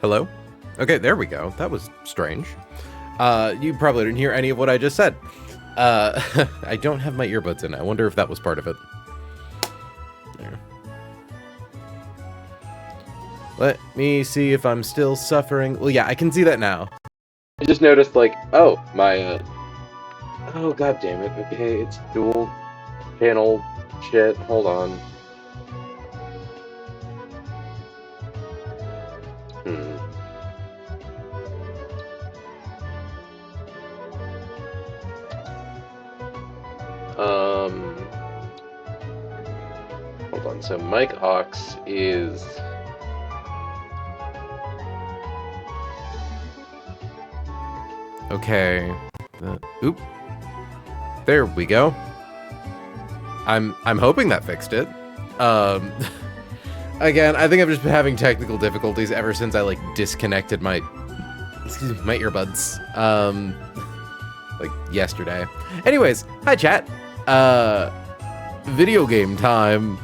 Hello? Okay, there we go. That was strange. You probably didn't hear any of what I just said. I don't have my earbuds in. I wonder if that was part of it. There. Let me see if I'm still suffering. Well, yeah, I can see that now. I just noticed, like, oh, my, oh, god damn it. Okay, it's dual channel shit. Hold on. Hold on. So mic aux is... Okay. Oop. There we go. I'm hoping that fixed it. Again, I think I've just been having technical difficulties ever since I like disconnected my my earbuds. Like yesterday. Anyways, hi chat. Video game time.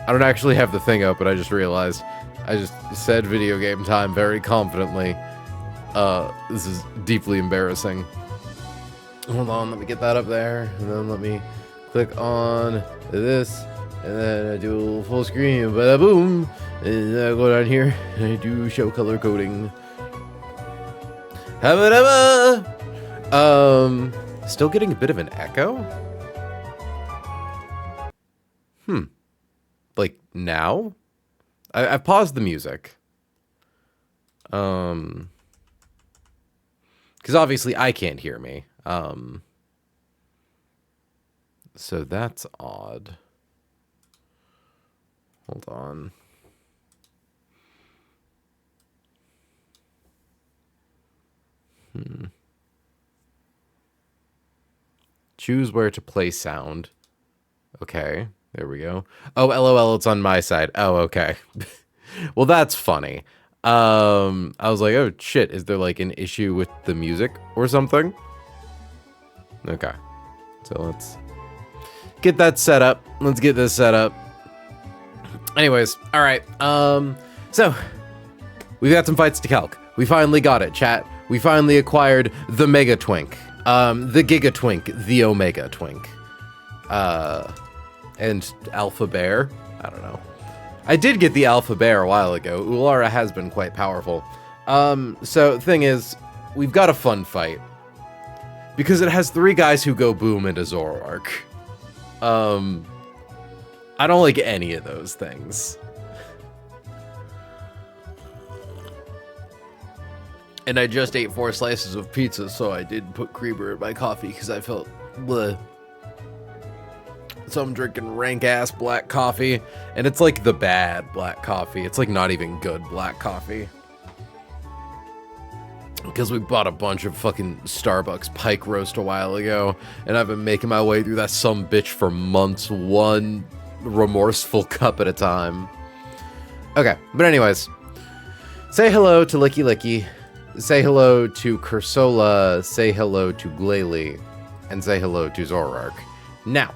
I don't actually have the thing open, I just realized. I just said video game time very confidently. This is deeply embarrassing. Hold on, let me get that up there, and then let me click on this, and then I do full screen, bada boom, and then I go down here, and I do show color coding. Still getting a bit of an echo? Like, now? I've paused the music. Because obviously I can't hear me. So that's odd. Hold on. Choose where to play sound. Okay, there we go. Oh, LOL, it's on my side. Oh, okay. Well, that's funny. I was like, oh shit, is there like an issue with the music or something? Okay. So let's get that set up. Let's get this set up. Anyways, all right. So we've got some fights to calc. We finally got it, chat. We finally acquired the Mega Twink, the Giga Twink, the Omega Twink, and Alpha Bear. I don't know. I did get the Alpha Bear a while ago. Ulara has been quite powerful. So the thing is, we've got a fun fight because it has 3 guys who go boom into Zoroark. I don't like any of those things. And I just ate 4 slices of pizza, so I did put creamer in my coffee because I felt bleh. So I'm drinking rank-ass black coffee, and it's like the bad black coffee. It's like not even good black coffee. Because we bought a bunch of fucking Starbucks Pike Roast a while ago, and I've been making my way through that sumbitch for months, one remorseful cup at a time. Okay, but anyways, say hello to Licky Licky, say hello to Cursola, say hello to Glalie, and say hello to Zoroark. Now,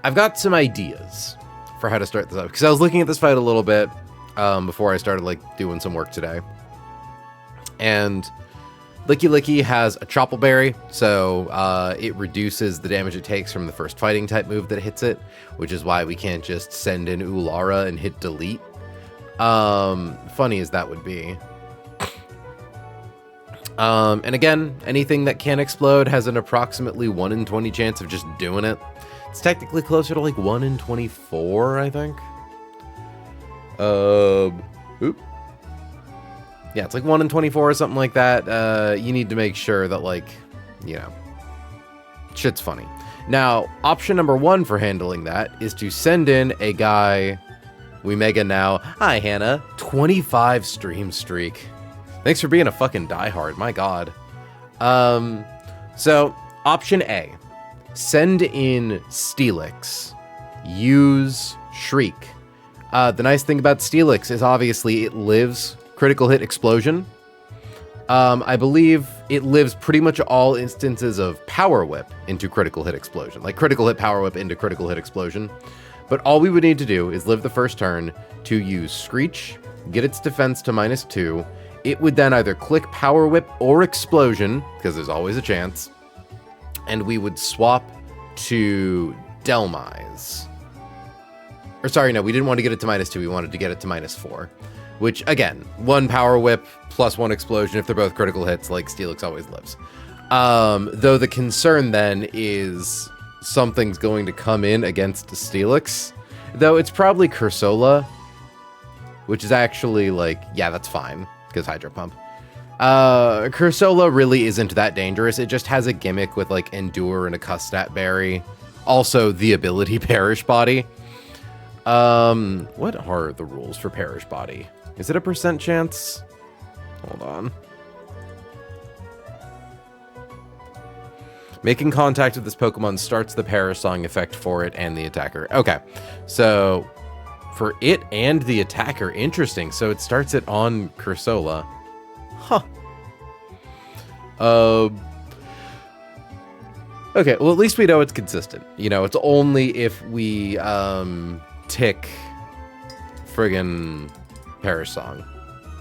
I've got some ideas for how to start this up, because I was looking at this fight a little bit before I started like doing some work today. And Licky Licky has a Chople Berry, so it reduces the damage it takes from the first fighting type move that hits it, which is why we can't just send in Ulara and hit delete. Funny as that would be. And again, anything that can explode has an approximately 1 in 20 chance of just doing it. It's technically closer to like 1 in 24, I think. Oop. Yeah, it's like 1 in 24 or something like that. You need to make sure that, like, you know, shit's funny. Now, option number 1 for handling that is to send in a guy we mega now. Hi, Hannah. 25 stream streak. Thanks for being a fucking diehard. My God. So, option A. Send in Steelix. Use Shriek. The nice thing about Steelix is obviously it lives critical hit explosion. I believe it lives pretty much all instances of Power Whip into critical hit explosion. Like critical hit Power Whip into critical hit explosion. But all we would need to do is live the first turn to use Screech get its defense to -2. It would then either click Power Whip or Explosion, because there's always a chance, and we would swap to Delmise. Or sorry, no, we didn't want to get it to -2, we wanted to get it to -4. Which, again, 1 Power Whip plus 1 Explosion, if they're both critical hits, like Steelix always lives. Though the concern then is something's going to come in against Steelix. Though it's probably Cursola, which is actually like, yeah, that's fine, because Hydro Pump. Cursola really isn't that dangerous. It just has a gimmick with like Endure and a Custat Berry. Also, the ability Perish Body. What are the rules for Perish Body? Is it a % chance? Hold on. Making contact with this Pokemon starts the Perish Song effect for it and the attacker. Okay, so for it and the attacker, interesting. So it starts it on Cursola. Huh. Okay, well, at least we know it's consistent. You know, it's only if we tick friggin' Perish Song,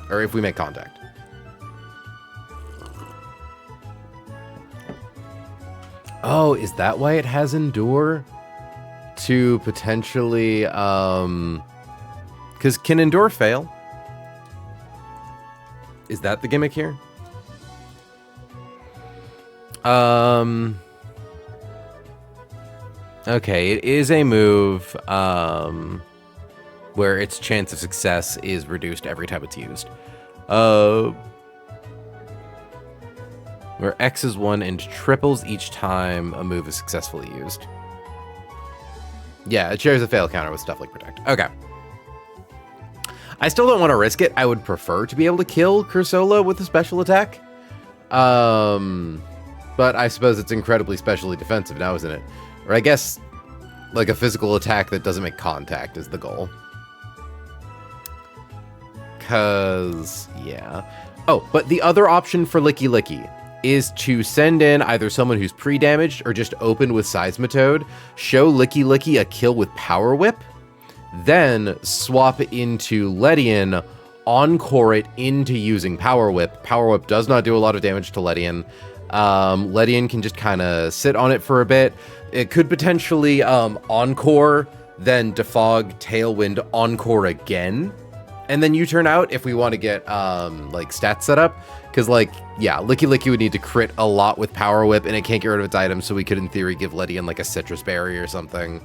or if we make contact. Oh, is that why it has Endure? To potentially, because can Endure fail? Is that the gimmick here? Okay, it is a move, where its chance of success is reduced every time it's used. Where X is 1 and triples each time a move is successfully used. Yeah, it shares a fail counter with stuff like Protect. Okay. I still don't want to risk it. I would prefer to be able to kill Cursola with a special attack. But I suppose it's incredibly specially defensive now, isn't it? Or I guess, like, a physical attack that doesn't make contact is the goal. Because, yeah. Oh, but the other option for Licky Licky is to send in either someone who's pre-damaged or just opened with Seismitoad, show Licky Licky a kill with Power Whip, then swap into Ledian, encore it into using Power Whip. Power Whip does not do a lot of damage to Ledian. Ledian can just kind of sit on it for a bit. It could potentially encore, then defog, Tailwind, encore again, and then U-turn out if we want to get like stats set up. Because, like, yeah, Licky Licky would need to crit a lot with Power Whip, and it can't get rid of its items, so we could, in theory, give Ledian, like, a Citrus Berry or something.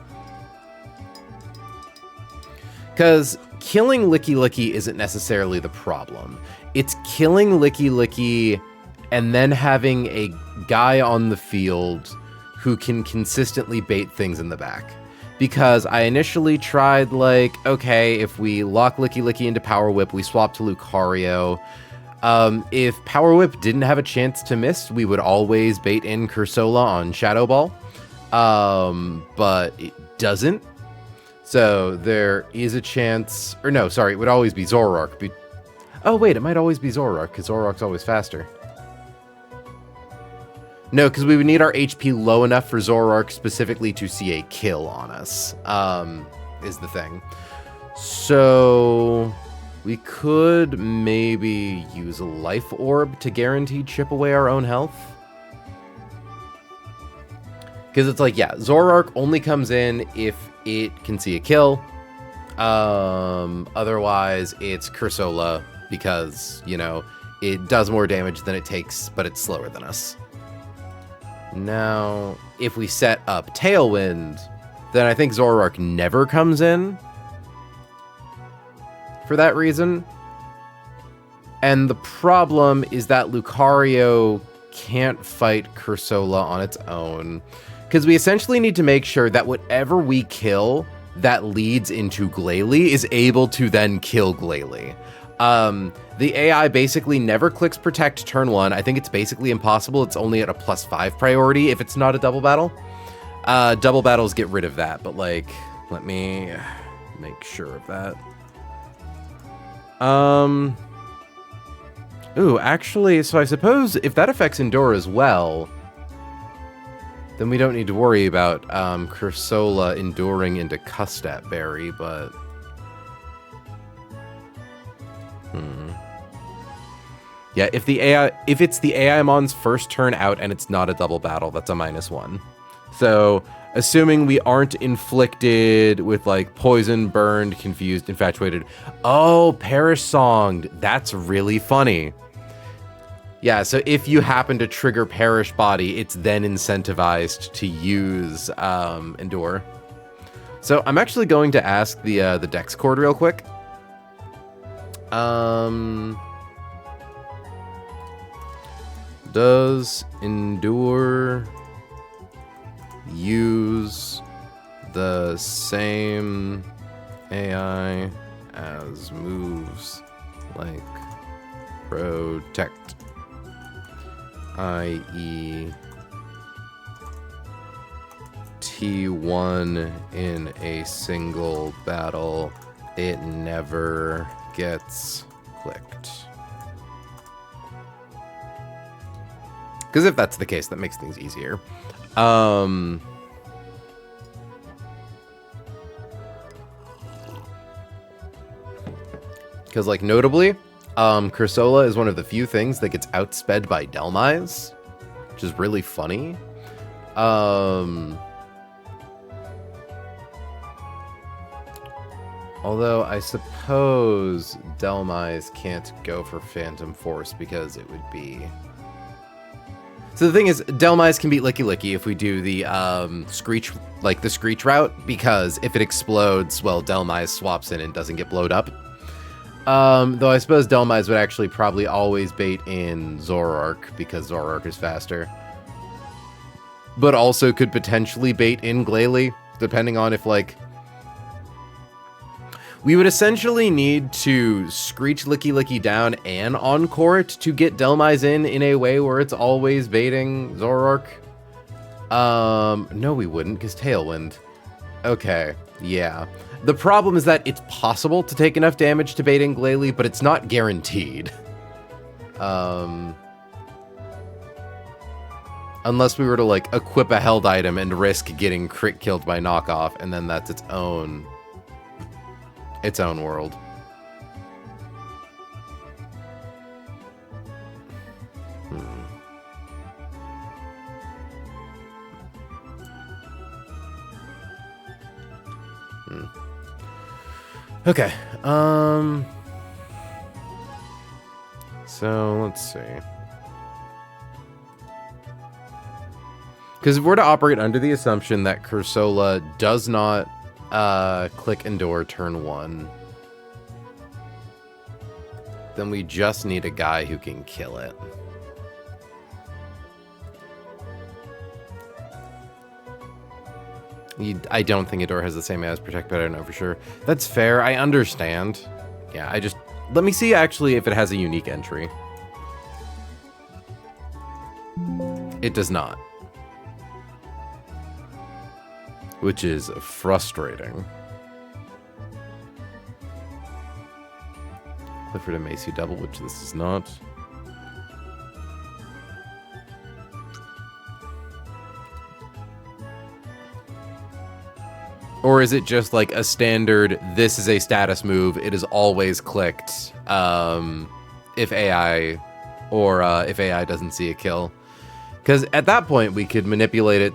Because killing Licky Licky isn't necessarily the problem. It's killing Licky Licky and then having a guy on the field who can consistently bait things in the back. Because I initially tried, like, okay, if we lock Licky Licky into Power Whip, we swap to Lucario. If Power Whip didn't have a chance to miss, we would always bait in Cursola on Shadow Ball. But it doesn't. So there is a chance, or no, sorry, it would always be Zoroark. Oh wait, it might always be Zoroark, because Zoroark's always faster. No, because we would need our HP low enough for Zoroark specifically to see a kill on us, is the thing. So we could maybe use a Life Orb to guarantee chip away our own health. Because it's like, yeah, Zoroark only comes in if it can see a kill. Otherwise, it's Cursola because, you know, it does more damage than it takes, but it's slower than us. Now, if we set up Tailwind, then I think Zoroark never comes in for that reason. And the problem is that Lucario can't fight Cursola on its own, because we essentially need to make sure that whatever we kill that leads into Glalie is able to then kill Glalie. The AI basically never clicks Protect turn 1. I think it's basically impossible. It's only at a +5 priority if it's not a double battle. Double battles get rid of that, but like, let me make sure of that. Ooh, actually, so I suppose if that affects Endure as well, then we don't need to worry about Cursola enduring into Custat Berry, but Yeah, if it's the AI mon's first turn out and it's not a double battle, that's a -1. So, assuming we aren't inflicted with like poison, burned, confused, infatuated. Oh, perish songed. That's really funny. Yeah, so if you happen to trigger perish body, it's then incentivized to use endure. So I'm actually going to ask the Dex chord real quick. Does endure use the same AI as moves like protect, i.e. T1 in a single battle, it never gets clicked? Because if that's the case, that makes things easier. Because, like, notably, Cursola is one of the few things that gets outsped by Delmise, which is really funny. Although, I suppose Delmise can't go for Phantom Force because it would be... So the thing is, Delmise can beat Licky Licky if we do the Screech, like the Screech route, because if it explodes, well, Delmise swaps in and doesn't get blowed up. Though I suppose Delmise would actually probably always bait in Zoroark, because Zoroark is faster. But also could potentially bait in Glalie, depending on if, like... We would essentially need to Screech Licky Licky down and Encore it to get Delmise in a way where it's always baiting Zoroark. No we wouldn't, because Tailwind. Okay, yeah. The problem is that it's possible to take enough damage to bait in Glalie, but it's not guaranteed. Unless we were to, like, equip a held item and risk getting crit killed by knockoff, and then that's its own world. Okay. So let's see. Because if we're to operate under the assumption that Cursola does not click Endure turn 1, then we just need a guy who can kill it. I don't think Endure has the same as Protect, but I don't know for sure. That's fair, I understand. Yeah, let me see actually if it has a unique entry. It does not. Which is frustrating. Clifford and Macy double, which this is not. Or is it just like a standard, this is a status move, it is always clicked if AI, or if AI doesn't see a kill? Because at that point, we could manipulate it.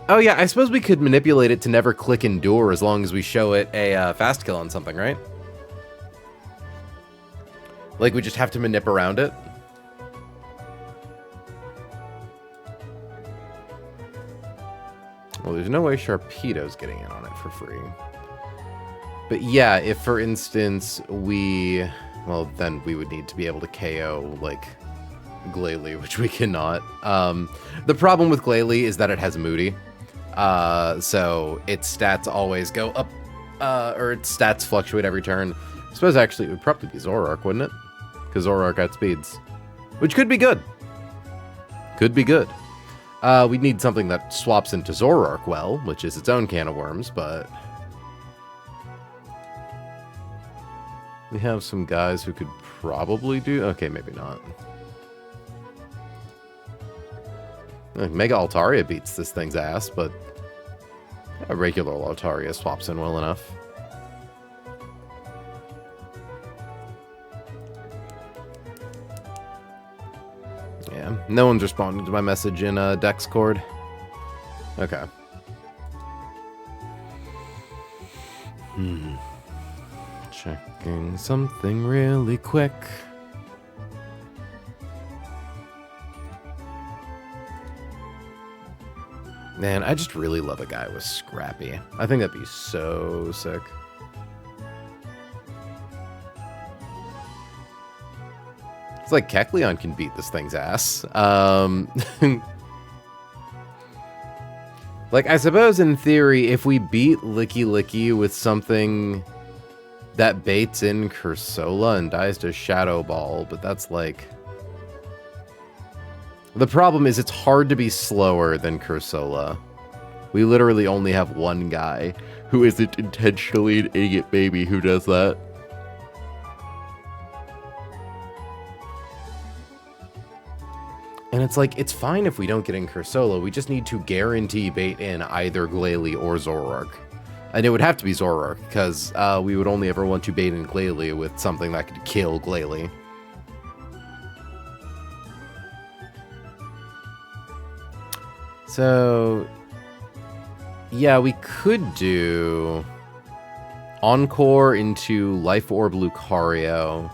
Oh yeah, I suppose we could manipulate it to never click Endure as long as we show it a fast kill on something, right? Like, we just have to manip around it? Well, there's no way Sharpedo's getting in on it for free. But yeah, if, for instance, well, then we would need to be able to KO, like, Glalie, which we cannot. The problem with Glalie is that it has Moody. So its stats always go up, or its stats fluctuate every turn. I suppose actually it would probably be Zoroark, wouldn't it? Because Zoroark outspeeds. Which could be good. Could be good. We'd need something that swaps into Zoroark well, which is its own can of worms, but... We have some guys who could probably do... Okay, maybe not. Mega Altaria beats this thing's ass, but... A regular Altaria swaps in well enough. Yeah, no one's responding to my message in Discord. Okay. Checking something really quick. Man, I just really love a guy with Scrappy. I think that'd be so sick. It's like Kecleon can beat this thing's ass. Like, I suppose in theory, if we beat Licky Licky with something that baits in Cursola and dies to Shadow Ball, but that's like... The problem is it's hard to be slower than Cursola. We literally only have one guy who isn't intentionally an idiot baby who does that. And it's like, it's fine if we don't get in Cursola, we just need to guarantee bait in either Glalie or Zoroark. And it would have to be Zoroark, because we would only ever want to bait in Glalie with something that could kill Glalie. So, yeah, we could do Encore into Life Orb Lucario.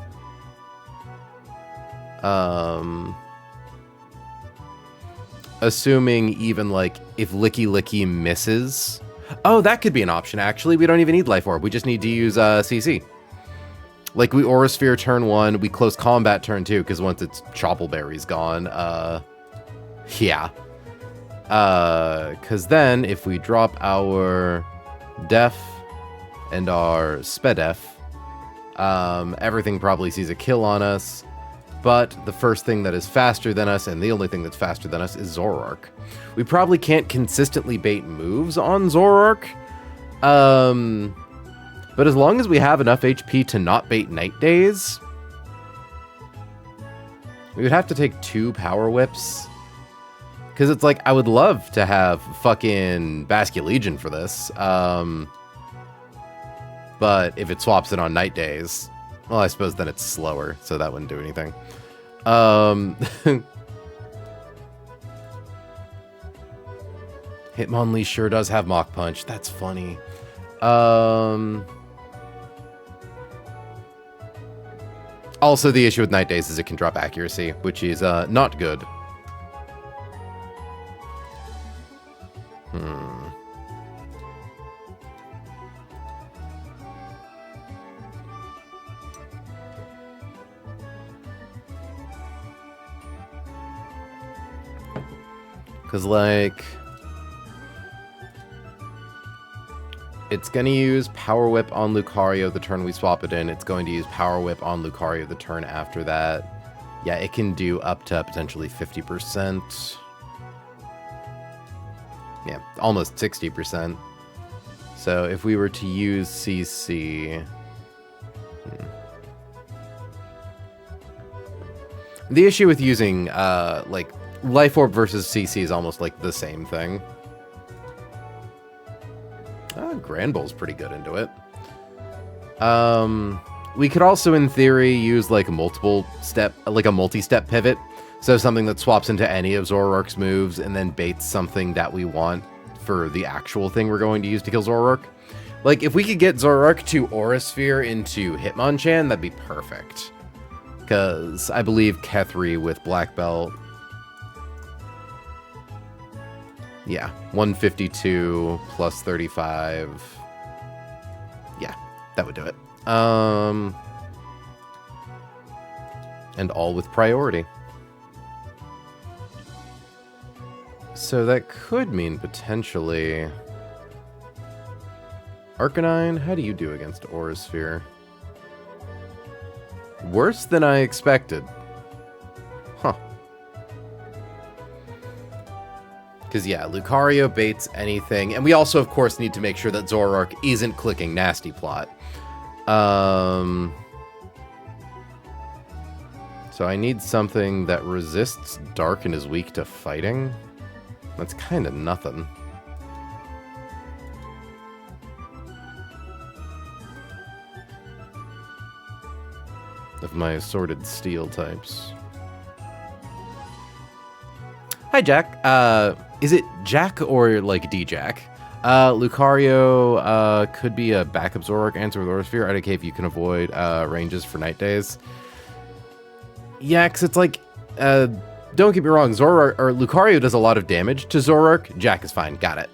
Assuming even, like, if Licky Licky misses... Oh, that could be an option, actually. We don't even need Life Orb. We just need to use CC. Like, we Aura Sphere turn 1, we close combat turn 2, because once its Choppleberry's gone, yeah. Because then, if we drop our Def and our Spedef, everything probably sees a kill on us. But the first thing that is faster than us, and the only thing that's faster than us, is Zoroark. We probably can't consistently bait moves on Zoroark. But as long as we have enough HP to not bait Night Days, we would have to take 2 Power Whips. Because it's like, I would love to have fucking Basculegion for this. But if it swaps it on Night Days... Well, I suppose then it's slower, so that wouldn't do anything. Hitmonlee sure does have Mach Punch. That's funny. Also, the issue with Night Days is it can drop accuracy, which is not good. Because, like, it's going to use Power Whip on Lucario the turn we swap it in. It's going to use Power Whip on Lucario the turn after that. Yeah, it can do up to potentially 50%. Yeah, almost 60%. So if we were to use CC... The issue with using, like, Life Orb versus CC is almost like the same thing. Granbull's pretty good into it. We could also, in theory, use like a multi-step pivot. So something that swaps into any of Zoroark's moves and then baits something that we want for the actual thing we're going to use to kill Zoroark. Like, if we could get Zoroark to Aura Sphere into Hitmonchan, that'd be perfect. Because I believe Kethri with Black Belt... Yeah, 152 plus 35. Yeah, that would do it. And all with priority. So that could mean potentially... Arcanine, how do you do against Aura Sphere? Worse than I expected. Huh. Because, yeah, Lucario baits anything. And we also, of course, need to make sure that Zoroark isn't clicking Nasty Plot. So I need something that resists Dark and is weak to fighting. That's kind of nothing. Of my assorted steel types. Hi, Jack. Is it Jack or, like, D-Jack? Lucario, could be a backup Zoroark answer with Aura Sphere. IDK if you can avoid, ranges for night days. Yeah, because it's like, don't get me wrong, Zoroark, or Lucario does a lot of damage to Zoroark. Jack is fine. Got it.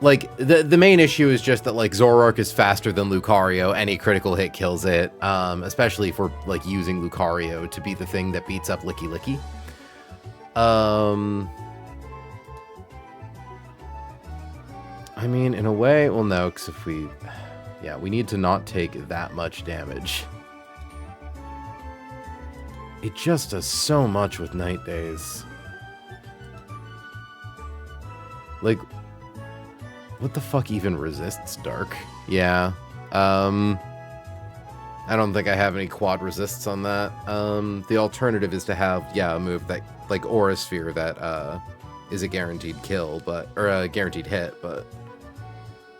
Like, the main issue is just that, like, Zoroark is faster than Lucario. Any critical hit kills it, especially if we're, like, using Lucario to be the thing that beats up Licky Licky. I mean, in a way, well, no, because if we... Yeah, we need to not take that much damage. It just does so much with Night Days. Like... What the fuck even resists Dark? Yeah. I don't think I have any quad resists on that. The alternative is to have, yeah, a move that, like Aura Sphere, that is a guaranteed kill, but, or a guaranteed hit, but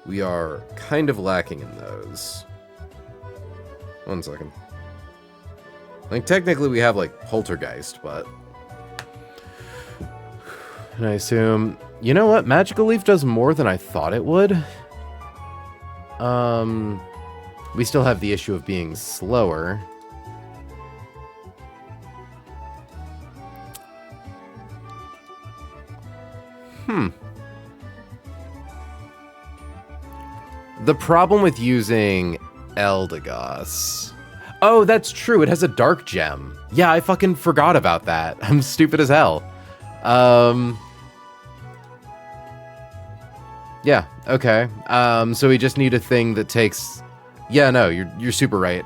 we are kind of lacking in those. 1 second. Like, technically we have, like, Poltergeist, but... And I assume... You know what? Magical Leaf does more than I thought it would. We still have the issue of being slower. The problem with using Eldegoss... Oh, that's true. It has a dark gem. Yeah, I fucking forgot about that. I'm stupid as hell. Yeah, okay. So we just need a thing that takes... Yeah, no, you're super right.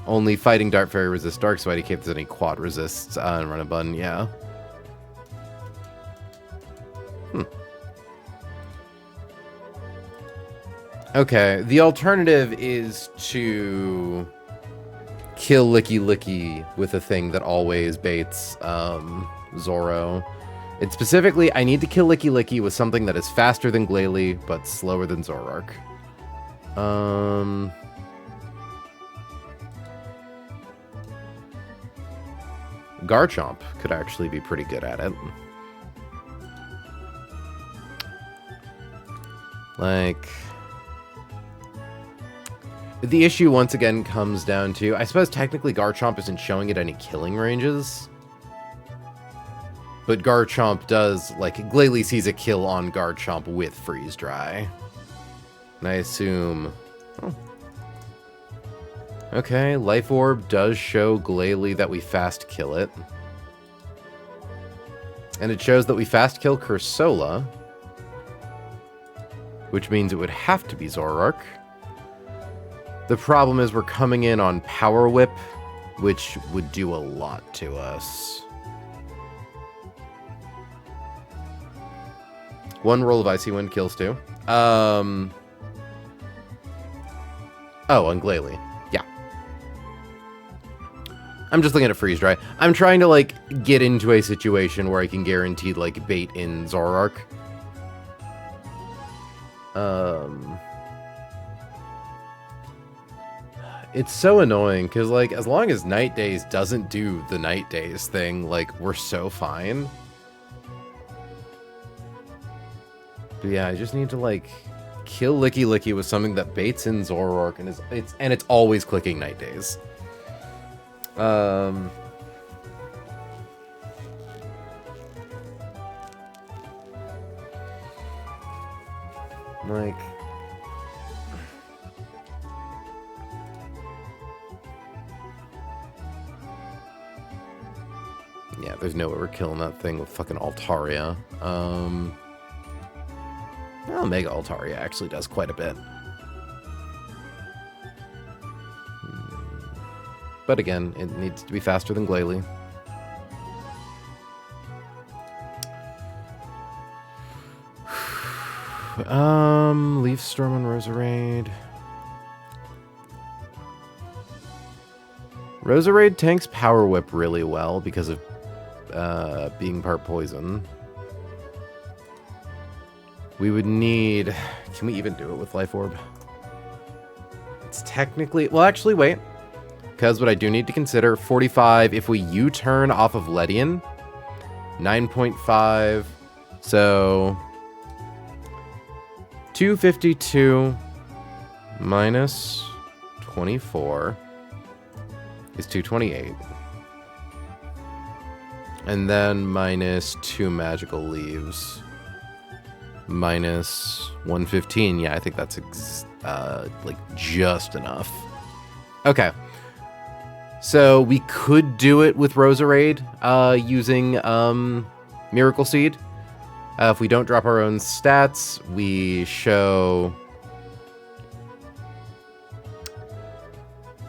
Only Fighting Dart Fairy resists Dark, so IDK if there's any quad resists on Run and Bun, yeah. Okay, the alternative is to kill Licky Licky with a thing that always baits Zoro. It's specifically, I need to kill Licky Licky with something that is faster than Glalie, but slower than Zoroark. Garchomp could actually be pretty good at it. Like... The issue, once again, comes down to... I suppose technically Garchomp isn't showing it any killing ranges. But Garchomp does, like, Glalie sees a kill on Garchomp with Freeze Dry. And I assume... Oh. Okay, Life Orb does show Glalie that we fast kill it. And it shows that we fast kill Cursola. Which means it would have to be Zoroark. The problem is we're coming in on Power Whip, which would do a lot to us. One roll of Icy Wind kills 2. Oh, on Glalie. Yeah. I'm just looking at Freeze Dry. I'm trying to, like, get into a situation where I can guarantee, like, bait in Zoroark. It's so annoying, because, like, as long as Night Days doesn't do the Night Days thing, like, we're so fine. But yeah, I just need to, like, kill Licky Licky with something that baits in Zoroark, and it's always clicking Night Days. Like... Yeah, there's no way we're killing that thing with fucking Altaria. Well, Mega Altaria actually does quite a bit. But again, it needs to be faster than Glalie. Leaf Storm on Roserade. Roserade tanks Power Whip really well because of being part poison. We would need... Can we even do it with Life Orb? It's technically... Well, actually, wait. because what I do need to consider, 45, if we U-turn off of Ledian, 9.5, so 252 minus 24 is 228. And then minus 2 magical leaves. Minus 115. Yeah, I think that's like just enough. Okay. So we could do it with Roserade using Miracle Seed. If we don't drop our own stats, we show...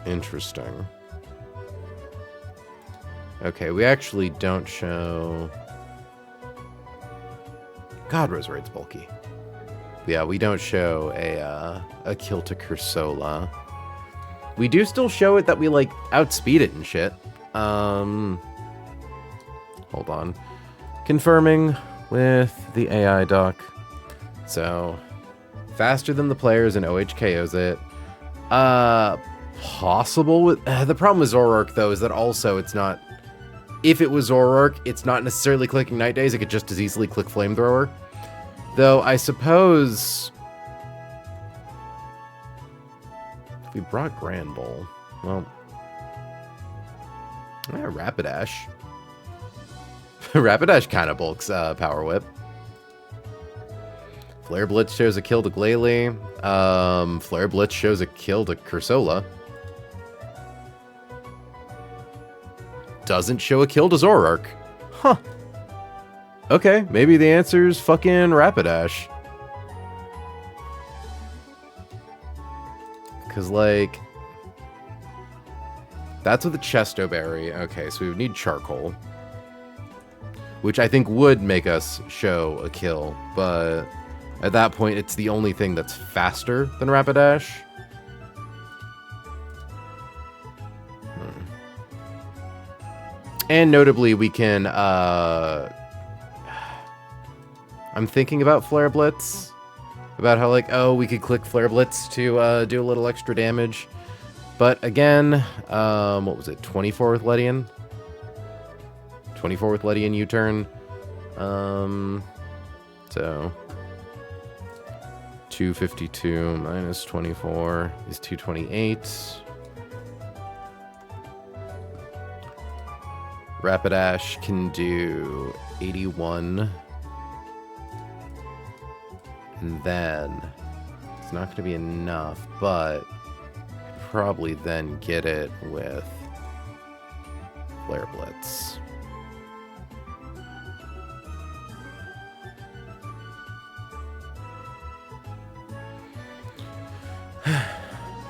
Interesting. Okay, we actually don't show... God, Roserade's bulky. Yeah, we don't show a kill to Cursola. We do still show it that we, like, outspeed it and shit. Hold on. Confirming with the AI doc. So, faster than the players and OHKOs it. Possible with... the problem with Zoroark, though, is that also it's not... If it was Zoroark, it's not necessarily clicking Night Days. It could just as easily click Flamethrower. Though, I suppose... If we brought Granbull... Well... Rapidash. Rapidash kind of bulks Power Whip. Flare Blitz shows a kill to Glalie. Flare Blitz shows a kill to Cursola. Doesn't show a kill to Zoroark. Huh. Okay, maybe the answer's fucking Rapidash. Because, like... That's with the Chesto Berry. Okay, so we would need Charcoal. Which I think would make us show a kill, but... At that point, it's the only thing that's faster than Rapidash. And notably, we can, I'm thinking about Flare Blitz. About how, like, oh, we could click Flare Blitz to do a little extra damage. But again, what was it, 24 with Ledian? 24 with Ledian U-turn. So... 252 minus 24 is 228. Rapidash can do 81. And then it's not going to be enough, but probably then get it with Flare Blitz.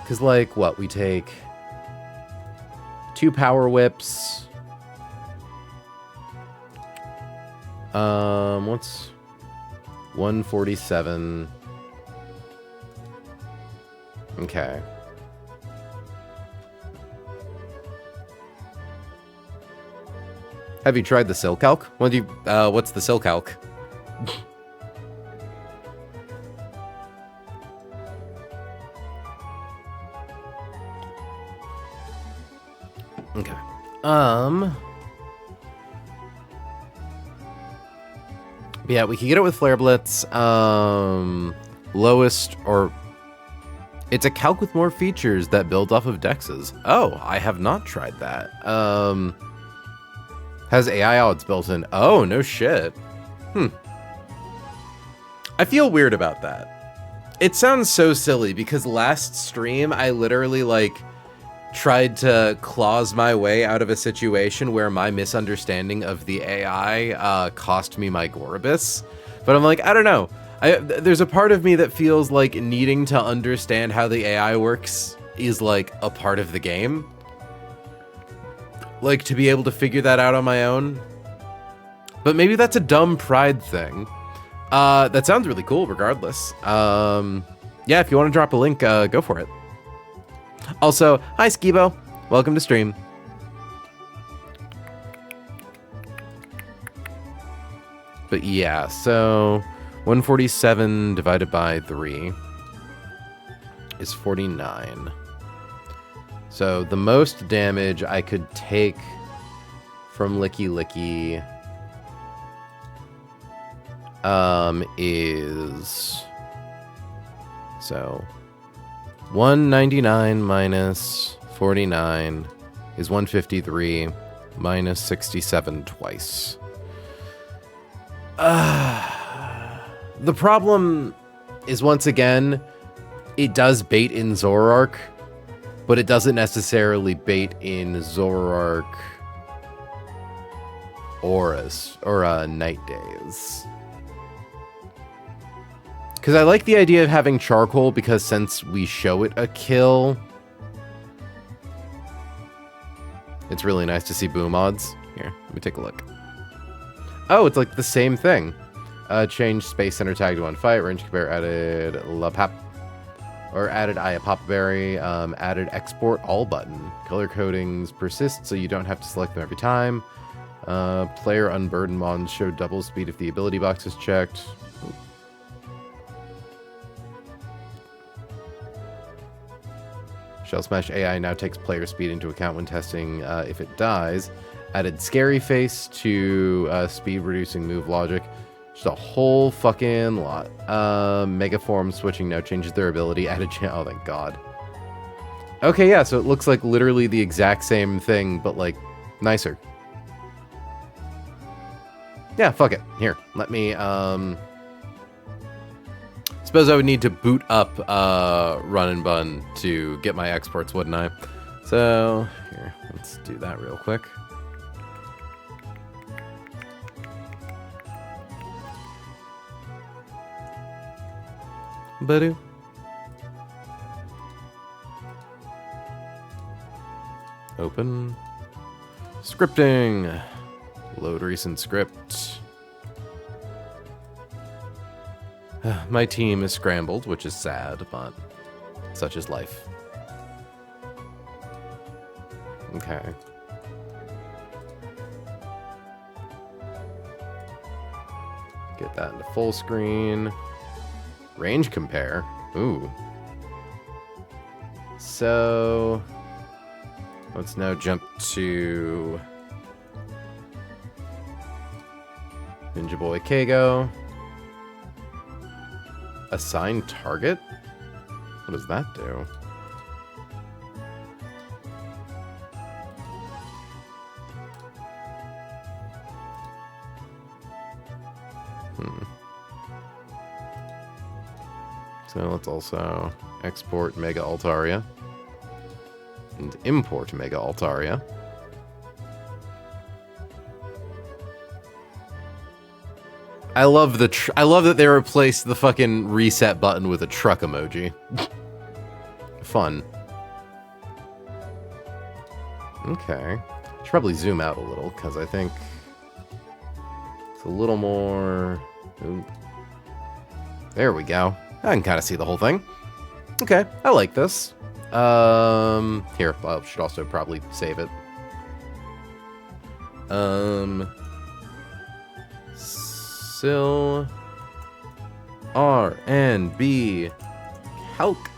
Because, like, what? We take 2 Power Whips. What's 147? Okay. Have you tried the Silcalc? What's the Silcalc? Okay. Yeah, we can get it with Flare Blitz. Lowest, or... It's a calc with more features that build off of dexes. Oh, I have not tried that. Has AI odds built in. Oh, no shit. I feel weird about that. It sounds so silly, because last stream, I literally, like... tried to clause my way out of a situation where my misunderstanding of the AI cost me my Gorbis. But I'm like, I don't know. There's a part of me that feels like needing to understand how the AI works is like a part of the game. Like, to be able to figure that out on my own. But maybe that's a dumb pride thing. That sounds really cool regardless. Yeah, if you want to drop a link, go for it. Also, hi Skibo, welcome to stream. But yeah, so 147 divided by 3 is 49. So the most damage I could take from Licky Licky is... So 199 minus 49 is 153 minus 67 twice. The problem is, once again, it does bait in Zoroark, but it doesn't necessarily bait in Zoroark Auras or Night Days. Because I like the idea of having Charcoal, because since we show it a kill, it's really nice to see boom odds. Here, let me take a look. Oh, it's like the same thing. Change Space Center tag to one fight. Range compare added La Pap. Or added Iapapa Berry. Added Export All button. Color codings persist, so you don't have to select them every time. Player Unburden Mons show double speed if the ability box is checked. Shell Smash AI now takes player speed into account when testing if it dies. Added Scary Face to speed reducing move logic. Just a whole fucking lot. Mega Form switching now changes their ability. Added oh, thank God. Okay, yeah, so it looks like literally the exact same thing, but like nicer. Yeah, fuck it. Here, let me suppose I would need to boot up Run and Bun to get my exports, wouldn't I? So, here, let's do that real quick. Badoo. Open. Scripting. Load recent script. My team is scrambled, which is sad, but such is life. Okay. Get that into full screen. Range compare. Ooh. So let's now jump to Ninja Boy Kago. Assign target? What does that do? So let's also export Mega Altaria and import Mega Altaria. I love that they replaced the fucking reset button with a truck emoji. Fun. Okay. Should probably zoom out a little, because I think it's a little more... Ooh. There we go. I can kind of see the whole thing. Okay, I like this. Here, I should also probably save it. Sil RNB Calc.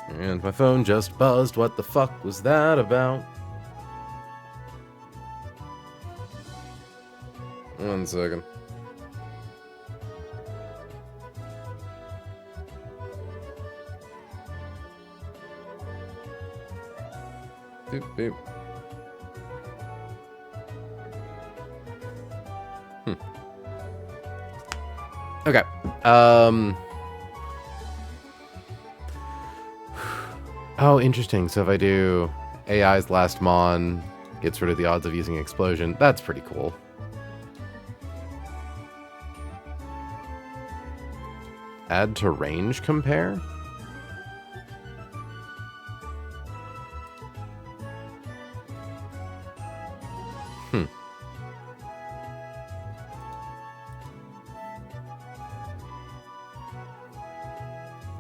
And my phone just buzzed. What the fuck was that about? 1 second. Boop, boop. Okay. Oh, interesting. So if I do AI's last mon, gets rid of the odds of using explosion. That's pretty cool. Add to range compare?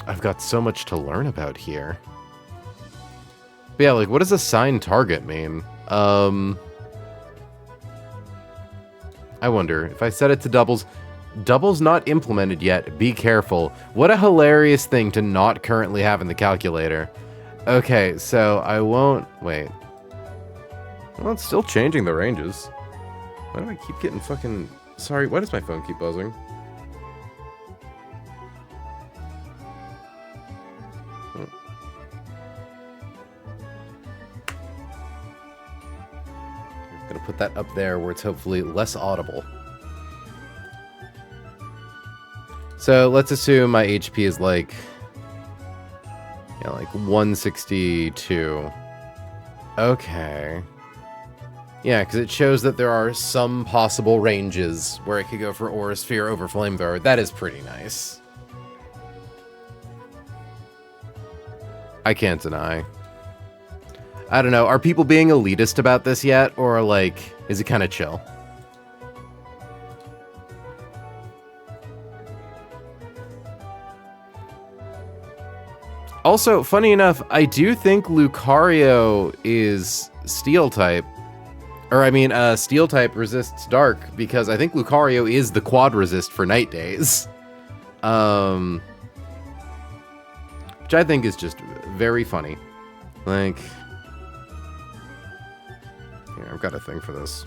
I've got so much to learn about here. But yeah, like, what does assign target mean? I wonder, if I set it to doubles, Double's not implemented yet. Be careful. What a hilarious thing to not currently have in the calculator. Okay, so I won't... Wait. Well, it's still changing the ranges. Why do I keep getting fucking... Sorry, why does my phone keep buzzing? I'm gonna put that up there where it's hopefully less audible. So let's assume my HP is like... Yeah, like 162. Okay. Yeah, because it shows that there are some possible ranges where it could go for Aura Sphere over Flamethrower. That is pretty nice. I can't deny. I don't know, are people being elitist about this yet? Or, like, is it kind of chill? Also, funny enough, I do think Lucario is Steel-type. Or, I mean, Steel-type resists Dark, because I think Lucario is the quad resist for Night Days. Which I think is just very funny. Like... Here, I've got a thing for this.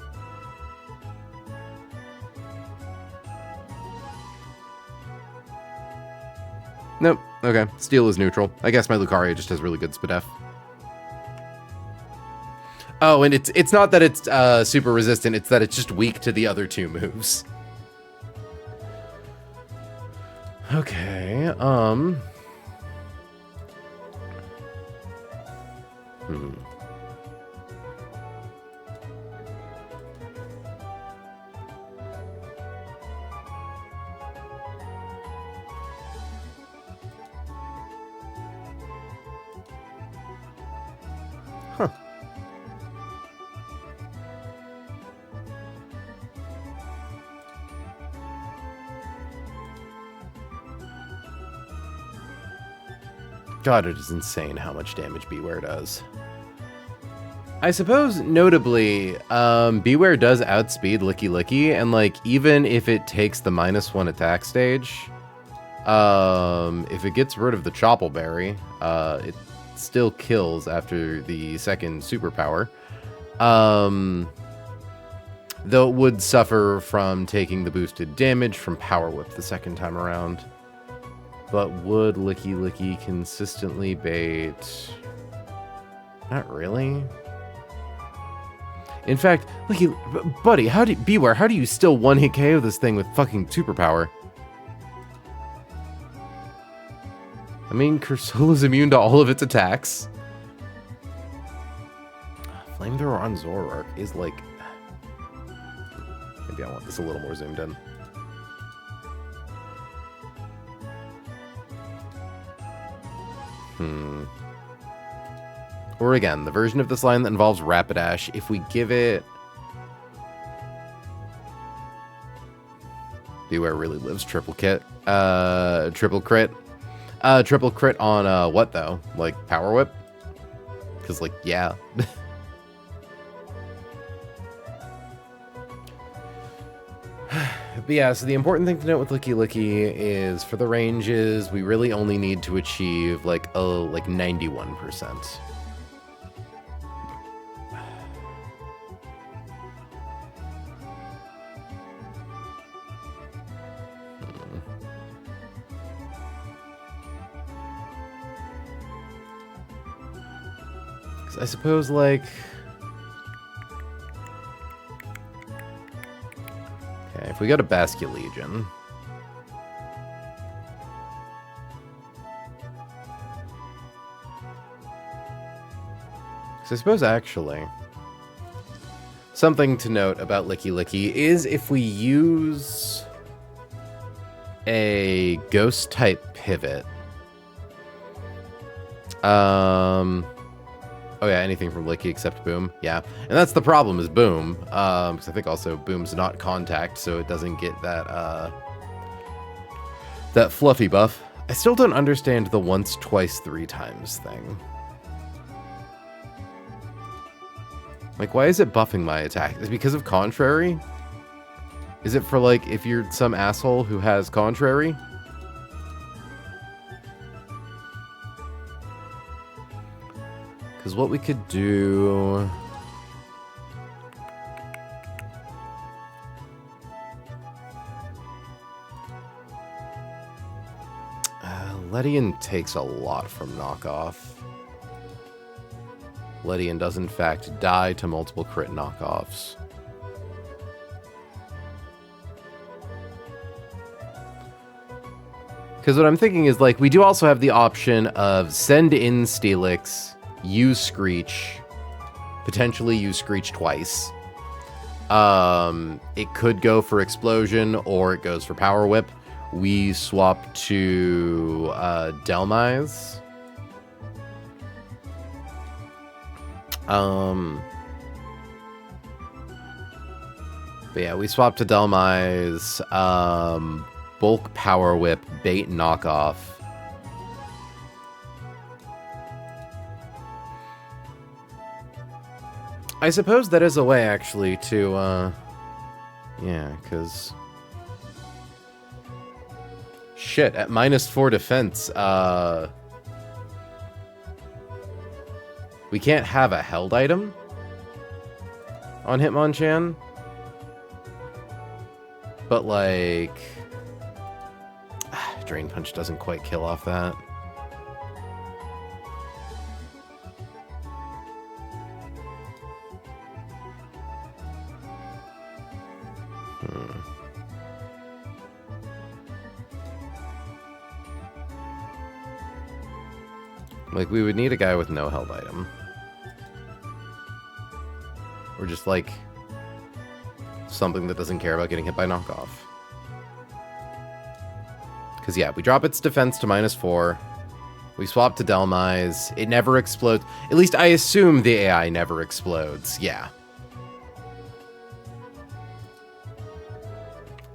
Nope. Okay. Steel is neutral. I guess my Lucario just has really good Spadef. Oh, and it's not that it's super resistant, it's that it's just weak to the other two moves. Okay, Huh. God, it is insane how much damage Beware does. I suppose, notably, Beware does outspeed Licky Licky, and, like, even if it takes the -1 attack stage, if it gets rid of the Choppleberry, it still kills after the second superpower. Though it would suffer from taking the boosted damage from Power Whip the second time around. But would Licky Licky consistently bait? Not really. In fact, Licky, buddy, Beware, how do you still one-hit KO this thing with fucking superpower? I mean, Cursola's immune to all of its attacks. Flamethrower on Zoroark is like... Maybe I want this a little more zoomed in. Or again, the version of this line that involves Rapidash, if we give it... Beware really lives triple crit. Triple crit on, what though? Like, Power Whip? Because, like, yeah. But yeah, so the important thing to note with Licky Licky is for the ranges, we really only need to achieve, like, 91%. I suppose, like... Okay, if we go to Basculegion... So I suppose, actually... Something to note about Licky Licky is if we use... a Ghost-type pivot... Oh yeah, anything from Licky except Boom. Yeah, and that's the problem is Boom. Because I think also Boom's not contact, so it doesn't get that that fluffy buff. I still don't understand the once, twice, 3 times thing. Like, why is it buffing my attack? Is it because of Contrary? Is it for, like, if you're some asshole who has contrary? Because what we could do... Ledian takes a lot from knockoff. Ledian does, in fact, die to multiple crit knockoffs. Because what I'm thinking is, like, we do also have the option of send in Steelix, use Screech, potentially use Screech twice. It could go for Explosion, or it goes for Power Whip. We swap to Delmise. But yeah, we swap to Delmise. Bulk Power Whip, Bait Knockoff. I suppose that is a way, actually, to, yeah, because... Shit, at -4 defense, we can't have a held item on Hitmonchan. But, like... Drain Punch doesn't quite kill off that. Like, we would need a guy with no held item. Or just, like, something that doesn't care about getting hit by knockoff. Because, yeah, we drop its defense to -4. We swap to Delmise. It never explodes. At least I assume the AI never explodes. Yeah.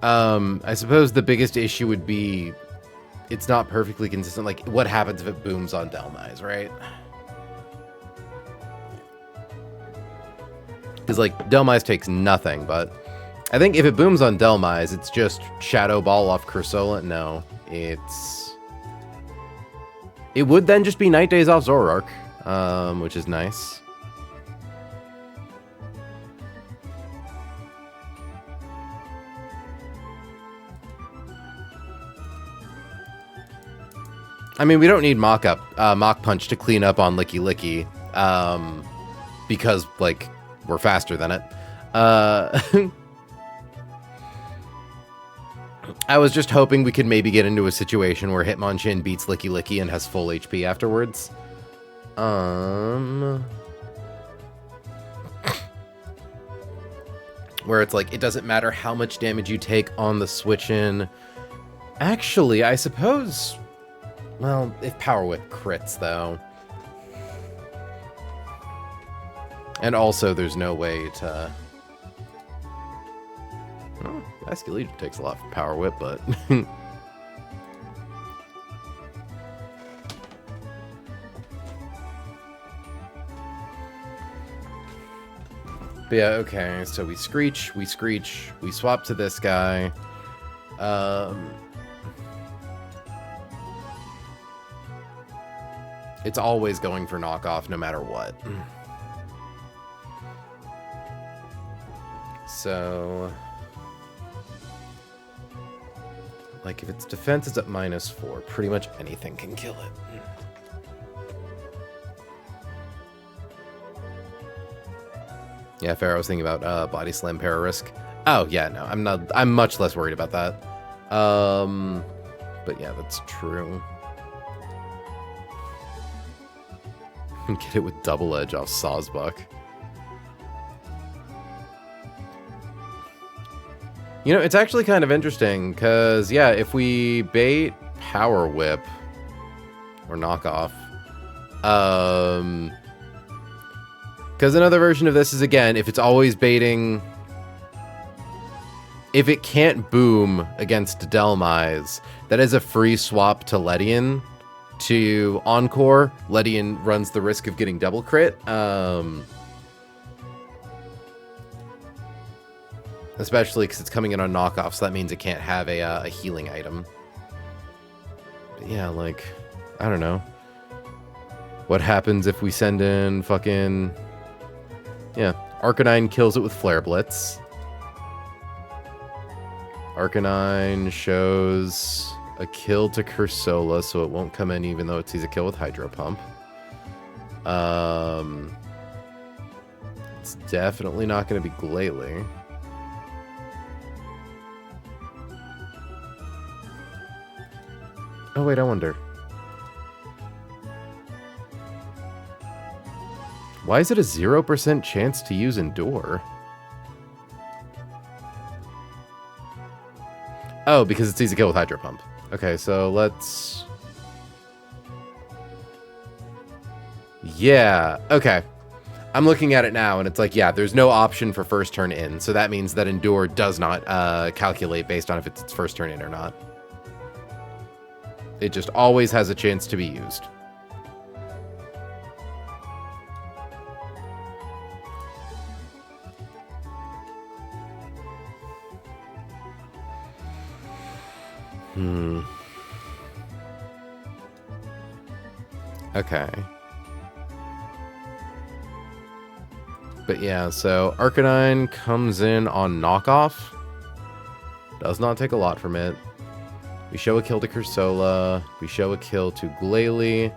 I suppose the biggest issue would be it's not perfectly consistent. Like, what happens if it booms on Delmise, right? Because, like, Delmise takes nothing, but I think if it booms on Delmise, it's just Shadow Ball off Cursola. No, it's... It would then just be Night Days off Zoroark, which is nice. I mean, we don't need Mach Punch to clean up on Licky Licky, because, like, we're faster than it. I was just hoping we could maybe get into a situation where Hitmonchan beats Licky Licky and has full HP afterwards. Where it's like, it doesn't matter how much damage you take on the switch-in. Actually, I suppose... Well, if Power Whip crits, though. And also, there's no way to... Oh, Basculegion takes a lot from Power Whip, but... But yeah, okay, so we Screech, we swap to this guy. It's always going for knockoff, no matter what. So... Like, if its defense is at -4, pretty much anything can kill it. Yeah, Pharaoh was thinking about Body Slam Para-Risk. Oh, yeah, no, I'm much less worried about that. But yeah, that's true. Get it with Double Edge off Sawsbuck. You know, it's actually kind of interesting, because, yeah, if we bait Power Whip, or Knockoff, because another version of this is, again, if it's always baiting... If it can't boom against Delmise, that is a free swap to Ledian. To Encore, Ledian runs the risk of getting double crit. Especially because it's coming in on knockoff, so that means it can't have a healing item. But yeah, like, I don't know. What happens if we send in fucking... Yeah, Arcanine kills it with Flare Blitz. Arcanine shows a kill to Cursola, so it won't come in even though it sees a kill with Hydro Pump. It's definitely not going to be Glalie. Oh wait, I wonder. Why is it a 0% chance to use Endure? Oh, because it's easy kill with Hydro Pump. Okay, so let's... Yeah, okay. I'm looking at it now, and it's like, yeah, there's no option for first turn in, so that means that Endure does not calculate based on if it's its first turn in or not. It just always has a chance to be used. Okay. But yeah, so Arcanine comes in on knockoff. Does not take a lot from it. We show a kill to Cursola. We show a kill to Glalie.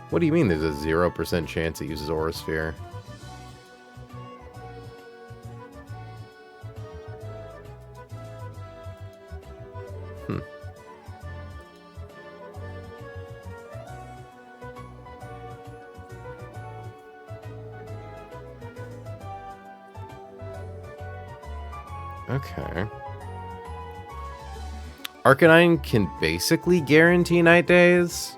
What do you mean there's a 0% chance it uses Aura Sphere? Okay. Arcanine can basically guarantee Night Days.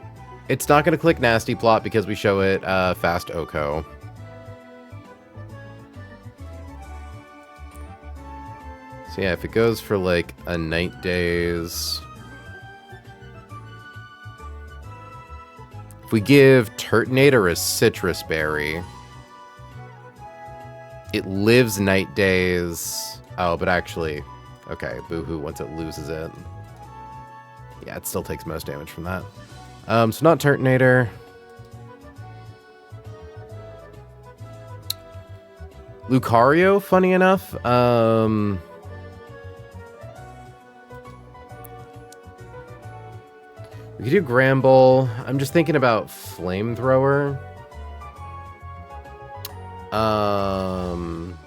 It's not going to click Nasty Plot because we show it Fast Oko. So yeah, if it goes for like a Night Days... If we give Turtonator a Citrus Berry, it lives Night Days... Oh, but actually... Okay, Boo-hoo once it loses it. Yeah, it still takes most damage from that. So not Turtonator. Lucario, funny enough. We could do Gramble. I'm just thinking about Flamethrower.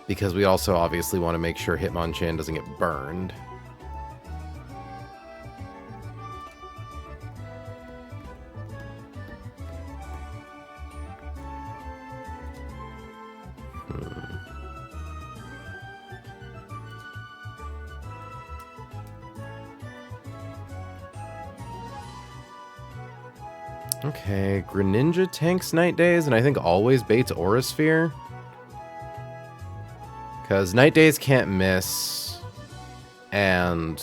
Because we also obviously want to make sure Hitmonchan doesn't get burned. Okay, Greninja tanks Night Days, and I think always baits Aura Sphere. Because Night Days can't miss, and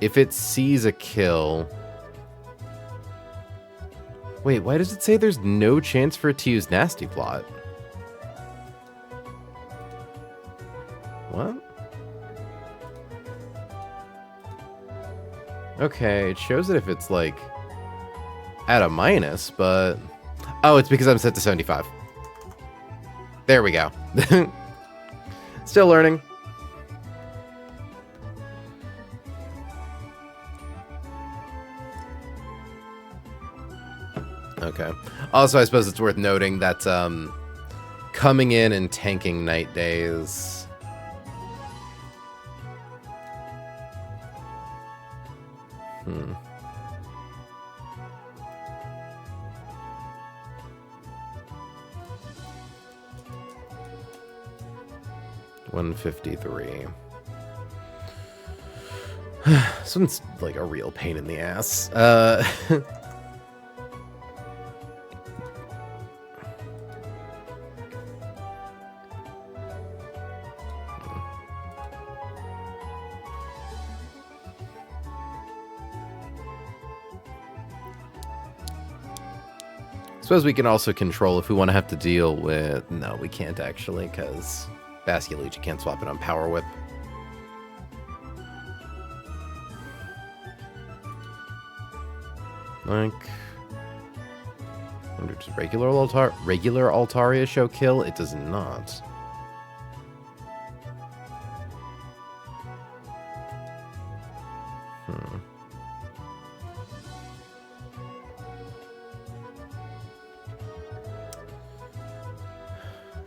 if it sees a kill... Wait, why does it say there's no chance for it to use Nasty Plot? What? Okay, it shows that if it's, like, at a minus, but... Oh, it's because I'm set to 75. There we go. Still learning. Okay. Also, I suppose it's worth noting that coming in and tanking Night Days... Hmm. $153. This one's like a real pain in the ass. Suppose we can also control if we want to have to deal with... No, we can't actually, because Basculegion can't swap it on Power Whip. Like... I wonder, does regular Altaria show kill? It does not.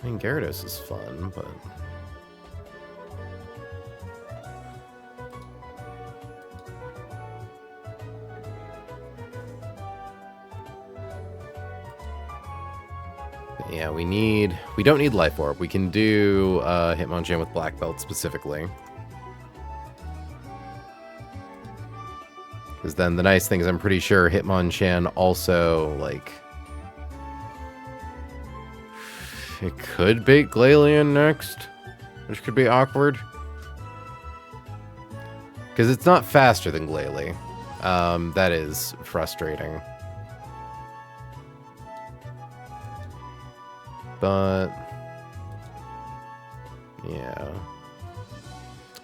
I mean, Gyarados is fun, but... Yeah, we don't need Life Orb. We can do Hitmonchan with Black Belt specifically. Because then the nice thing is I'm pretty sure Hitmonchan also, like... It could bait Glalie next, which could be awkward. Because it's not faster than Glalie. That is frustrating. But... yeah.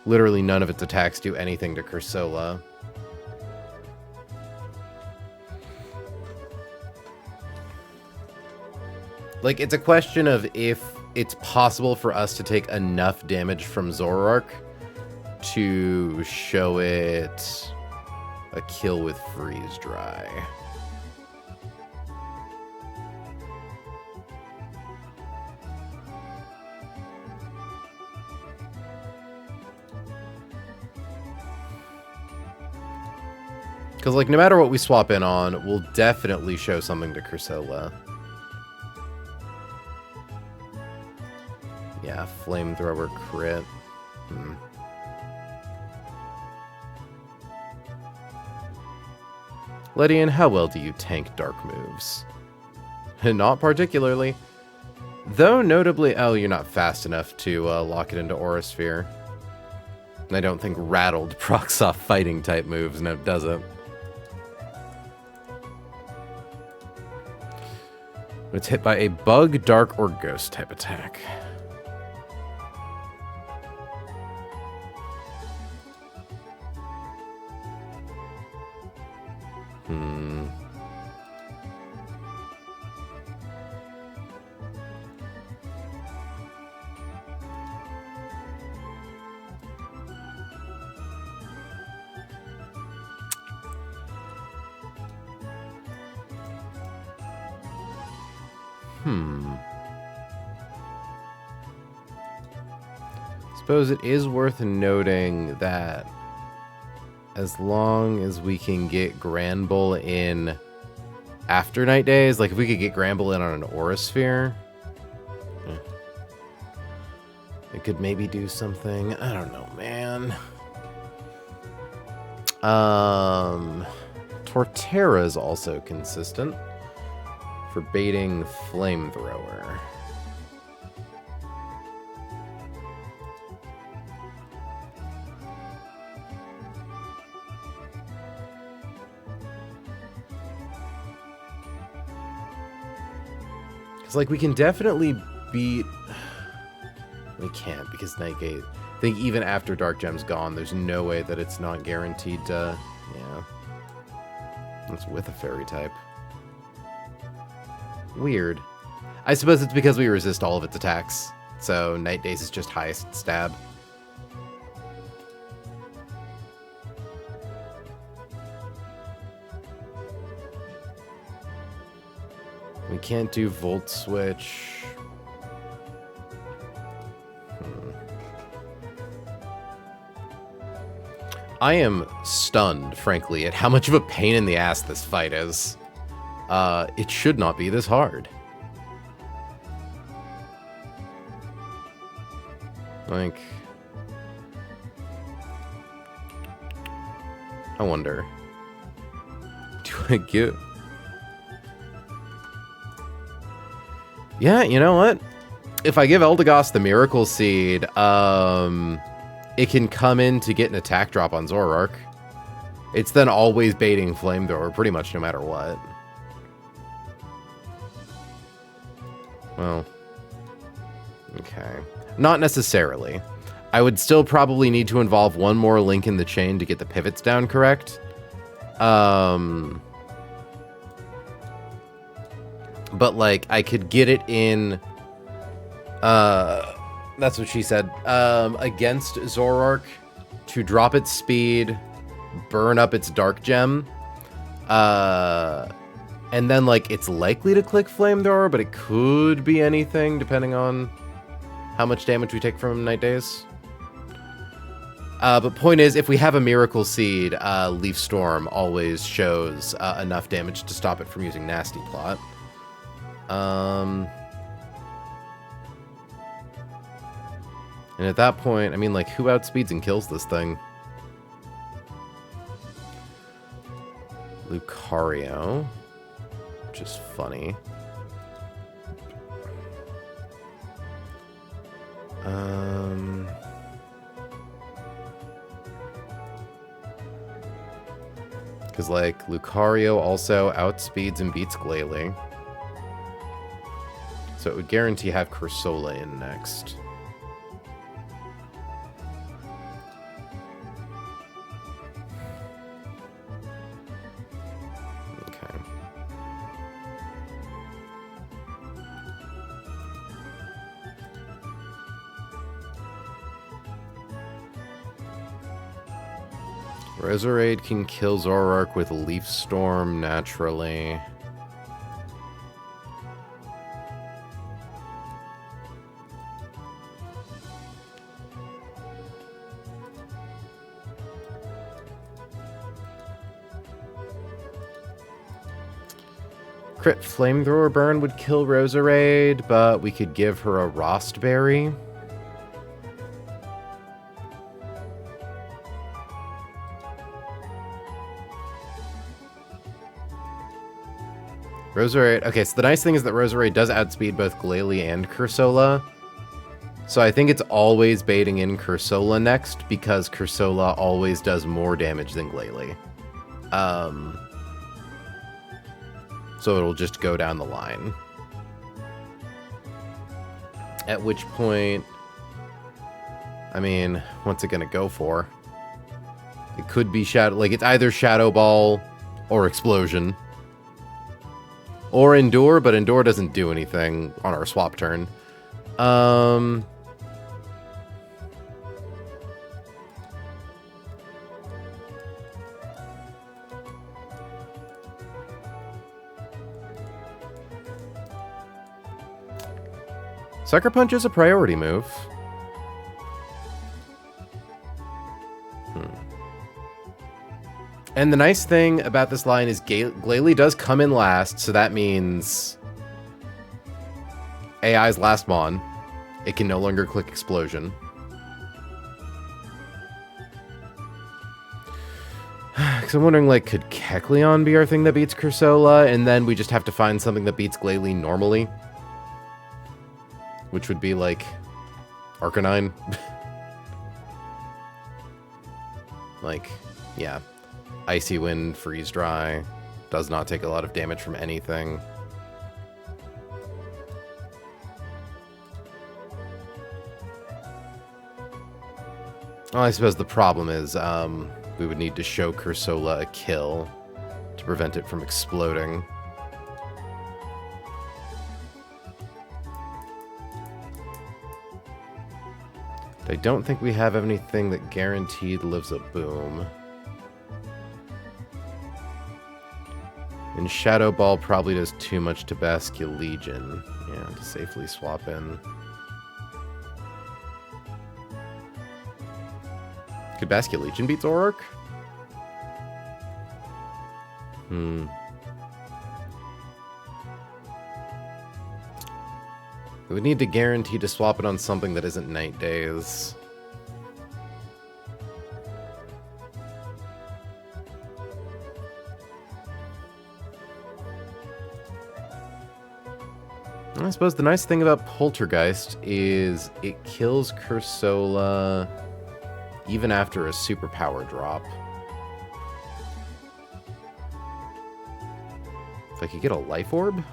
Literally none of its attacks do anything to Cursola. Like, it's a question of if it's possible for us to take enough damage from Zoroark to show it a kill with Freeze Dry. Because, like, no matter what we swap in on, we'll definitely show something to Cursola. Yeah, Flamethrower crit. Ledian, how well do you tank dark moves? Not particularly. Though, notably... Oh, you're not fast enough to lock it into Aura Sphere. And I don't think Rattled procs off fighting type moves. No, it doesn't. It's hit by a Bug, Dark, or Ghost type attack. Suppose it is worth noting that as long as we can get Granbull in after Night Days, like if we could get Granbull in on an Aura Sphere, it could maybe do something. I don't know, man. Torterra is also consistent for baiting Flamethrower. Like, we can definitely beat... We can't, because Nightgate... I think even after Dark Gem's gone, there's no way that it's not guaranteed to... Yeah. That's with a Fairy type. Weird. I suppose it's because we resist all of its attacks. So, Night Days is just highest stab. We can't do Volt Switch. I am stunned, frankly, at how much of a pain in the ass this fight is. It should not be this hard. Like... I wonder. Do I get... Yeah, you know what? If I give Eldegoss the Miracle Seed, it can come in to get an attack drop on Zoroark. It's then always baiting Flamethrower, pretty much no matter what. Well, okay. Not necessarily. I would still probably need to involve one more link in the chain to get the pivots down correct. But, like, I could get it in... that's what she said. Against Zoroark to drop its speed, burn up its dark gem. And then, like, it's likely to click Flamethrower, but it could be anything depending on how much damage we take from Night Days. But point is, if we have a Miracle Seed, Leaf Storm always shows enough damage to stop it from using Nasty Plot. And at that point, I mean, like, who outspeeds and kills this thing? Lucario, which is funny. Because, like, Lucario also outspeeds and beats Glalie. So it would guarantee have Cursola in next. Okay. Roserade can kill Zoroark with Leaf Storm naturally. Crit Flamethrower Burn would kill Roserade, but we could give her a Rostberry. Roserade... Okay, so the nice thing is that Roserade does outspeed both Glalie and Cursola. So I think it's always baiting in Cursola next, because Cursola always does more damage than Glalie. So it'll just go down the line. At which point... I mean, what's it gonna go for? It could be Shadow... Like, it's either Shadow Ball or Explosion. Or Endure, but Endure doesn't do anything on our swap turn. Sucker Punch is a priority move. And the nice thing about this line is Glalie does come in last, so that means AI's last Mon. It can no longer click Explosion. Because I'm wondering, like, could Kecleon be our thing that beats Cursola, and then we just have to find something that beats Glalie normally? Which would be, like, Arcanine. Like, yeah. Icy Wind, Freeze Dry. Does not take a lot of damage from anything. Well, I suppose the problem is we would need to show Cursola a kill to prevent it from exploding. I don't think we have anything that guaranteed lives a boom. And Shadow Ball probably does too much to Basculegion. Yeah, to safely swap in. Could Basculegion beat Zoroark? We would need to guarantee to swap it on something that isn't Night Days. I suppose the nice thing about Poltergeist is it kills Cursola even after a superpower drop. If I could get a Life Orb?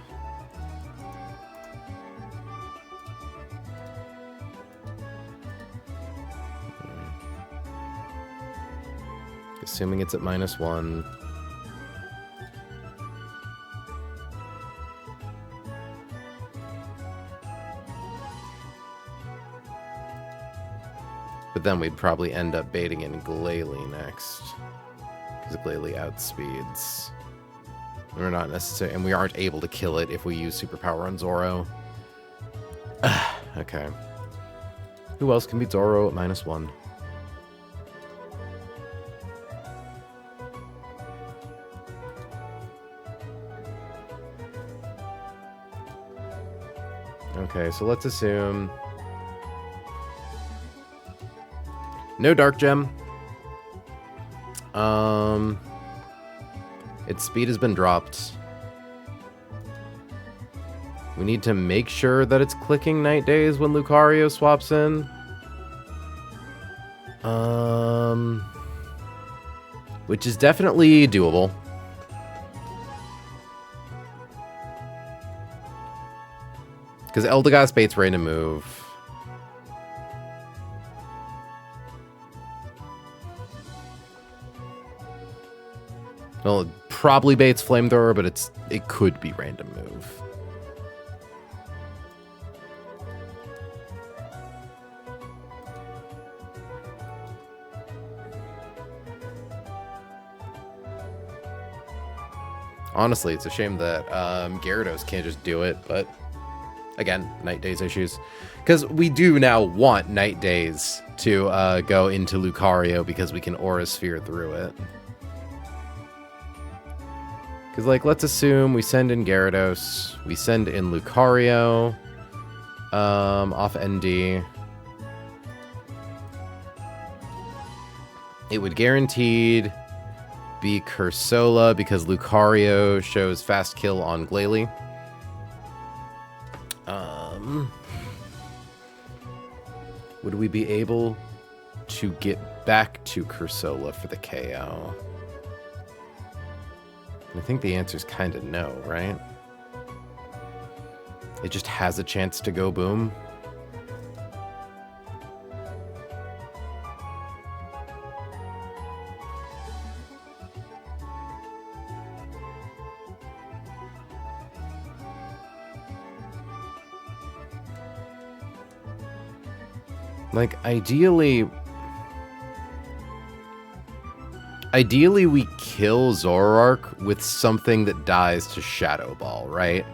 assuming it's at -1. But then we'd probably end up baiting in Glalie next. Because Glalie outspeeds. We're not necessarily, and we aren't able to kill it if we use superpower on Zoro. Okay. Who else can beat Zoro at -1? Okay, so let's assume no Dark Gem. Its speed has been dropped. We need to make sure that it's clicking Night Days when Lucario swaps in. Which is definitely doable. Because Eldegoss baits Rain to move. Well, it probably baits Flamethrower, but it could be random move. Honestly, it's a shame that Gyarados can't just do it, but again, Night Days issues. Because we do now want Night Days to go into Lucario because we can Aura Sphere through it. Because, like, let's assume we send in Gyarados, we send in Lucario, off ND. It would guaranteed be Cursola because Lucario shows fast kill on Glalie. Would we be able to get back to Cursola for the KO? I think the answer is kind of no, right? It just has a chance to go boom. Like, ideally we kill Zoroark with something that dies to Shadow Ball, right?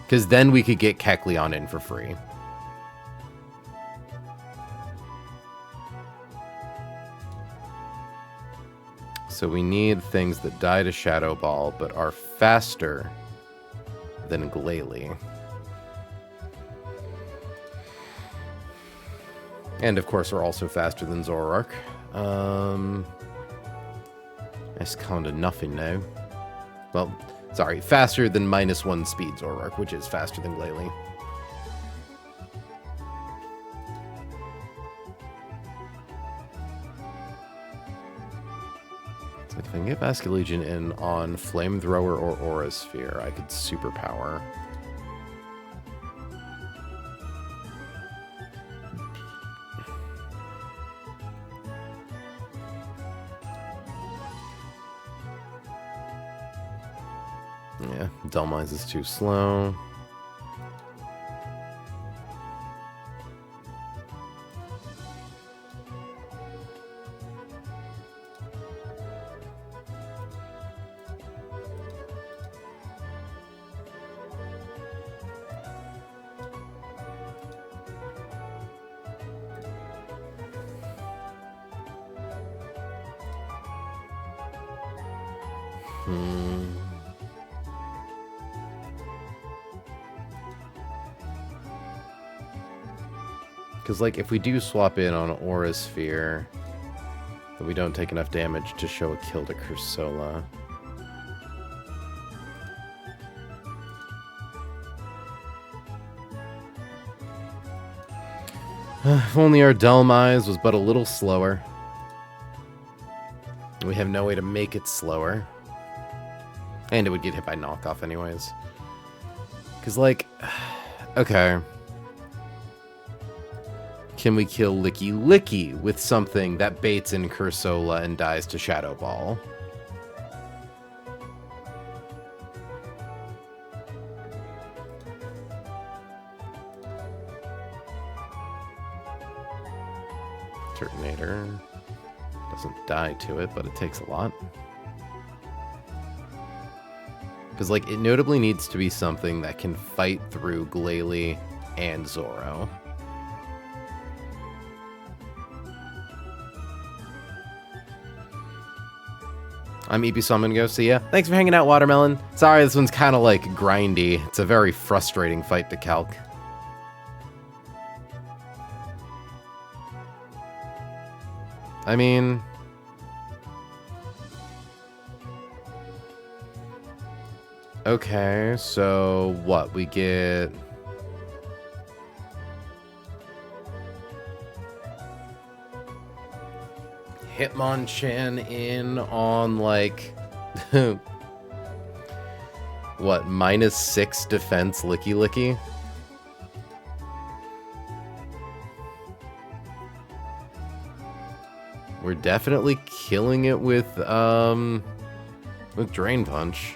Because then we could get Kecleon in for free. So we need things that die to Shadow Ball, but are faster than Glalie. And of course, we're also faster than Zoroark. That's kind of nothing now. Well, sorry, faster than -1 speed Zoroark, which is faster than Glalie. So if I can get Basculegion in on Flamethrower or Aura Sphere, I could superpower. Yeah, Dhelmise is too slow. Because, like, if we do swap in on Aura Sphere, then we don't take enough damage to show a kill to Cursola. If only our Dhelmise was but a little slower. We have no way to make it slower. And it would get hit by knockoff anyways. Because, like, okay. Can we kill Licky Licky with something that baits in Cursola and dies to Shadow Ball? Turtonator doesn't die to it, but it takes a lot. Because, like, it notably needs to be something that can fight through Glalie and Zoro. I'm Eepy, so I'm gonna go see ya. Thanks for hanging out, Watermelon. Sorry, this one's kind of, like, grindy. It's a very frustrating fight to calc. I mean... Okay, so what? We get... Hitmonchan in on, like... what, -6 defense Licky Licky? We're definitely killing it with Drain Punch.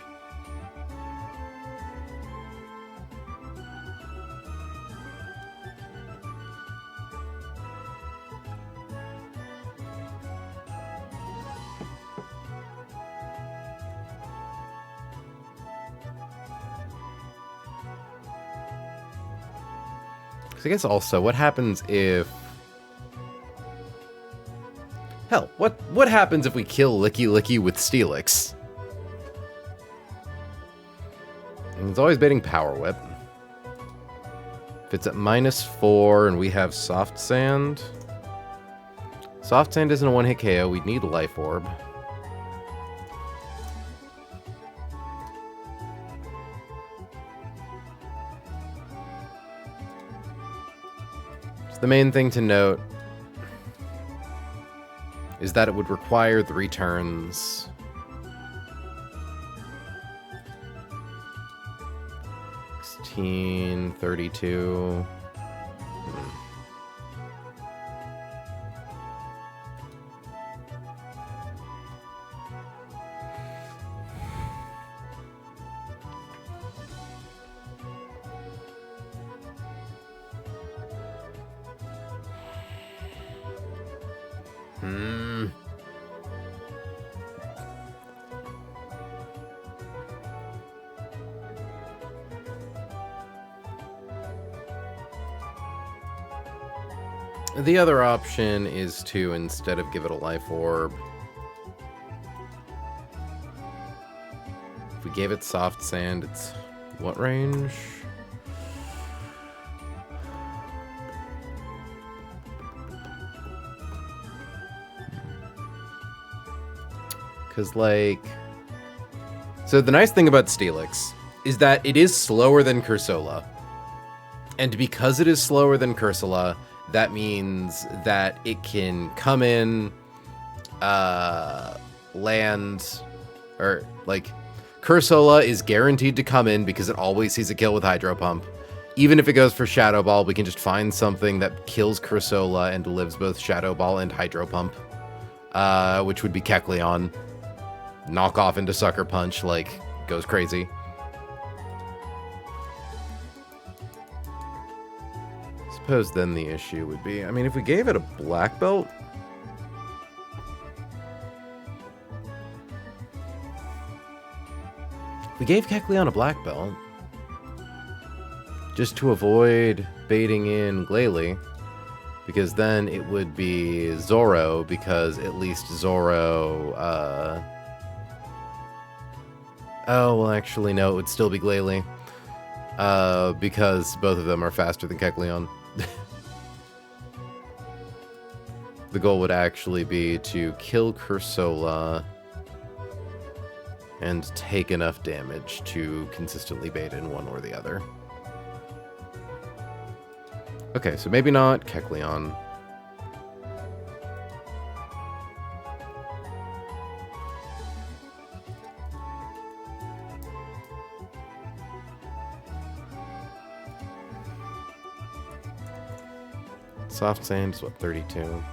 I guess also, what happens if... Hell, what happens if we kill Licky Licky with Steelix? It's always baiting Power Whip. If it's at -4 and we have Soft Sand... Soft Sand isn't a one-hit KO, we'd need Life Orb. So the main thing to note is that it would require 3 turns. $16, $32. The other option is to, instead of give it a Life Orb, if we gave it Soft Sand, it's what range? Because, like... So the nice thing about Steelix is that it is slower than Cursola. And because it is slower than Cursola, that means that it can come in, land, or, like, Cursola is guaranteed to come in because it always sees a kill with Hydro Pump. Even if it goes for Shadow Ball, we can just find something that kills Cursola and lives both Shadow Ball and Hydro Pump, which would be Kecleon. Knock off into Sucker Punch, like, goes crazy. Suppose then the issue would be, I mean, if we gave it a black belt, we gave Kecleon a black belt just to avoid baiting in Glalie, because then it would be Zoro, because at least Zoro, oh, well, actually, no, it would still be Glalie, because both of them are faster than Kecleon. The goal would actually be to kill Cursola and take enough damage to consistently bait in one or the other. Okay, so maybe not Kecleon. Soft sand is what, 32?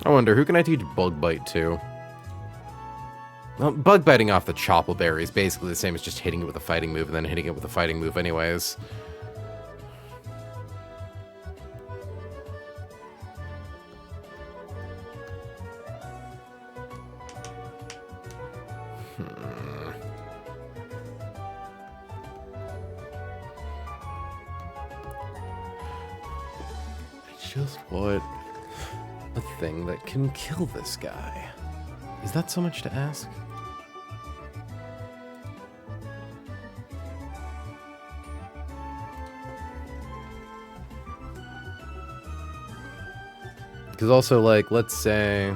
I wonder, who can I teach bug bite to? Well, bug biting off the choppleberry is basically the same as just hitting it with a fighting move and then hitting it with a fighting move anyways. I just want a thing that can kill this guy. Is that so much to ask? Because also, like, let's say...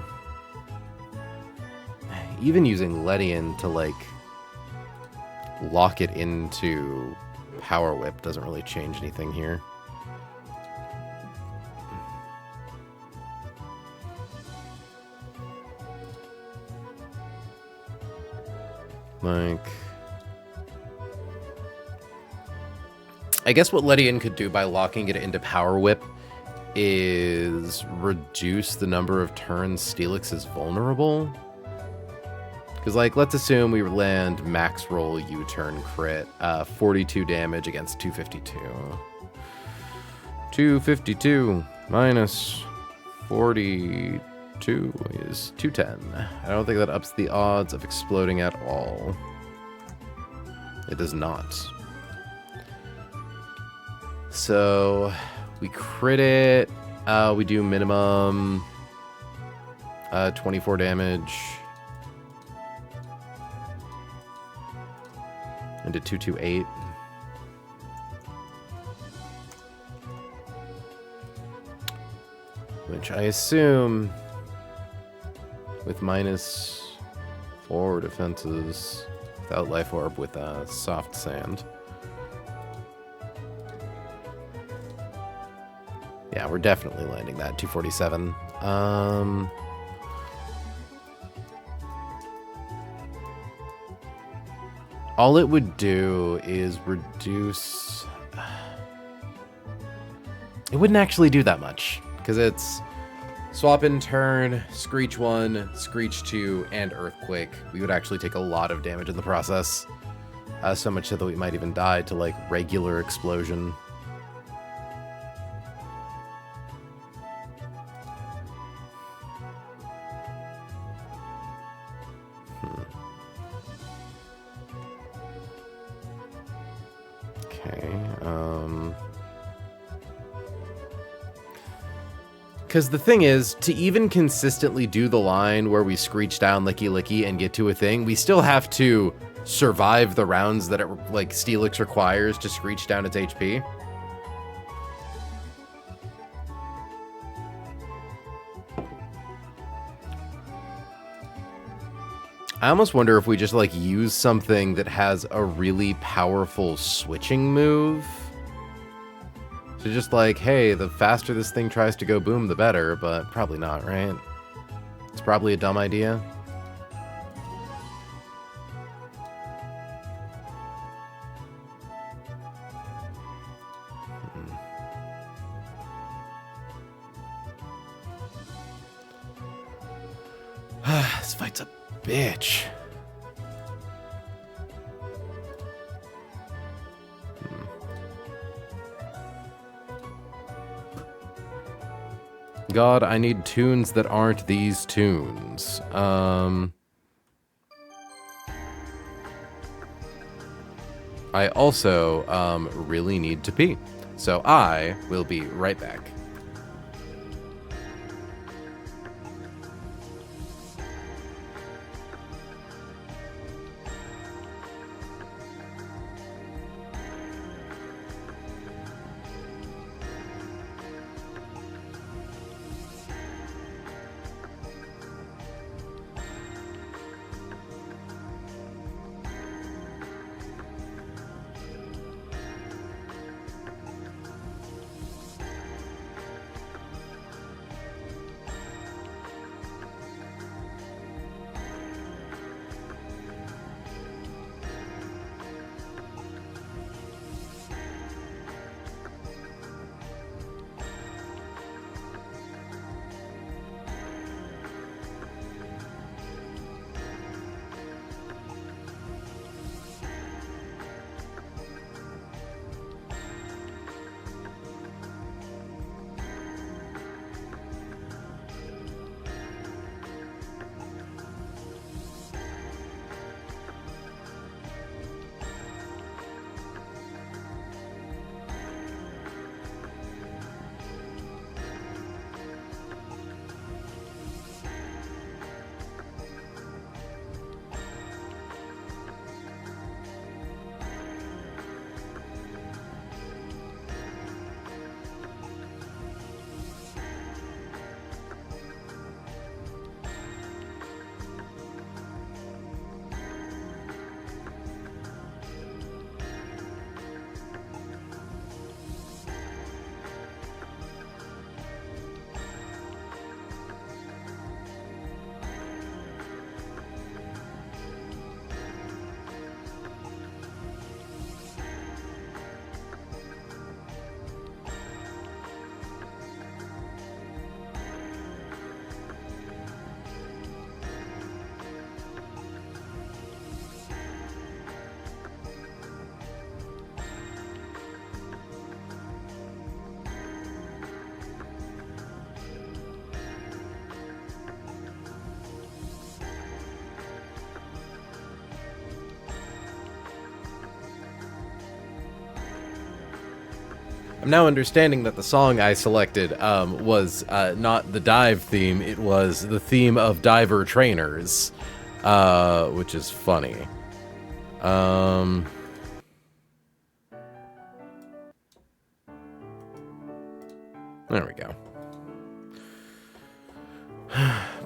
even using Ledian to, like, lock it into Power Whip doesn't really change anything here. Like... I guess what Ledian could do by locking it into Power Whip is reduce the number of turns Steelix is vulnerable. Because, like, let's assume we land max roll U-turn crit, 42 damage against 252. 252 minus 42 is 210. I don't think that ups the odds of exploding at all. It does not. So... we crit it, we do minimum 24 damage. Into 228. Which I assume with -4 defenses without life orb with soft sand. Yeah, we're definitely landing that. 247. All it would do is reduce... it wouldn't actually do that much, because it's swap in turn, Screech 1, Screech 2, and Earthquake. We would actually take a lot of damage in the process. So much so that we might even die to, like, regular explosion. Because the thing is, to even consistently do the line where we screech down Licky Licky and get to a thing, we still have to survive the rounds that it, like, Steelix requires to screech down its HP. I almost wonder if we just, like, use something that has a really powerful switching move. So just like, hey, the faster this thing tries to go boom, the better, but probably not, right? It's probably a dumb idea. This fight's a bitch. God, I need tunes that aren't these tunes. I also really need to pee. So I will be right back. I'm now understanding that the song I selected was not the dive theme, it was the theme of diver trainers, which is funny. There we go.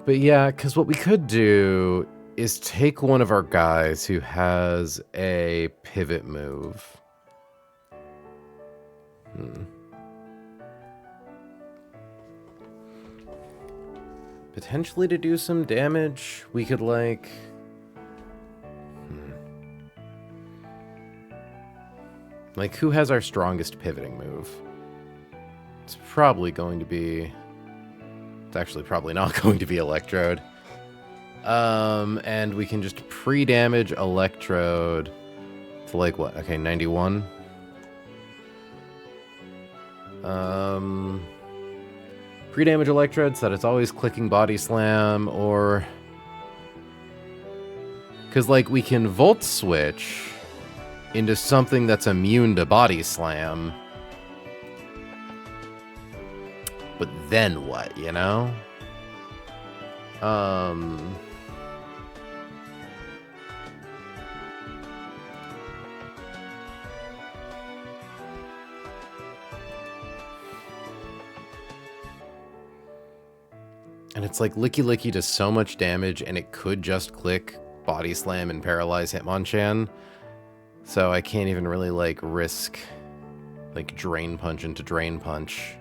But yeah, because what we could do is take one of our guys who has a pivot move. Potentially to do some damage, we could like... Like, who has our strongest pivoting move? It's probably going to be... It's actually probably not going to be Electrode. And we can just pre-damage Electrode to like what? Okay, 91. Pre-damage Electrode so that it's always clicking Body Slam, or... Because, like, we can Volt Switch into something that's immune to Body Slam. But then what, you know? And it's like Licky Licky does so much damage, and it could just click Body Slam and paralyze Hitmonchan. So I can't even really, like, risk, like, Drain Punch into Drain Punch.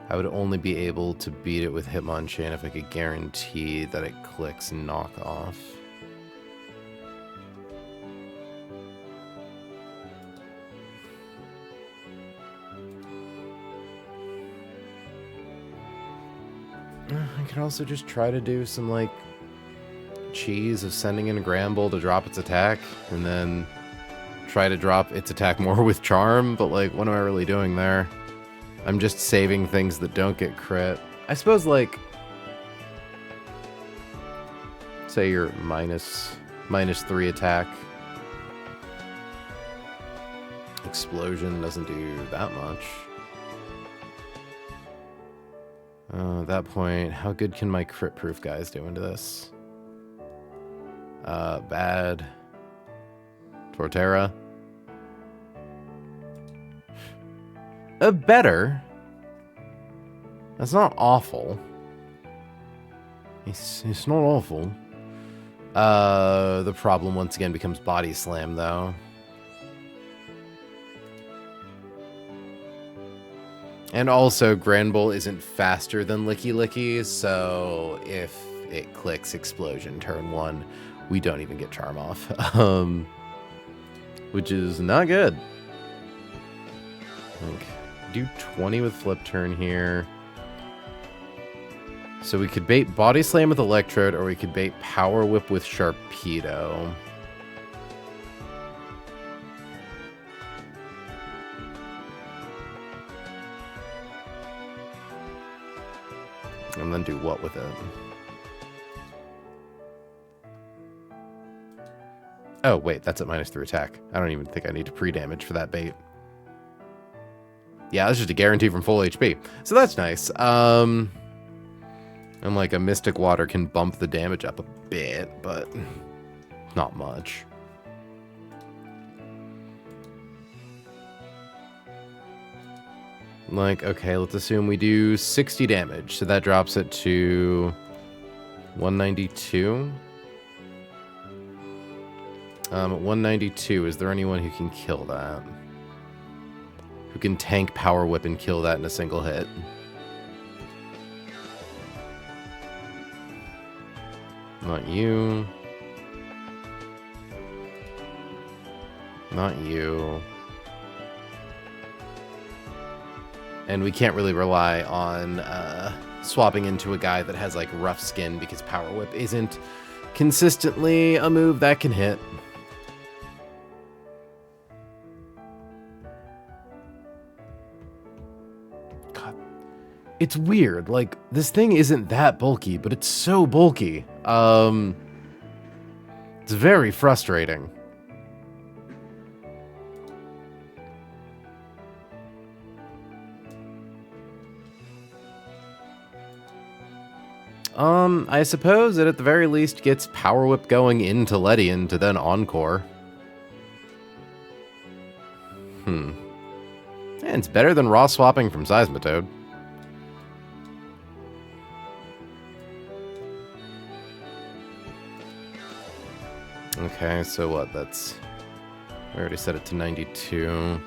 I would only be able to beat it with Hitmonchan if I could guarantee that it clicks Knock Off. I could also just try to do some, like, cheese of sending in a Gramble to drop its attack, and then try to drop its attack more with Charm, but, like, what am I really doing there? I'm just saving things that don't get crit. I suppose, like, say you're -3 attack. Explosion doesn't do that much. At that point, how good can my crit-proof guys do into this? Bad. Torterra. Better. That's not awful. It's not awful. The problem once again becomes Body Slam, though. And also, Granbull isn't faster than Licky Licky, so if it clicks Explosion turn 1, we don't even get Charm off. Which is not good. Like, do 20 with Flip Turn here. So we could bait Body Slam with Electrode, or we could bait Power Whip with Sharpedo. And then do what with it? Oh, wait, that's at -3 attack. I don't even think I need to pre-damage for that bait. Yeah, that's just a guarantee from full HP. So that's nice. And like a Mystic Water can bump the damage up a bit, but not much. Like, okay, let's assume we do 60 damage. So that drops it to 192. At 192, is there anyone who can kill that? Who can tank Power Whip and kill that in a single hit? Not you. Not you. And we can't really rely on swapping into a guy that has like rough skin, because Power Whip isn't consistently a move that can hit. God, it's weird. Like, this thing isn't that bulky, but it's so bulky. It's very frustrating. I suppose it at the very least gets Power Whip going into Ledian to then Encore. And it's better than raw swapping from Seismitoad. Okay, so what? That's... I already set it to 92.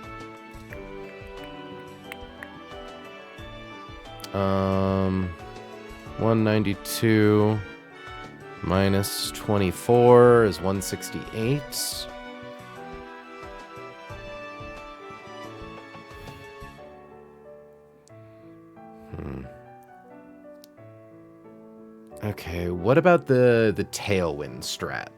192 minus 24 is 168. Okay, what about the Tailwind strat?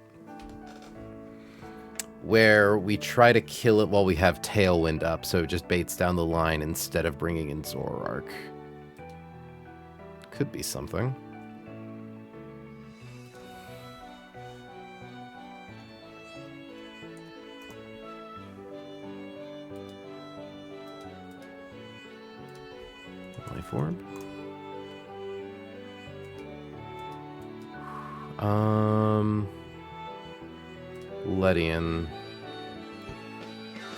Where we try to kill it while we have Tailwind up, so it just baits down the line instead of bringing in Zoroark. Could be something. Life Orb? Ledian.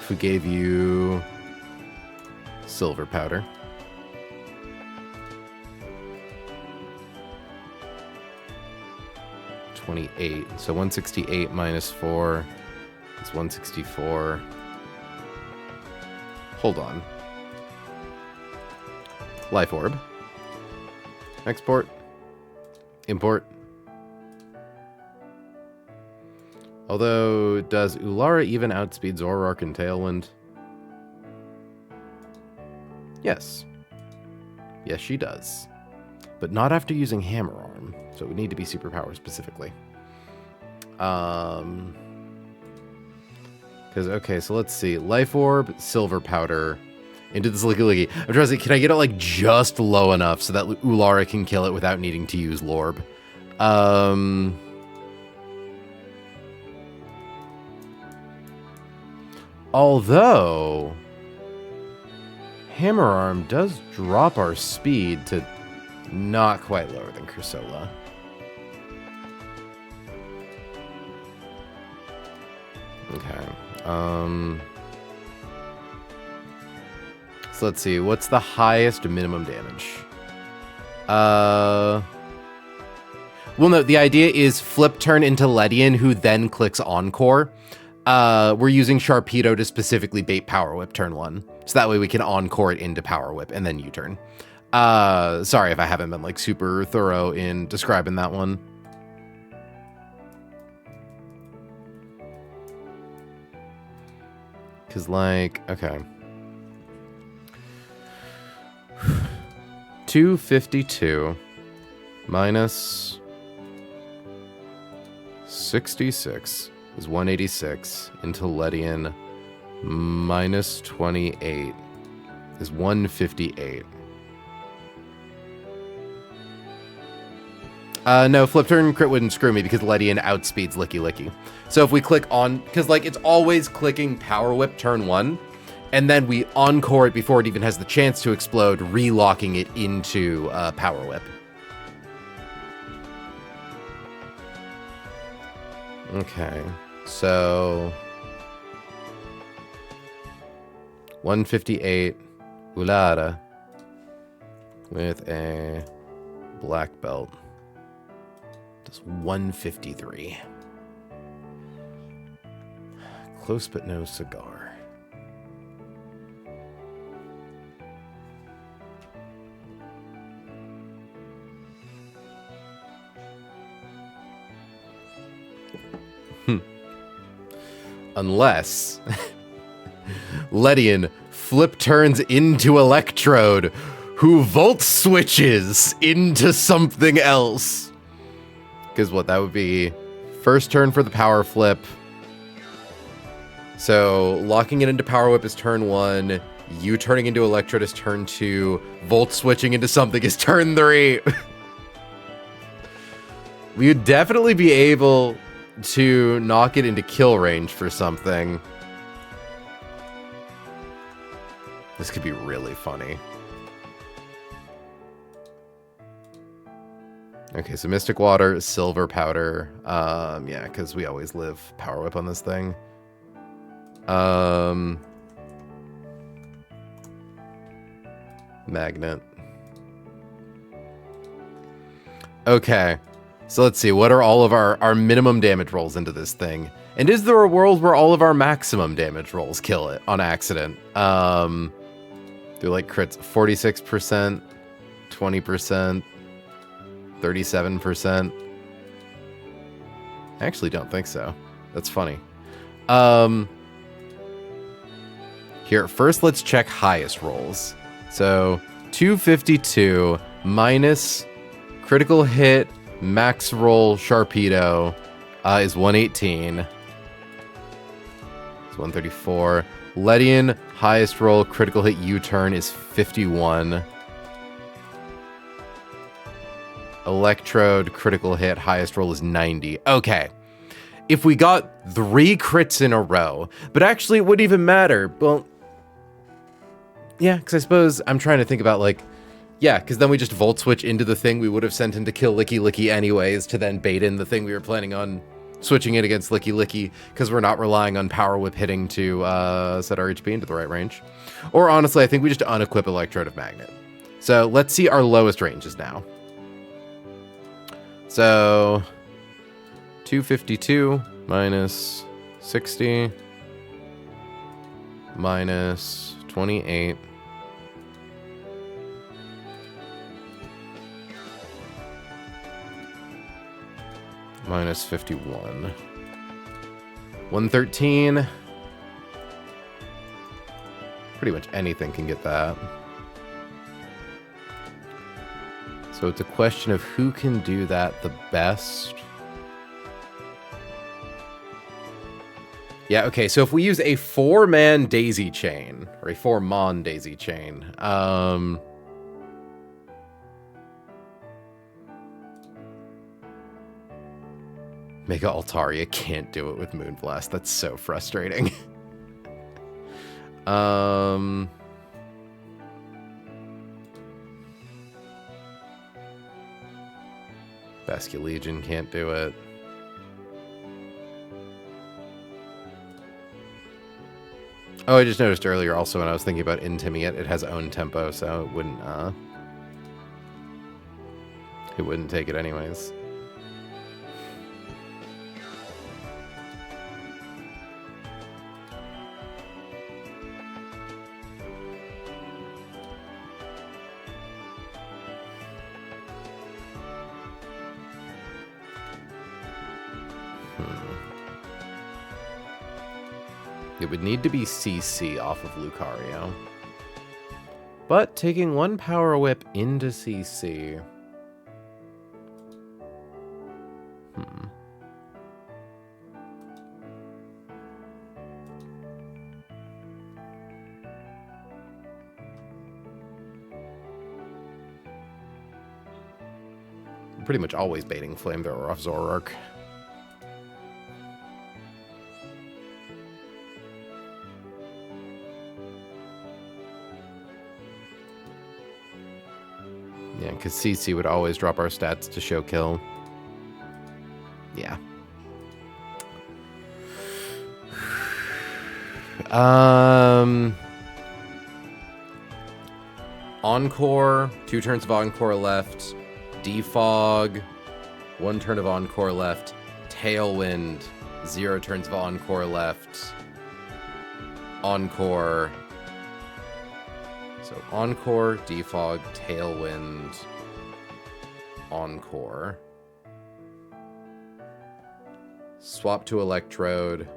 If we gave you Silver Powder. $28. So 168 minus 4 is 164. Hold on. Life Orb. Export. Import. Although, does Ulara even outspeed Zoroark and Tailwind? Yes. Yes, she does. But not after using Hammer Arm. So it would need to be superpower specifically. Because, okay, so let's see. Life Orb, Silver Powder, into this Licky Licky. I'm trying to say, can I get it, like, just low enough so that Ulara can kill it without needing to use Lorb? Although, Hammer Arm does drop our speed to not quite lower than Cursola. Okay. So let's see. What's the highest minimum damage? Well, no, the idea is flip turn into Ledian, who then clicks Encore. We're using Sharpedo to specifically bait Power Whip turn 1. So that way we can Encore it into Power Whip and then U-turn. Sorry if I haven't been, like, super thorough in describing that one. Because, like, okay. 252 minus 66 is 186 into Ledian minus 28 is 158. No, flip turn crit wouldn't screw me because Ledian outspeeds Licky Licky. So if we click on, because like it's always clicking Power Whip turn 1, and then we Encore it before it even has the chance to explode, relocking it into Power Whip. Okay, so 158 Ulara with a black belt. Does 153. Close but no cigar. Unless Ledian flip turns into Electrode, who volt switches into something else. Because what, that would be first turn for the power flip. So locking it into Power Whip is turn 1. You turning into Electrode is turn 2. Volt switching into something is turn 3. We would definitely be able to knock it into kill range for something. This could be really funny. Okay, so Mystic Water, Silver Powder. Yeah, because we always live Power Whip on this thing. Magnet. Okay, so let's see. What are all of our minimum damage rolls into this thing? And is there a world where all of our maximum damage rolls kill it on accident? Do like crits 46%, 20%, 37%. I actually don't think so. That's funny. Here, first let's check highest rolls. So 252 minus critical hit, max roll, Sharpedo is 118. It's 134. Ledian, highest roll, critical hit U-turn is 51. Electrode, critical hit, highest roll is 90. Okay. If we got 3 crits in a row, but actually it wouldn't even matter. Well, yeah, because I suppose I'm trying to think about, like, yeah, because then we just Volt Switch into the thing we would have sent in to kill Licky Licky anyways, to then bait in the thing we were planning on switching it against Licky Licky, because we're not relying on Power Whip hitting to set our HP into the right range. Or honestly, I think we just unequip Electrode of Magnet. So let's see our lowest ranges now. So 252 minus 60 minus 28 minus 51. 113. Pretty much anything can get that. So it's a question of who can do that the best. Yeah, okay, so if we use a 4-man daisy chain, or a 4-mon daisy chain, Mega Altaria can't do it with Moonblast. That's so frustrating. Basculegion can't do it. Oh, I just noticed earlier also when I was thinking about intiming it, it has own tempo, so it wouldn't take it anyways. It would need to be CC off of Lucario. But taking 1 Power Whip into CC... Pretty much always baiting Flamethrower off Zoroark. Yeah, because CC would always drop our stats to show kill. Yeah. Encore, 2 turns of Encore left. Defog, 1 turn of Encore left. Tailwind, 0 turns of Encore left. Encore. So Encore, Defog, Tailwind, Encore. Swap to Electrode.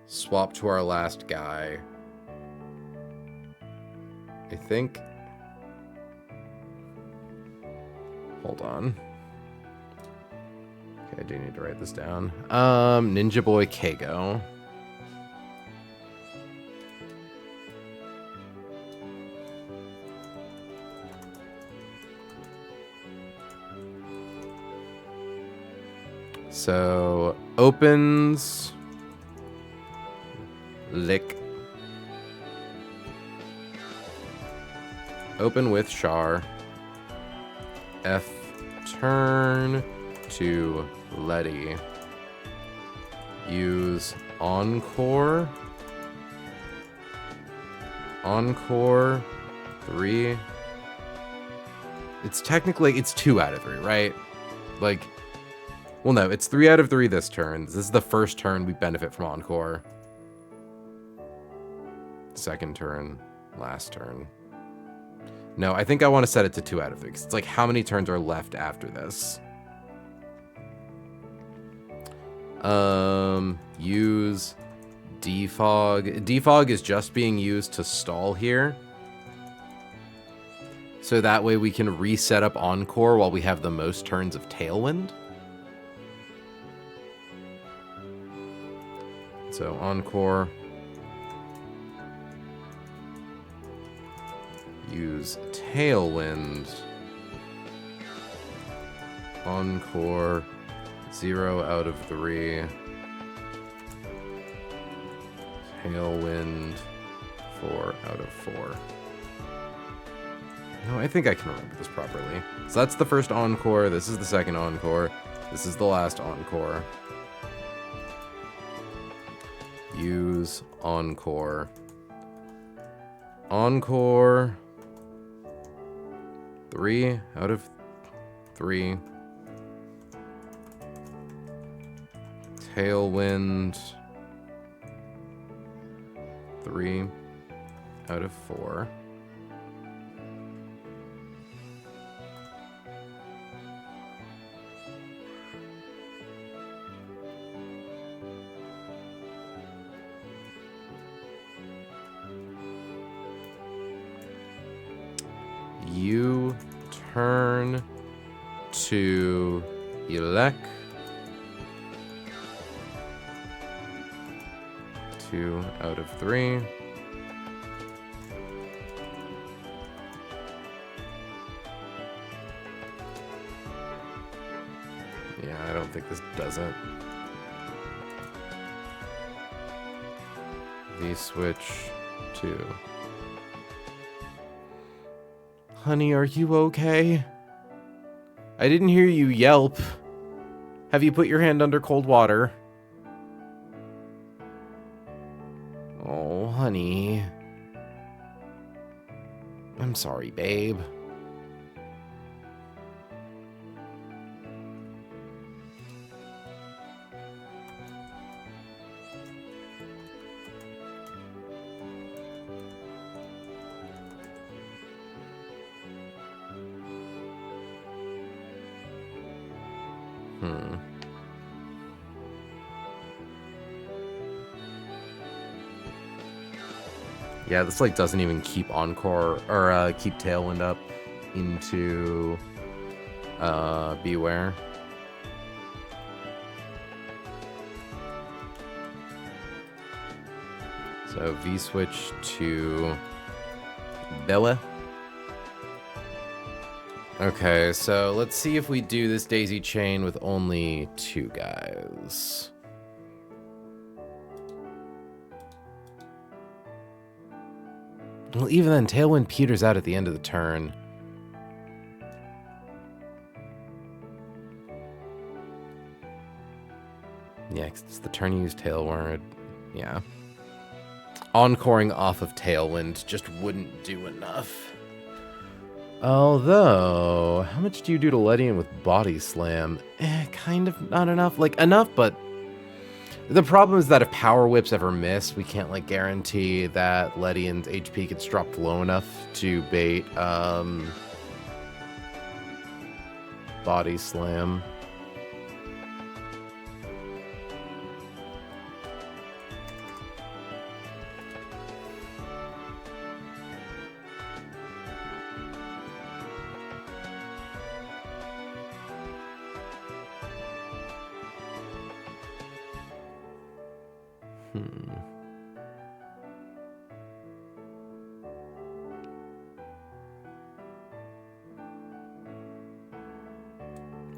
Swap to our last guy. I think... Hold on. Okay, I do need to write this down. Ninja Boy Kago. So, opens, lick, open with Char, F turn to Letty. Use Encore. Encore 3. It's technically, it's 2 out of 3, right? Like, well, no, it's 3 out of 3 this turn. This is the first turn we benefit from Encore. Second turn, last turn. No, I think I want to set it to 2 out of 3, because it's like, how many turns are left after this? Use defog. Defog is just being used to stall here. So that way we can reset up Encore while we have the most turns of Tailwind. So Encore. Use Tailwind. Encore 0 out of 3. Tailwind 4 out of 4. No, I think I can remember this properly. So that's the first Encore. This is the second Encore. This is the last Encore. Use Encore. Encore 3 out of 3. Tailwind 3 out of 4. You turn to elect 2 out of 3. Yeah, I don't think this does it. V-switch 2. Honey, are you okay? I didn't hear you yelp. Have you put your hand under cold water? Oh, honey. I'm sorry, babe. Yeah, this like doesn't even keep Encore or keep Tailwind up into Beware. So V-switch to Bella. Okay, so let's see if we do this daisy chain with only 2 guys. Well, even then, Tailwind peters out at the end of the turn. Yeah, 'cause it's the turn you use Tailwind. Yeah. Encoring off of Tailwind just wouldn't do enough. Although, how much do you do to Letty with Body Slam? Kind of not enough. Like, enough, but the problem is that if Power Whips ever miss, we can't, like, guarantee that Letty's HP gets dropped low enough to bait, Body Slam.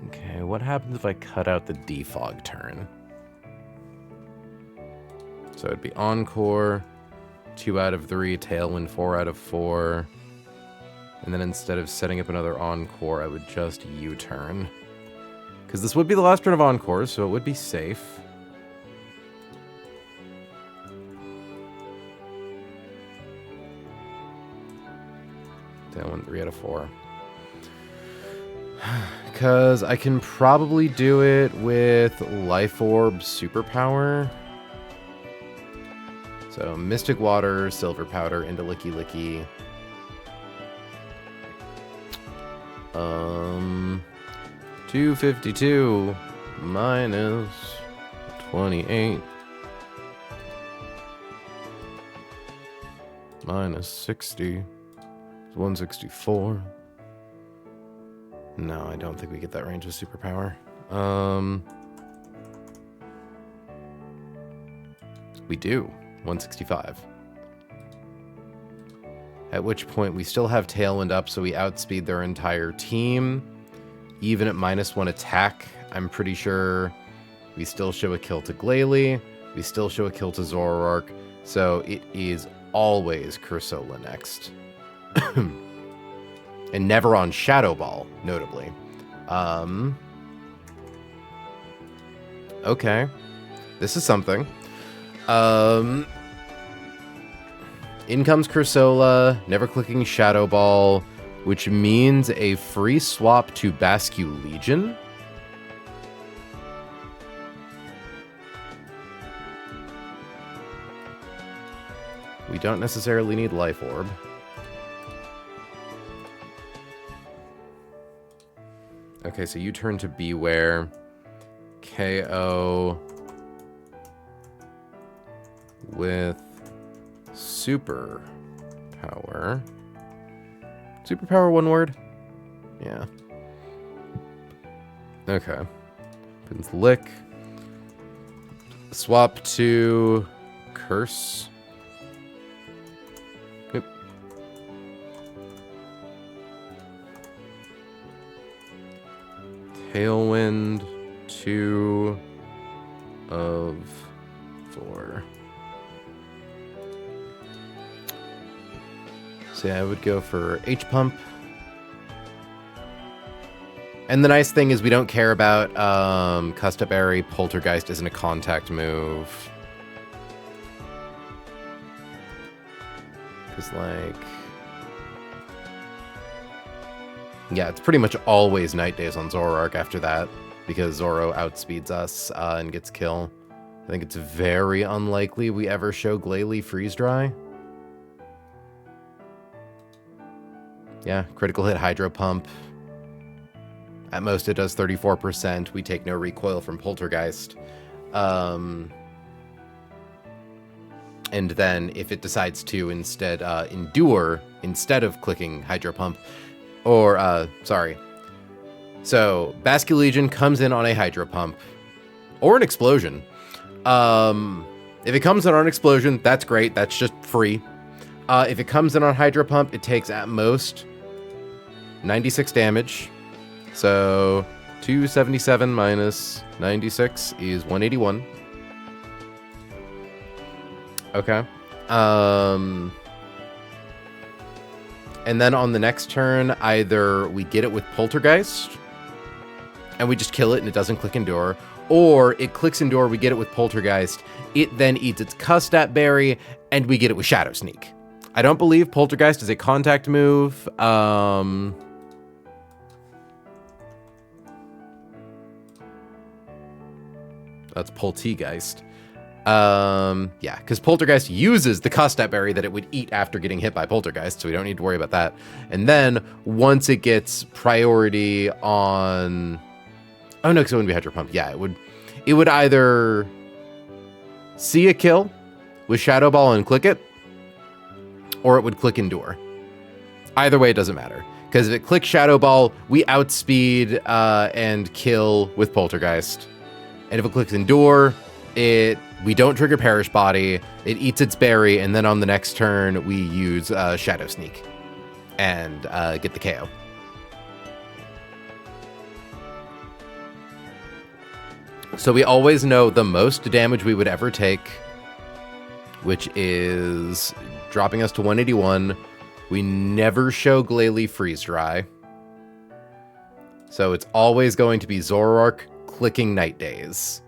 Okay, what happens if I cut out the defog turn? So it'd be Encore, 2 out of 3, Tailwind 4 out of 4. And then instead of setting up another Encore, I would just U-turn. Because this would be the last turn of Encore, so it would be safe. Down 3 out of 4. Because I can probably do it with Life Orb Superpower. So Mystic Water, Silver Powder into Licky Licky. 252 minus 28 minus 60 is 164. No, I don't think we get that range of superpower. We do. 165. At which point we still have Tailwind up, so we outspeed their entire team. Even at -1 attack, I'm pretty sure we still show a kill to Glalie. We still show a kill to Zoroark. So it is always Cursola next. And never on Shadow Ball, notably. Okay. This is something. In comes Cursola, never clicking Shadow Ball, which means a free swap to Bascu Legion. We don't necessarily need Life Orb. Okay, so you turn to Beware. KO with Super Power. Superpower, one word? Yeah. Okay. Opens Lick. Swap to Curse. Yep. Tailwind, 2 of 4. So yeah, I would go for H-Pump. And the nice thing is we don't care about Custap Berry. Poltergeist isn't a contact move. Because, like... yeah, it's pretty much always Night Days on Zoroark after that. Because Zoro outspeeds us and gets kill. I think it's very unlikely we ever show Glalie Freeze Dry. Yeah, critical hit Hydro Pump. At most it does 34%. We take no recoil from Poltergeist. And then if it decides to instead endure instead of clicking Hydro Pump, or sorry. So Bascu Legion comes in on a Hydro Pump or an Explosion. If it comes in on an Explosion, that's great. That's just free. If it comes in on Hydro Pump, it takes at most 96 damage. So 277 minus 96 is 181. Okay. And then on the next turn, either we get it with Poltergeist and we just kill it and it doesn't click Endure, or it clicks Endure, we get it with Poltergeist, it then eats its Custap Berry, and we get it with Shadow Sneak. I don't believe Poltergeist is a contact move. That's Poltegeist. Yeah, because Poltergeist uses the Custap Berry that it would eat after getting hit by Poltergeist, so we don't need to worry about that. And then, once it gets priority on... oh, no, because it wouldn't be Hydro Pump. Yeah, it would either see a kill with Shadow Ball and click it, or it would click Endure. Either way, it doesn't matter. Because if it clicks Shadow Ball, we outspeed and kill with Poltergeist. And if it clicks Endure, we don't trigger Perish Body, it eats its berry, and then on the next turn, we use Shadow Sneak and get the KO. So we always know the most damage we would ever take, which is dropping us to 181, We never show Glalie freeze dry. So it's always going to be Zoroark clicking Night Days.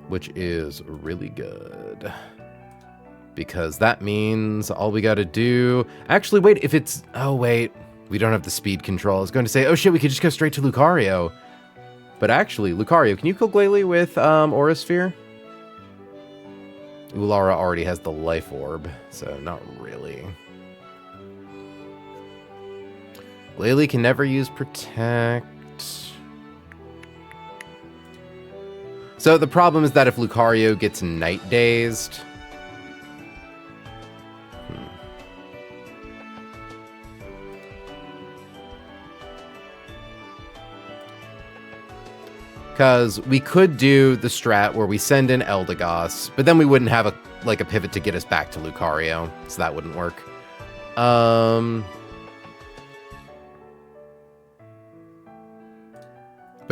Which is really good. Because that means all we gotta do... Actually, wait, if it's... Oh, wait. We don't have the speed control. I was going to say, oh shit, we could just go straight to Lucario. But actually, Lucario, can you kill Glalie with Aura Sphere? Ulara already has the Life Orb, so not really. Glalie can never use Protect. So the problem is that if Lucario gets Night Dazed... Because we could do the strat where we send in Eldegoss, but then we wouldn't have a pivot to get us back to Lucario, so that wouldn't work. But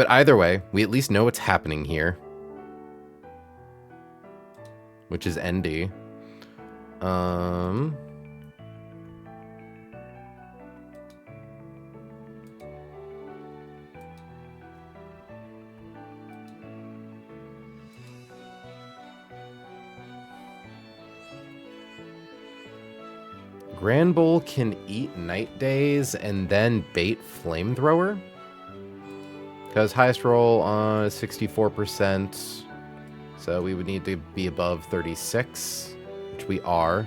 either way, we at least know what's happening here. Which is ND. Granbull can eat Night Days and then bait Flamethrower. Because highest roll on 64%. So we would need to be above 36, which we are.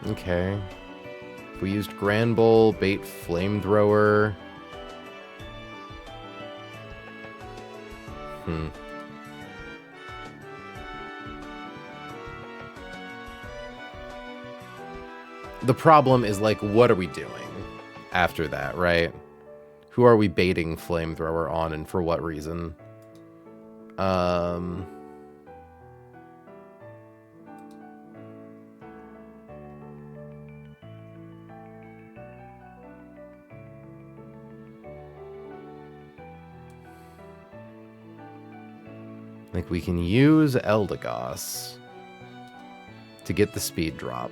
Okay. If we used Granbull, bait Flamethrower. The problem is, like, what are we doing after that, right? Who are we baiting Flamethrower on and for what reason? Like, we can use Eldegoss to get the speed drop.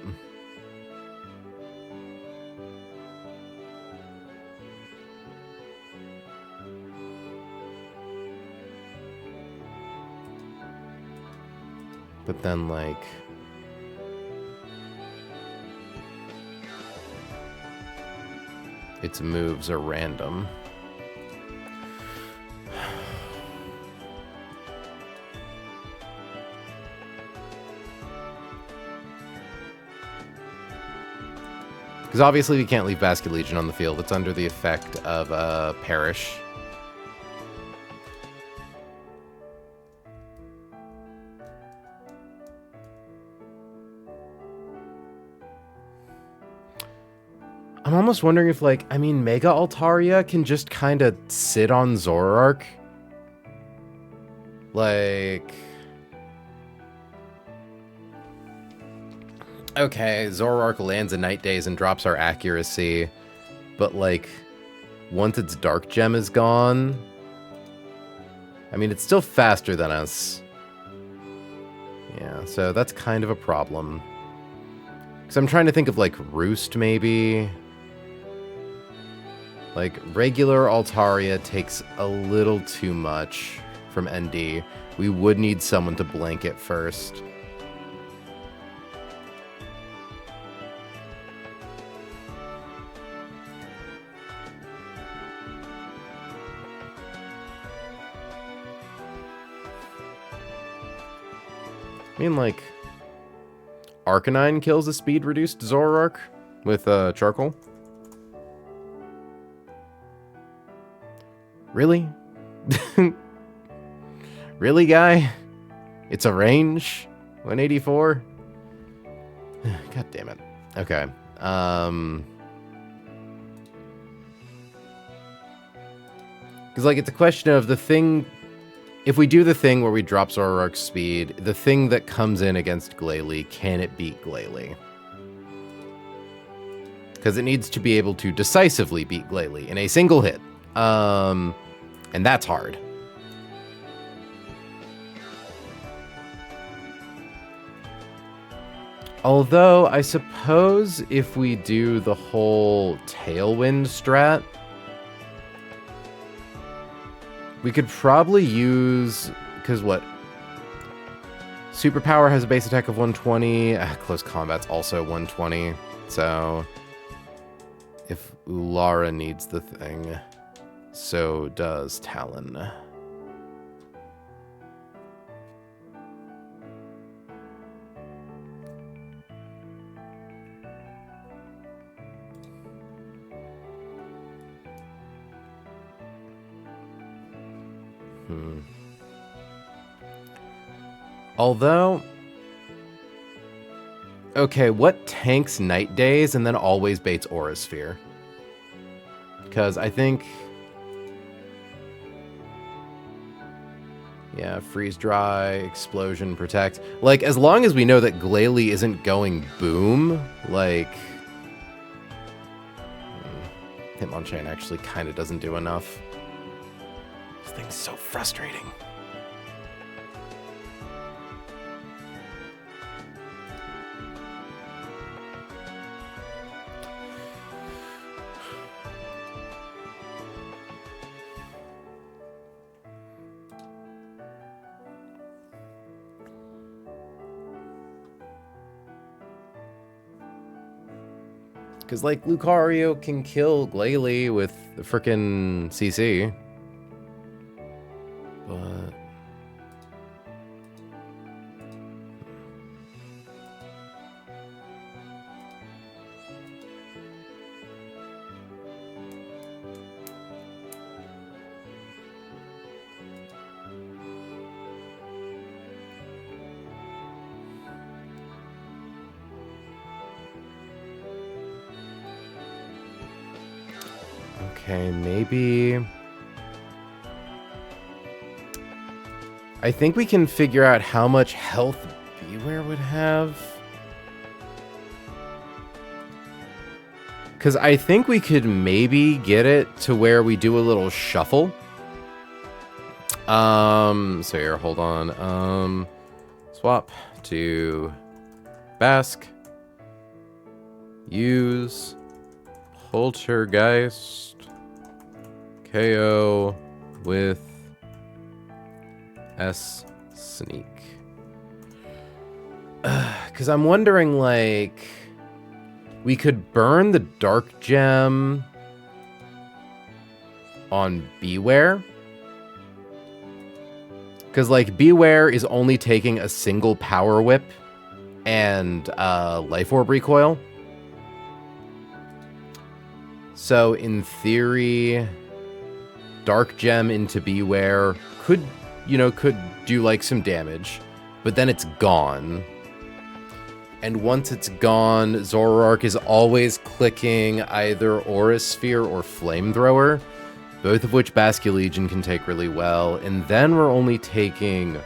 But then, like... its moves are random. Because obviously we can't leave Basket Legion on the field. It's under the effect of Perish. I'm almost wondering if, like, I mean, Mega Altaria can just kind of sit on Zoroark. Like... okay, Zoroark lands a Night Days and drops our accuracy. But, like, once its Dark Gem is gone... I mean, it's still faster than us. Yeah, so that's kind of a problem. Because I'm trying to think of, like, Roost, maybe... like, regular Altaria takes a little too much from ND. We would need someone to blanket first. I mean, like, Arcanine kills a speed-reduced Zoroark with Charcoal. Really? Really, guy? It's a range? 184? God damn it. Okay. Because, like, it's a question of the thing... if we do the thing where we drop Zoroark's speed, the thing that comes in against Glalie, can it beat Glalie? Because it needs to be able to decisively beat Glalie in a single hit. And that's hard. Although, I suppose if we do the whole Tailwind strat, we could probably use... Because what? Superpower has a base attack of 120. Close combat's also 120. So, if Ulara needs the thing, so does Talon. Although... Okay, what tanks Night Days and then always baits Aura Sphere? Because I think... Yeah, Freeze Dry, Explosion, Protect. Like, as long as we know that Glalie isn't going boom, like... Hitmonchan actually kind of doesn't do enough. This thing's so frustrating. Because, like, Lucario can kill Glalie with the frickin' CC. But... Okay, maybe... I think we can figure out how much health Beware would have. Because I think we could maybe get it to where we do a little shuffle. So here, hold on. Swap to Bask. Use Poltergeist. KO with S Sneak. Because I'm wondering, like, we could burn the Dark Gem on Beware. Because, like, Beware is only taking a single Power Whip and Life Orb Recoil. So, in theory, Dark Gem into Beware could, you know, could do, like, some damage. But then it's gone. And once it's gone, Zoroark is always clicking either Aura Sphere or Flamethrower, both of which Basculegion can take really well. And then we're only taking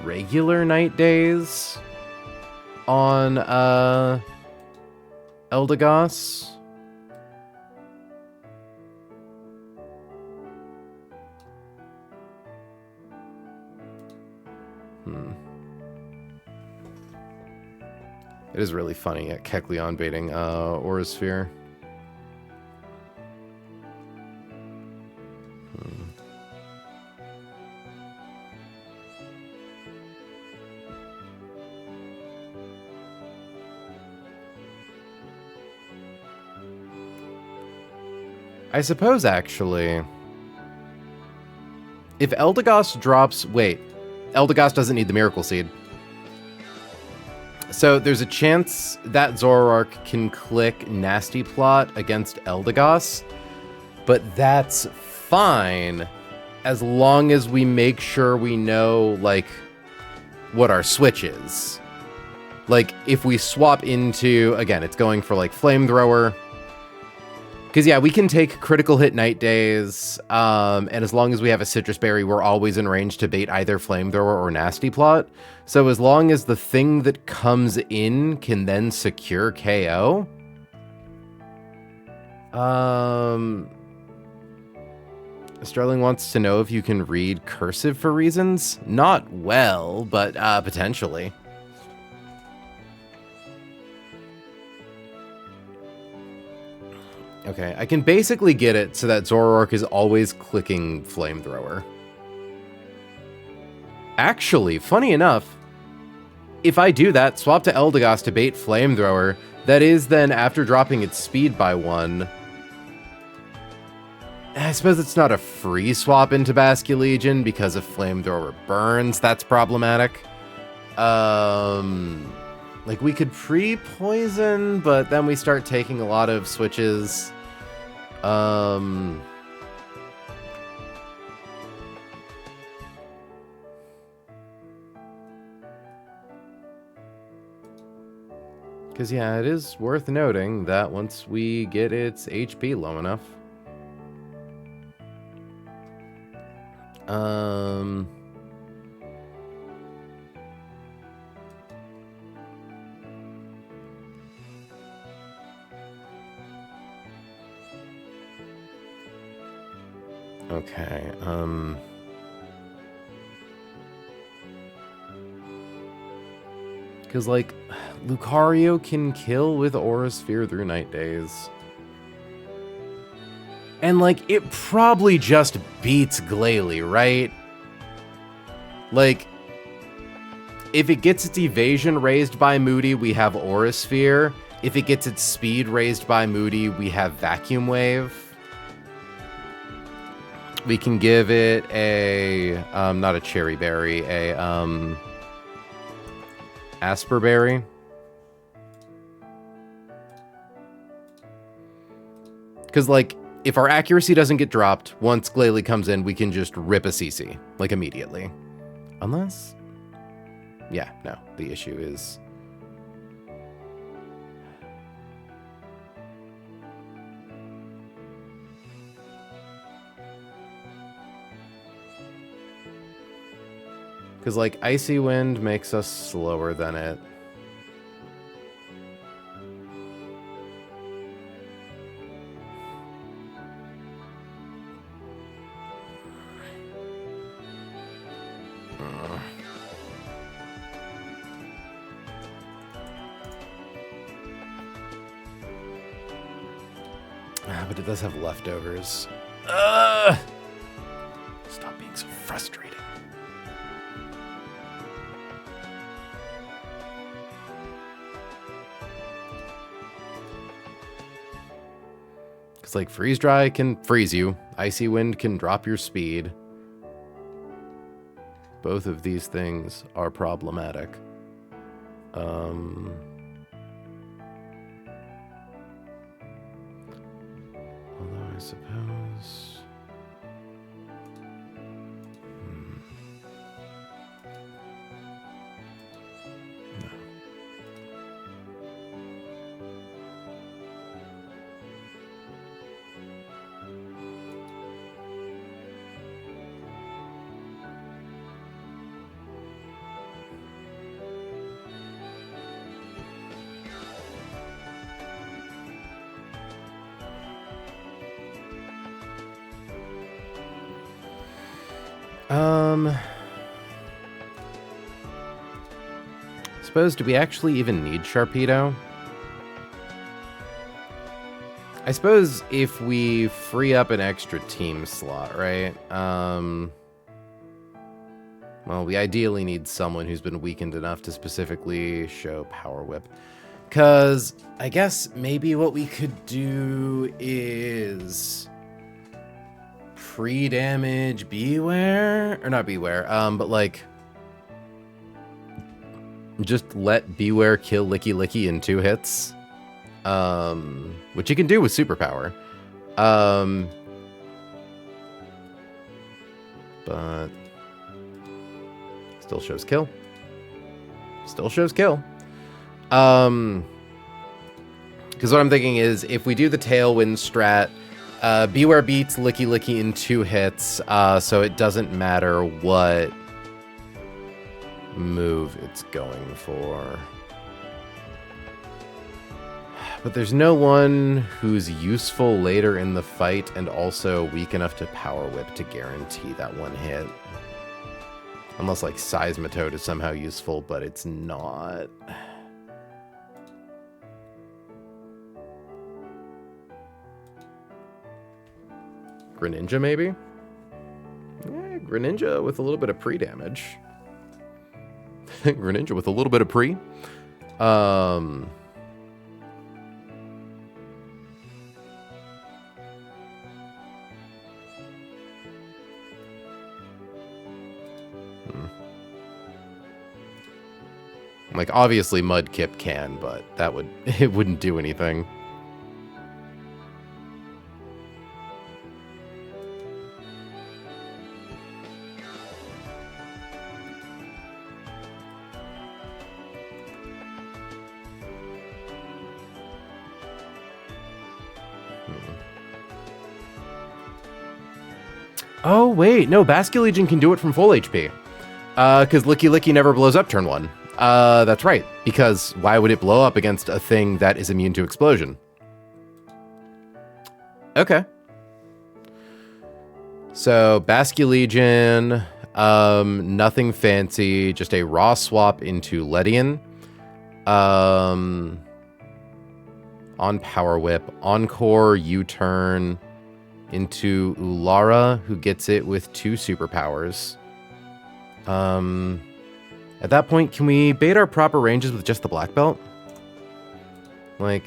regular Night Days on Eldegoss. It is really funny at Kecleon baiting Aura Sphere. I suppose, actually, if Eldegoss drops... Wait, Eldegoss doesn't need the Miracle Seed. So there's a chance that Zoroark can click Nasty Plot against Eldegoss, but that's fine as long as we make sure we know, like, what our switch is. Like, if we swap into... Again, it's going for, like, Flamethrower. Because, yeah, we can take critical hit Night Days, and as long as we have a Citrus Berry, we're always in range to bait either Flamethrower or Nasty Plot. So as long as the thing that comes in can then secure KO... Sterling wants to know if you can read cursive for reasons. Not well, but potentially. Okay, I can basically get it so that Zoroark is always clicking Flamethrower. Actually, funny enough, if I do that, swap to Eldegoss to bait Flamethrower, that is then, after dropping its speed by 1... I suppose it's not a free swap into Basculegion, because if Flamethrower burns, that's problematic. Like, we could pre-poison, but then we start taking a lot of switches. Because, yeah, it is worth noting that once we get its HP low enough... Okay, because, like, Lucario can kill with Aura Sphere through Night Days. And, like, it probably just beats Glalie, right? Like, if it gets its evasion raised by Moody, we have Aura Sphere. If it gets its speed raised by Moody, we have Vacuum Wave. We can give it a, not a Cherry Berry, a, Asper Berry. Because, like, if our accuracy doesn't get dropped, once Glalie comes in, we can just rip a CC, like, immediately. Unless... Yeah, no, the issue is... Because, like, Icy Wind makes us slower than it. But it does have leftovers. Stop being so frustrating. Because, like, Freeze Dry can freeze you. Icy Wind can drop your speed. Both of these things are problematic. Although I suppose... Suppose, do we actually even need Sharpedo? I suppose if we free up an extra team slot, right? Well, we ideally need someone who's been weakened enough to specifically show Power Whip. Because I guess maybe what we could do is... pre-damage Beware? Or not Beware, but like... just let Beware kill Licky Licky in 2 hits. Which you can do with Superpower. But... still shows kill. Still shows kill. Because what I'm thinking is, if we do the Tailwind strat, Beware beats Licky Licky in 2 hits, so it doesn't matter what move it's going for. But there's no one who's useful later in the fight and also weak enough to Power Whip to guarantee that 1 hit. Unless, like, Seismitoad is somehow useful, but it's not. Greninja, maybe? Yeah, Greninja with a little bit of pre-damage. Greninja with a little bit of pre. Like, obviously Mudkip can, but it wouldn't do anything. Oh, wait, no, Basculegion can do it from full HP. Because Licky Licky never blows up turn 1. That's right, because why would it blow up against a thing that is immune to explosion? Okay. So, Basculegion, nothing fancy, just a raw swap into Ledian. On Power Whip, Encore, U-turn into Ulara, who gets it with 2 superpowers. At that point, can we bait our proper ranges with just the black belt? Like...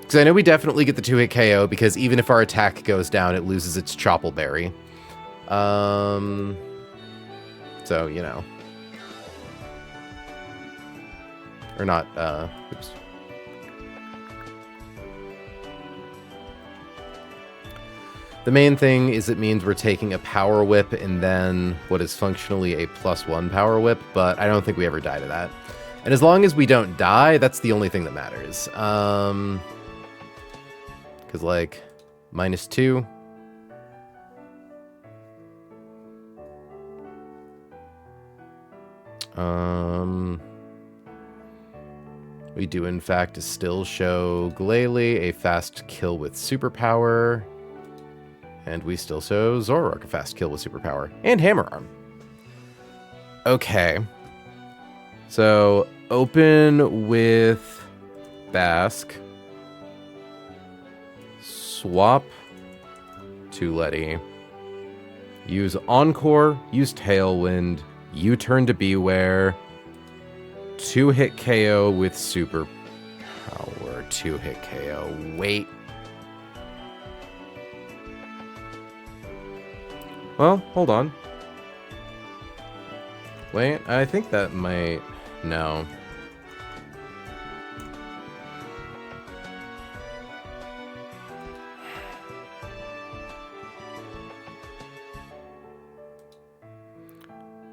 Because I know we definitely get the 2-hit KO, because even if our attack goes down, it loses its Choppleberry. So, you know. Or not, oops. The main thing is it means we're taking a Power Whip and then what is functionally a +1 Power Whip, but I don't think we ever die to that. And as long as we don't die, that's the only thing that matters. Because, like, -2. We do, in fact, still show Glalie a fast kill with superpower. And we still show Zoroark a fast kill with superpower. And Hammer Arm. Okay. So, open with Bask. Swap to Letty. Use Encore. Use Tailwind. U-turn to Beware. 2-hit KO with superpower. 2-hit KO. Wait. Well, hold on. Wait, I think that might... No.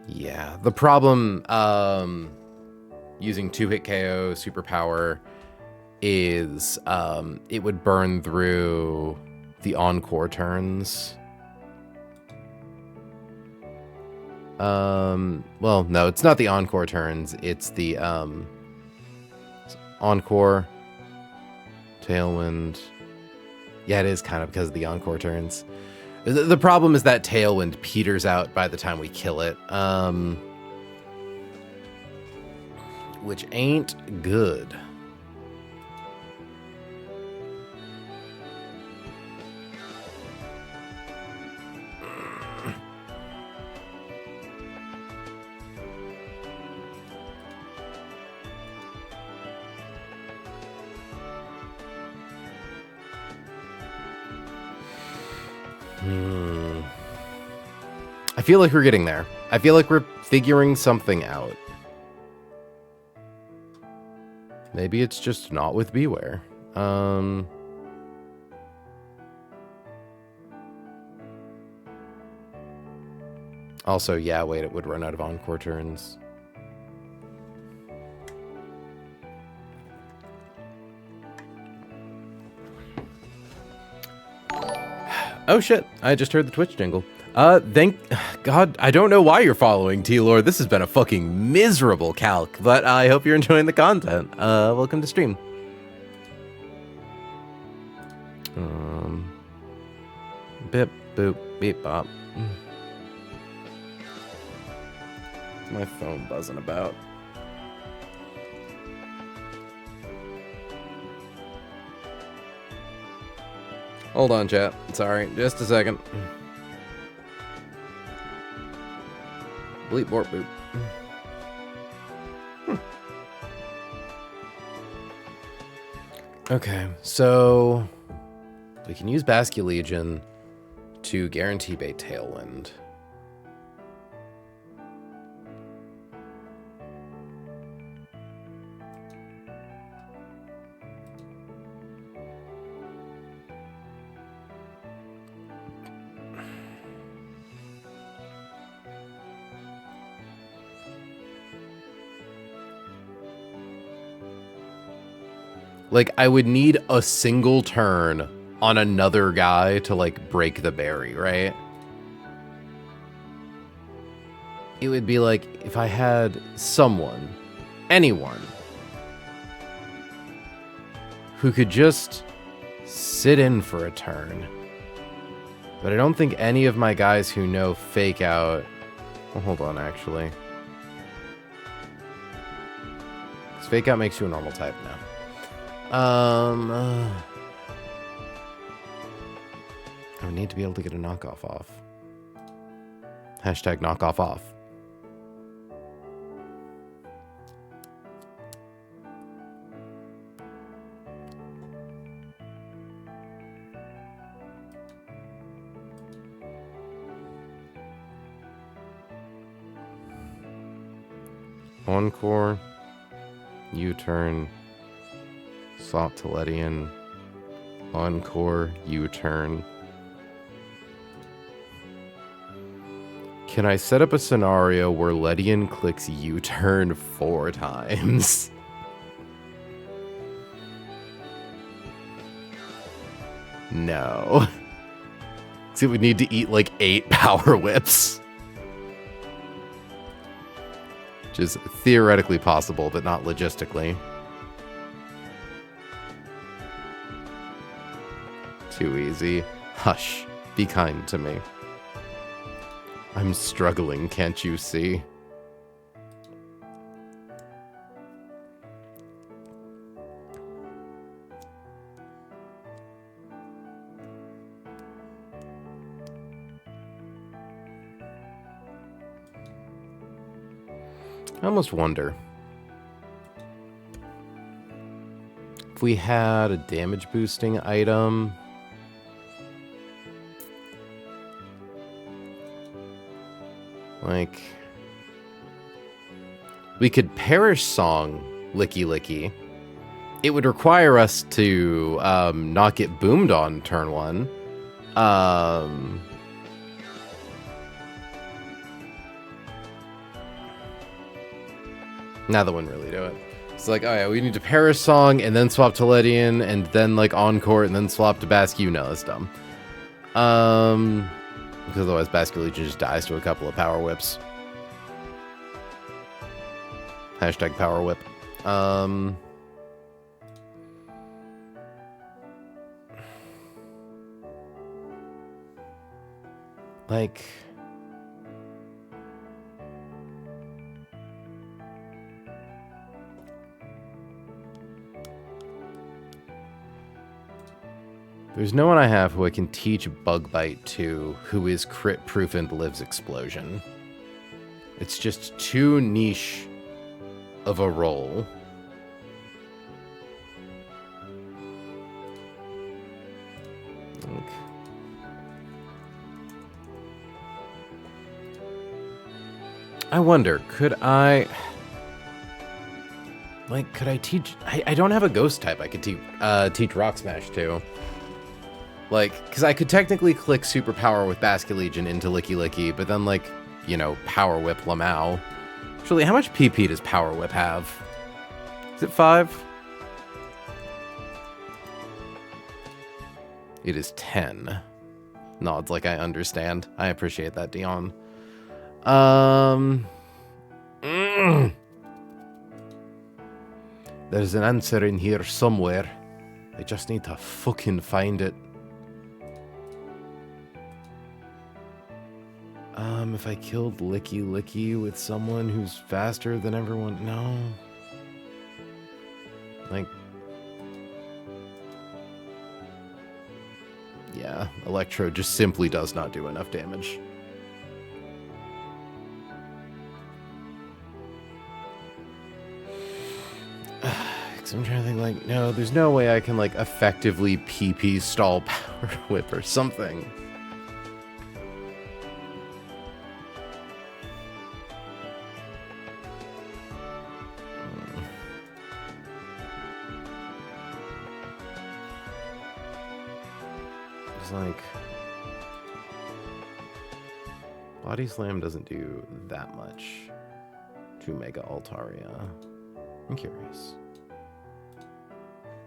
Yeah, the problem using 2-hit KO superpower is it would burn through the Encore turns. Well, no, it's not the Encore turns. It's the, Encore, Tailwind. Yeah, it is kind of because of the Encore turns. The problem is that Tailwind peters out by the time we kill it, which ain't good. I feel like we're getting there. I feel like we're figuring something out. Maybe it's just not with Beware. Also, yeah, wait, it would run out of Encore turns. Oh shit, I just heard the Twitch jingle. Thank God, I don't know why you're following, T-Lord. This has been a fucking miserable calc, but I hope you're enjoying the content. Welcome to stream. Bip, boop, beep, bop. My phone buzzing about. Hold on, chat. Sorry, just a second. Bleep, borp, boop. Okay, so we can use Basculegion to guarantee bait Tailwind. Like, I would need a single turn on another guy to, like, break the berry, right? It would be like if I had someone, anyone, who could just sit in for a turn. But I don't think any of my guys who know Fake Out... Well, hold on, actually. 'Cause Fake Out makes you a normal type now. I would need to be able to get a knockoff off. Hashtag knockoff off. Encore, U-turn, swap to Ledian, Encore, U-turn. Can I set up a scenario where Ledian clicks U-turn 4 times? No. Because it would need to eat like 8 power whips. Which is theoretically possible, but not logistically. Too easy. Hush. Be kind to me. I'm struggling, can't you see? I almost wonder if we had a damage boosting item. Like, we could Perish Song Licky Licky. It would require us to not get boomed on turn 1. Now that wouldn't really do it. It's like, oh yeah, we need to Perish Song and then swap to Ledian and then like Encore and then swap to Basque. You know, that's dumb. Because otherwise Basculegion just dies to a couple of power whips. Hashtag power whip. Like... There's no one I have who I can teach Bug Bite to who is crit proof and lives Explosion. It's just too niche of a role. I wonder, could I... Like, could I teach... I don't have a ghost type I could teach Rock Smash to. Like, because I could technically click Superpower with Basculegion into Licky Licky, but then, like, you know, Power Whip Lamau. Actually, how much PP does Power Whip have? Is it 5? It is 10. Nods like I understand. I appreciate that, Dion. There's an answer in here somewhere. I just need to fucking find it. If I killed Licky Licky with someone who's faster than everyone... No. Like... yeah, Electro just simply does not do enough damage. Because I'm trying to think, like, no, there's no way I can, like, effectively PP stall Power Whip or something. It's like... Body Slam doesn't do that much to Mega Altaria. I'm curious.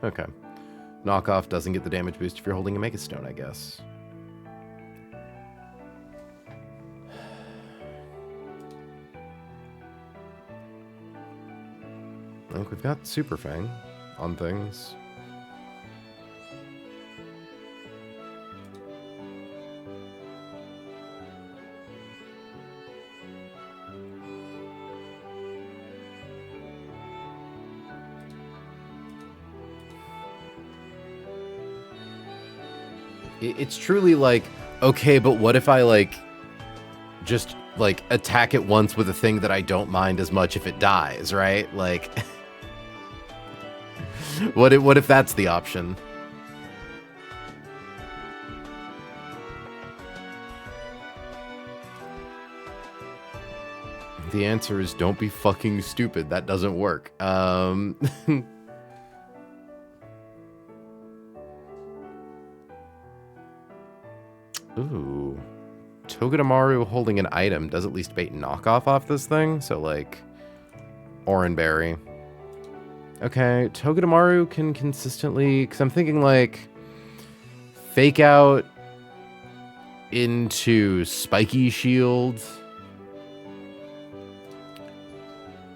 Okay. Knockoff doesn't get the damage boost if you're holding a Mega Stone, I guess. I think we've got Super Fang on things. It's truly like, okay, but what if I, like, just, like, attack it once with a thing that I don't mind as much if it dies, right? Like, what if that's the option? The answer is don't be fucking stupid. That doesn't work. Ooh. Togedemaru holding an item does at least bait knockoff off this thing. So, like, Oranberry. Okay, Togedemaru can consistently... Because I'm thinking, like, Fake Out into Spiky Shield.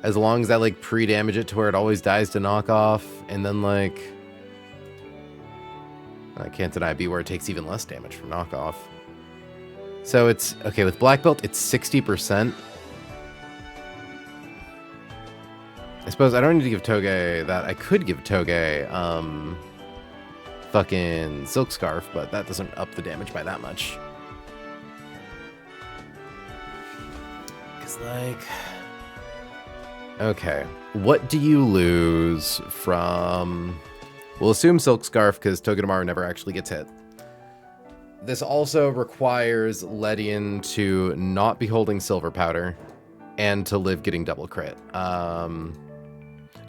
As long as I, like, pre-damage it to where it always dies to knockoff. And then, like... I can't deny B where it takes even less damage from knockoff. So it's... Okay, with Black Belt, it's 60%. I suppose I don't need to give Toge that. I could give Toge, fucking Silk Scarf, but that doesn't up the damage by that much. Because, like... Okay, what do you lose from... We'll assume Silk Scarf, because Togedemaru never actually gets hit. This also requires Ledian to not be holding Silver Powder, and to live getting double crit.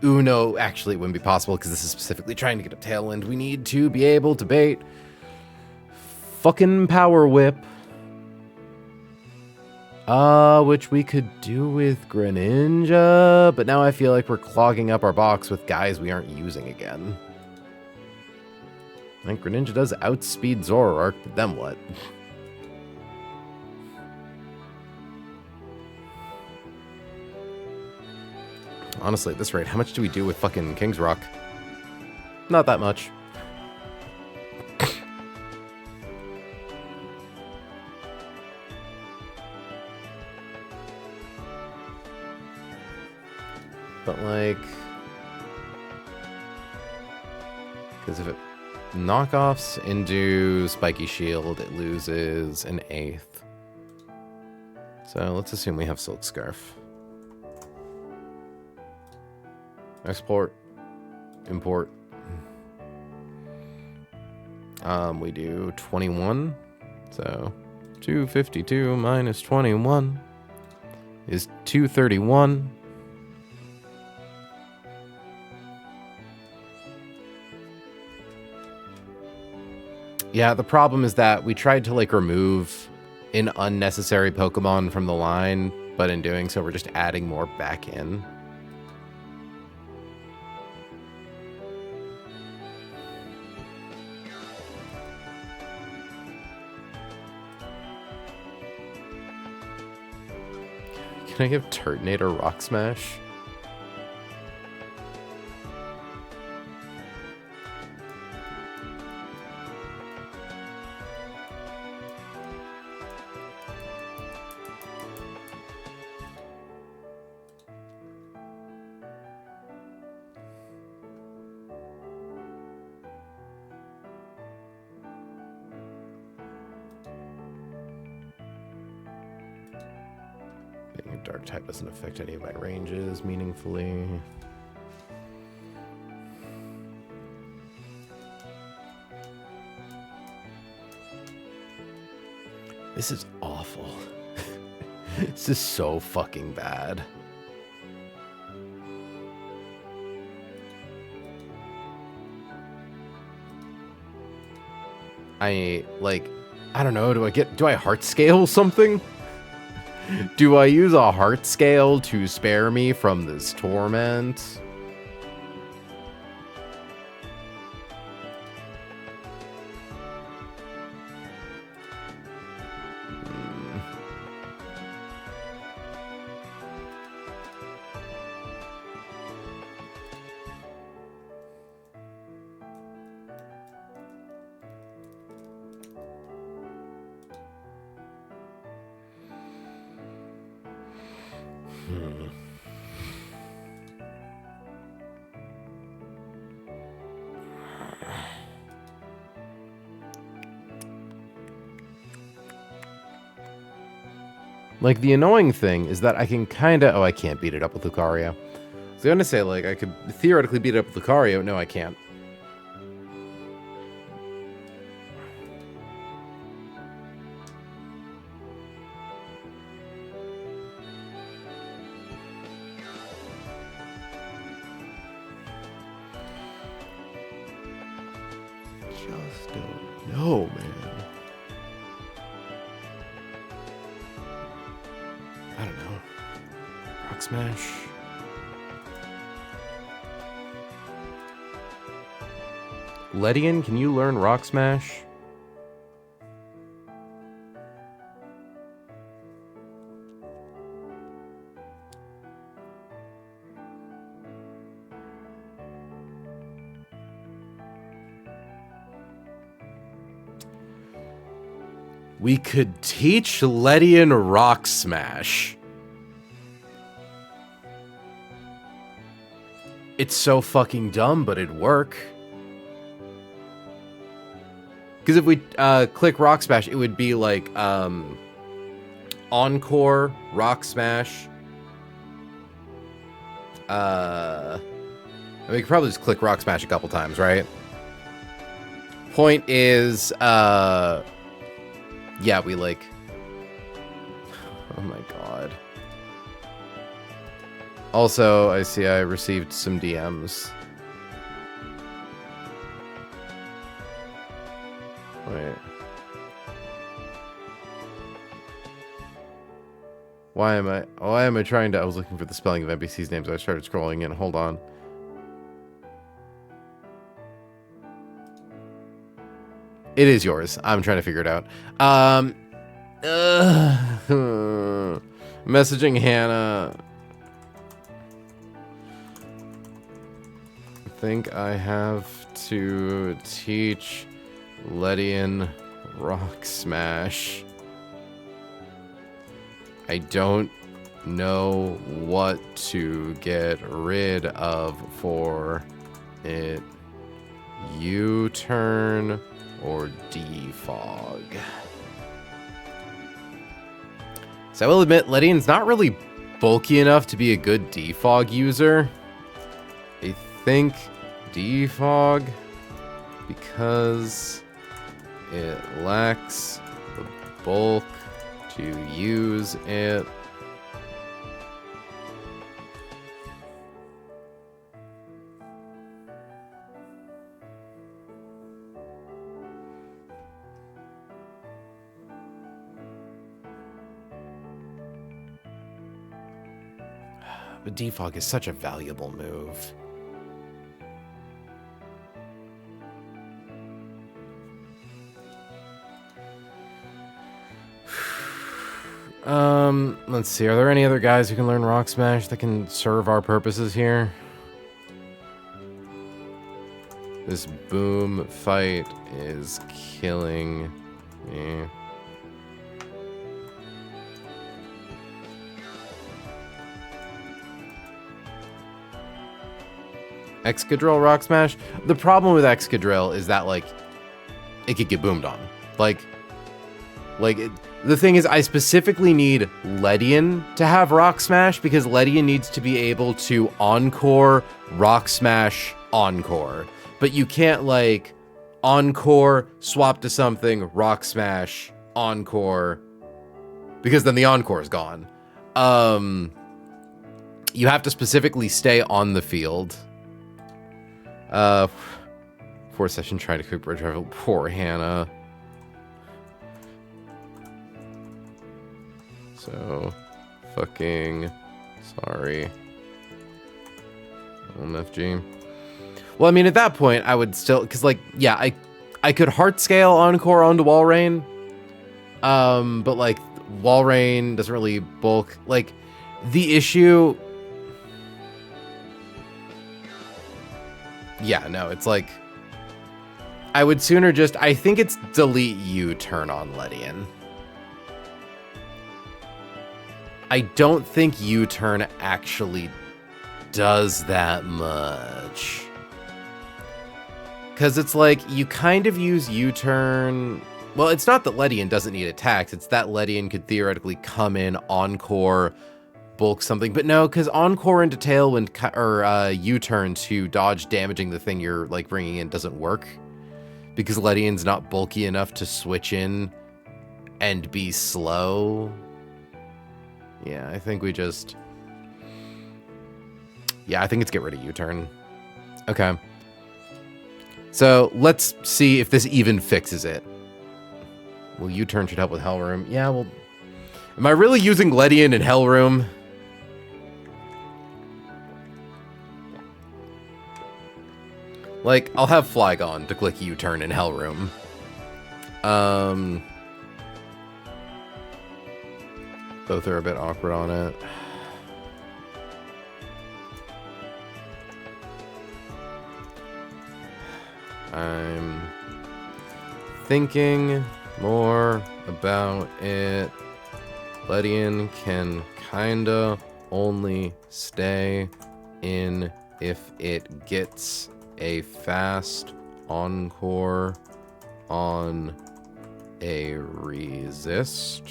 Ooh, no, actually it wouldn't be possible, because this is specifically trying to get a Tailwind. We need to be able to bait fucking Power Whip. Which we could do with Greninja, but now I feel like we're clogging up our box with guys we aren't using again. I think Greninja does outspeed Zoroark, but then what? Honestly, at this rate, how much do we do with fucking King's Rock? Not that much. But, like... Because if it knockoffs into Spiky Shield, it loses an 1/8. So let's assume we have Silk Scarf. Export. Import. We do 21. So 252 minus 21 is 231. Yeah, the problem is that we tried to, like, remove an unnecessary Pokemon from the line, but in doing so, we're just adding more back in. Can I give Turtonator Rock Smash? Dark type doesn't affect any of my ranges meaningfully. This is awful. This is so fucking bad. I don't know, do I heart scale something? Do I use a heart scale to spare me from this torment? Like, the annoying thing is that I can kind of... Oh, I can't beat it up with Lucario. I was going to say, like, I could theoretically beat it up with Lucario. No, I can't. Just don't know, man. I don't know. Rock Smash. Ledian, can you learn Rock Smash? We could teach Ledian Rock Smash. It's so fucking dumb, but it'd work. Because if we click Rock Smash, it would be like Encore, Rock Smash. I mean, we could probably just click Rock Smash a couple times, right? Point is, yeah, we like... Oh my god. Also, I see I received some DMs. Wait. Why am I trying to... I was looking for the spelling of NPC's names. I started scrolling in. Hold on. It is yours. I'm trying to figure it out. Messaging Hannah. I think I have to teach Ledian Rock Smash. I don't know what to get rid of for it. U-turn or defog. So I will admit, Ledian's not really bulky enough to be a good defog user. I think defog because it lacks the bulk to use it. But defog is such a valuable move. Let's see. Are there any other guys who can learn Rock Smash that can serve our purposes here? This boom fight is killing me. Excadrill Rock Smash? The problem with Excadrill is that, like, it could get boomed on. The thing is, I specifically need Ledian to have Rock Smash because Ledian needs to be able to Encore, Rock Smash, Encore. But you can't, like, Encore, swap to something, Rock Smash, Encore, because then the Encore is gone. You have to specifically stay on the field. 4 session trying to quick bridge rival. Poor Hannah. So, fucking sorry. OMFG. Well, I mean, at that point, I would still, because, like, yeah, I could heart scale Encore onto Walrein. But, like, Walrein doesn't really bulk. Like, the issue... Yeah, no, it's like... I would sooner just... I think it's delete U-turn on Ledian. I don't think U-turn actually does that much. Because it's like, you kind of use U-turn... Well, it's not that Ledian doesn't need attacks, it's that Ledian could theoretically come in, Encore, bulk something. But no, because Encore into Tailwind, or U-turn to dodge damaging the thing you're, like, bringing in doesn't work. Because Ledian's not bulky enough to switch in and be slow. Yeah, I think we just... Yeah, I think it's get rid of U-turn. Okay. So, let's see if this even fixes it. Well, U-turn should help with Hellroom. Yeah, well... Am I really using Ledian in Hellroom? Like, I'll have Flygon to click U-turn in Hellroom. Both are a bit awkward on it. I'm thinking more about it. Ledian can kinda only stay in if it gets a fast Encore on a resist,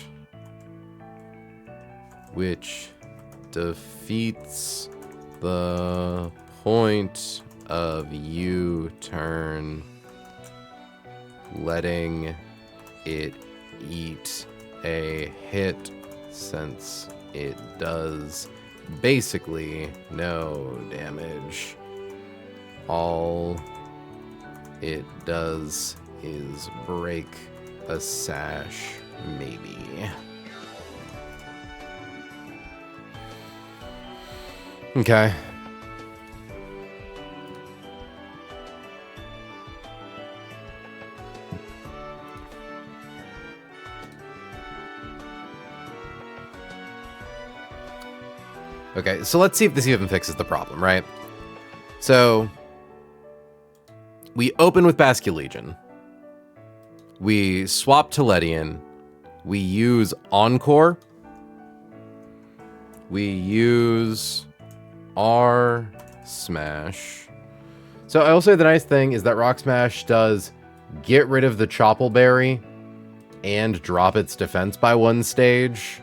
which defeats the point of U-turn, letting it eat a hit since it does basically no damage. All it does is break a sash, maybe. Okay. Okay, so let's see if this even fixes the problem, right? So, we open with Basculegion. We swap to Ledian. We use Encore. We use R Smash. So I will say the nice thing is that Rock Smash does get rid of the Choppleberry and drop its defense by 1 stage.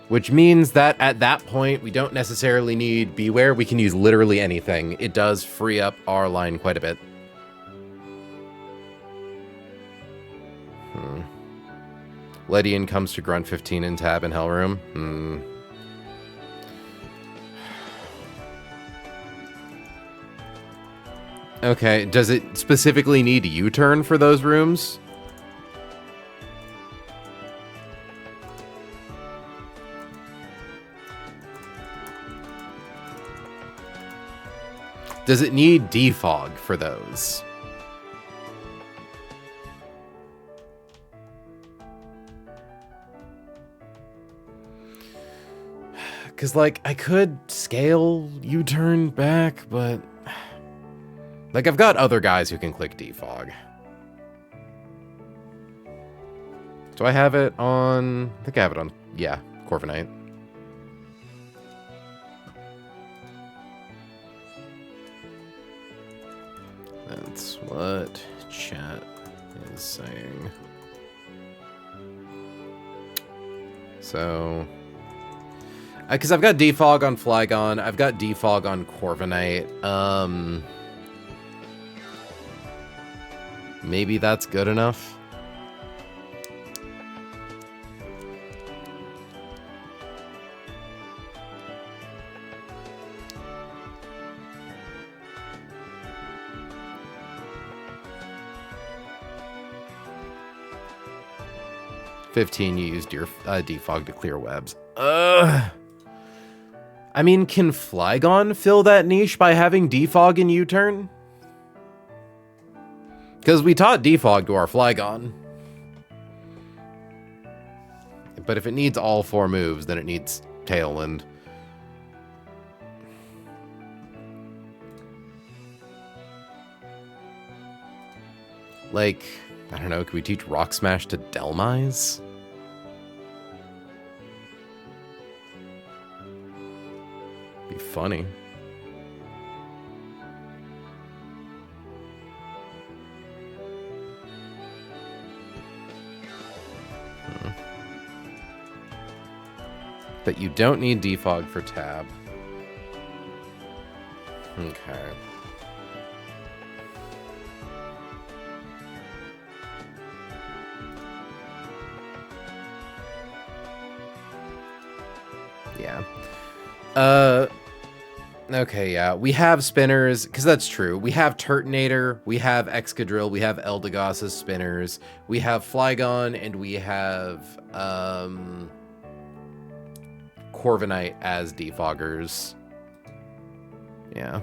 Which means that at that point, we don't necessarily need Beware. We can use literally anything. It does free up our line quite a bit. Ledian comes to Grunt 15 and Tab in Hellroom. Okay, does it specifically need U-turn for those rooms? Does it need defog for those? Because, like, I could scale U-turn back, but... Like, I've got other guys who can click defog. Do I have it on... I think I have it on... Yeah, Corviknight. That's what chat is saying. So... Because I've got Defog on Flygon, I've got Defog on Corviknight. Maybe that's good enough. $15, you used your Defog to clear webs. I mean, can Flygon fill that niche by having Defog in U-turn? Because we taught Defog to our Flygon. But if it needs all 4 moves, then it needs Tailwind. Like, I don't know, could we teach Rock Smash to Delmise? Be funny. But you don't need Defog for Tab. Okay. Yeah. Okay, yeah. We have spinners, because that's true. We have Turtonator, we have Excadrill, we have Eldegoss as spinners, we have Flygon, and we have Corviknight as defoggers. Yeah.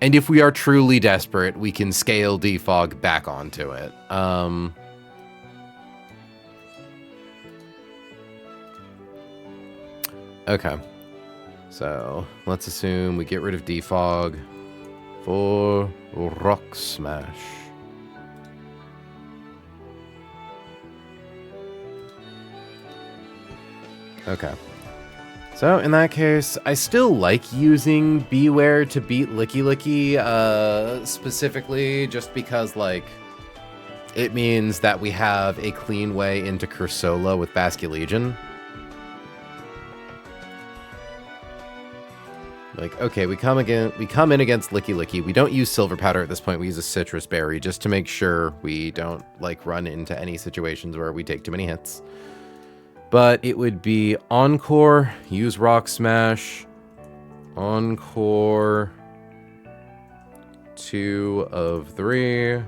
And if we are truly desperate, we can scale defog back onto it. Okay. So, let's assume we get rid of defog for Rock Smash. Okay. So, in that case, I still like using Beware to beat Licky Licky, specifically just because, like, it means that we have a clean way into Cursola with Basculegion. Like, okay, we come in against Licky Licky. We don't use Silver Powder at this point. We use a Citrus Berry just to make sure we don't, like, run into any situations where we take too many hits. But it would be Encore, use Rock Smash, Encore, 2 of 3. I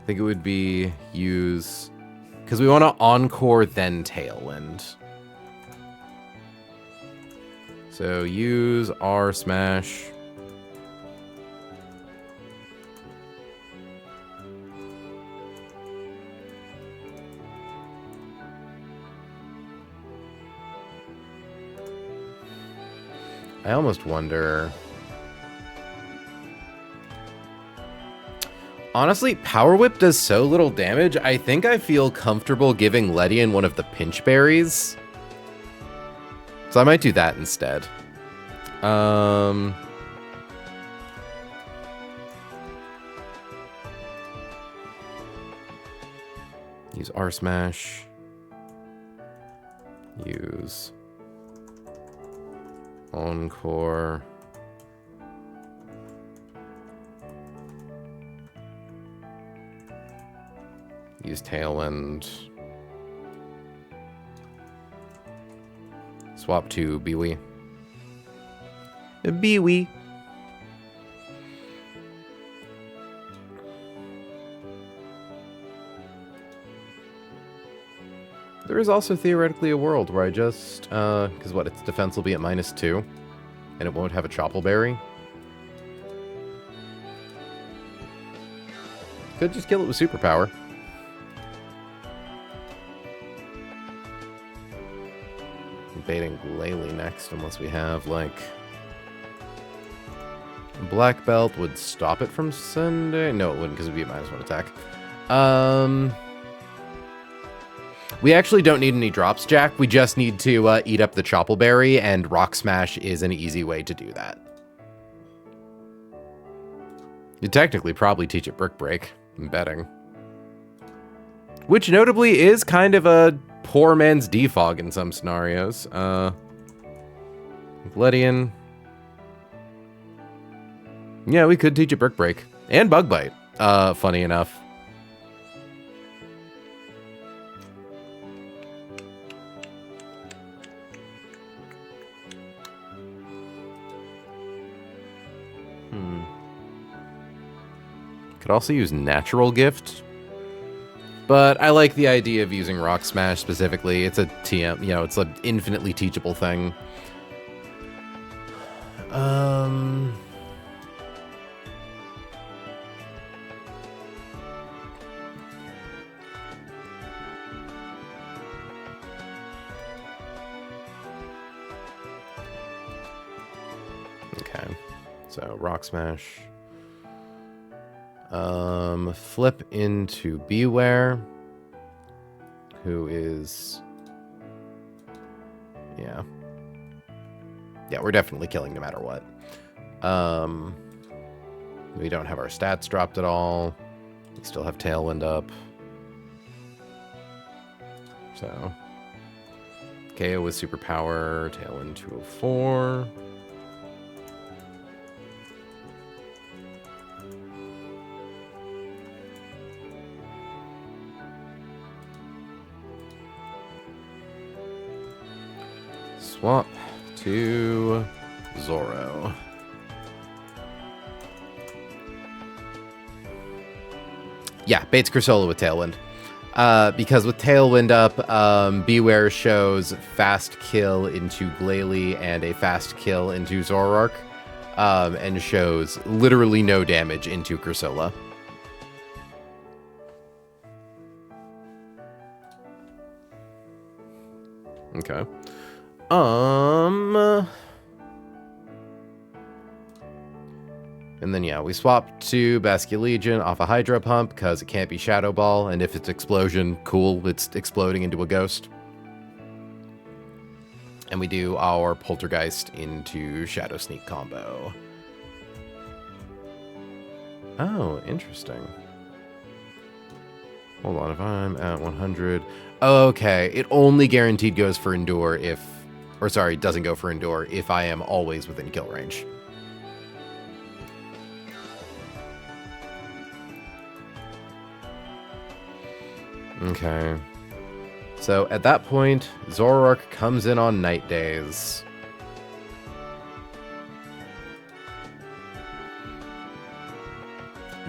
think it would be use, because we want to Encore then Tailwind. So use R Smash. I almost wonder. Honestly, Power Whip does so little damage, I think I feel comfortable giving Ledian one of the Pinch Berries. So I might do that instead. Use R Smash. Use Encore. Use Tailwind. Swap to Biwi. Biwi. There is also theoretically a world where I just, because what, its defense will be at -2, and it won't have a Choppleberry. Could just kill it with Superpower. Baiting Glalie next, unless we have, like... Black Belt would stop it from sending... No, it wouldn't, because it would be a -1 attack. We actually don't need any drops, Jack. We just need to eat up the Choppleberry, and Rock Smash is an easy way to do that. You'd technically probably teach it Brick Break, I'm betting. Which notably is kind of a poor man's defog in some scenarios. Gledian. Yeah, we could teach it Brick Break. And Bug Bite, funny enough. Could also use Natural Gift. But I like the idea of using Rock Smash specifically. It's a TM, you know, it's an infinitely teachable thing. Okay, so Rock Smash. Flip into Beware, who is, yeah, we're definitely killing no matter what. We don't have our stats dropped at all. We still have Tailwind up. So, KO with Superpower, Tailwind 204. Swap to Zoro. Yeah, baits Cursola with Tailwind. Because with Tailwind up, Beware shows fast kill into Glalie and a fast kill into Zoroark, and shows literally no damage into Cursola. Okay. And then, yeah, we swap to Basculegion off a Hydro Pump because it can't be Shadow Ball, and if it's Explosion, cool, it's exploding into a Ghost. And we do our Poltergeist into Shadow Sneak combo. Oh, interesting. Hold on, if I'm at 100... Oh, okay, it only guaranteed goes for Endure if... Or sorry, doesn't go for Endure if I am always within kill range. Okay. So at that point, Zoroark comes in on Night Days.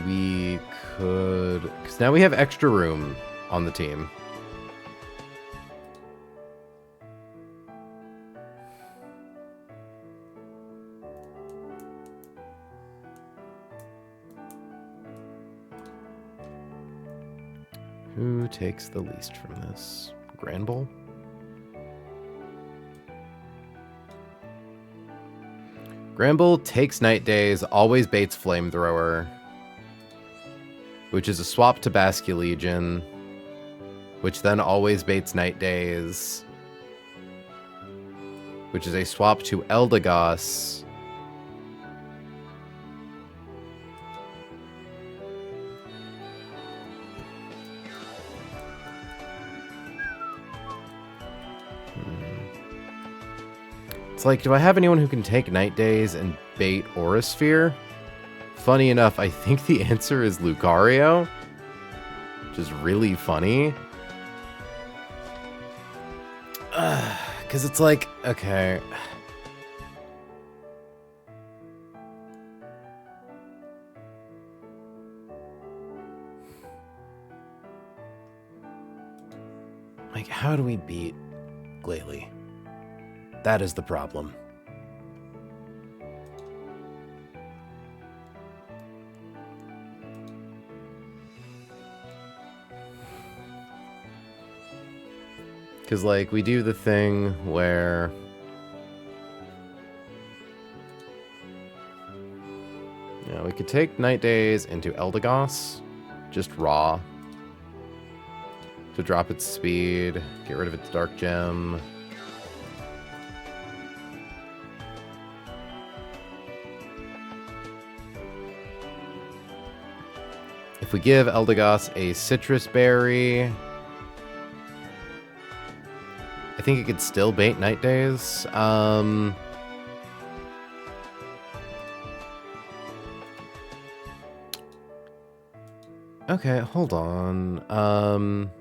We could... Because now we have extra room on the team. Who takes the least from this? Granbull? Granbull takes Night Days, always baits Flamethrower, which is a swap to Basculegion, which then always baits Night Days, which is a swap to Eldegoss, It's like, do I have anyone who can take Night Days and bait Aura Sphere? Funny enough, I think the answer is Lucario, which is really funny. Because it's like, okay. Like, how do we beat Glalie? That is the problem. Because, like, we do the thing where... Yeah, we could take Night Days into Eldegoss, just raw, to drop its speed, get rid of its Dark Gem. If we give Eldegoss a Citrus Berry, think it could still bait Night Days. Okay, hold on.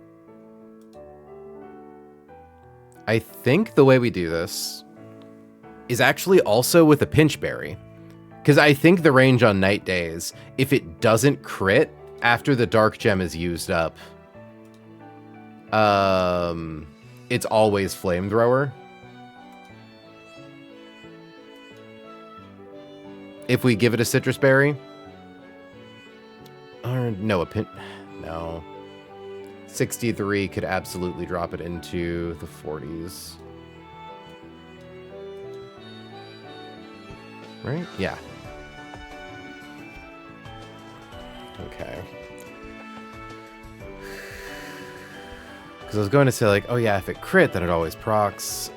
I think the way we do this is actually also with a Pinch Berry. Because I think the range on Night Days, if it doesn't crit after the Dark Gem is used up, it's always Flamethrower. If we give it a Citrus Berry. Or no, no. 63 could absolutely drop it into the 40s. Right? Yeah. Okay. Because I was going to say, like, oh yeah, if it crit, then it always procs.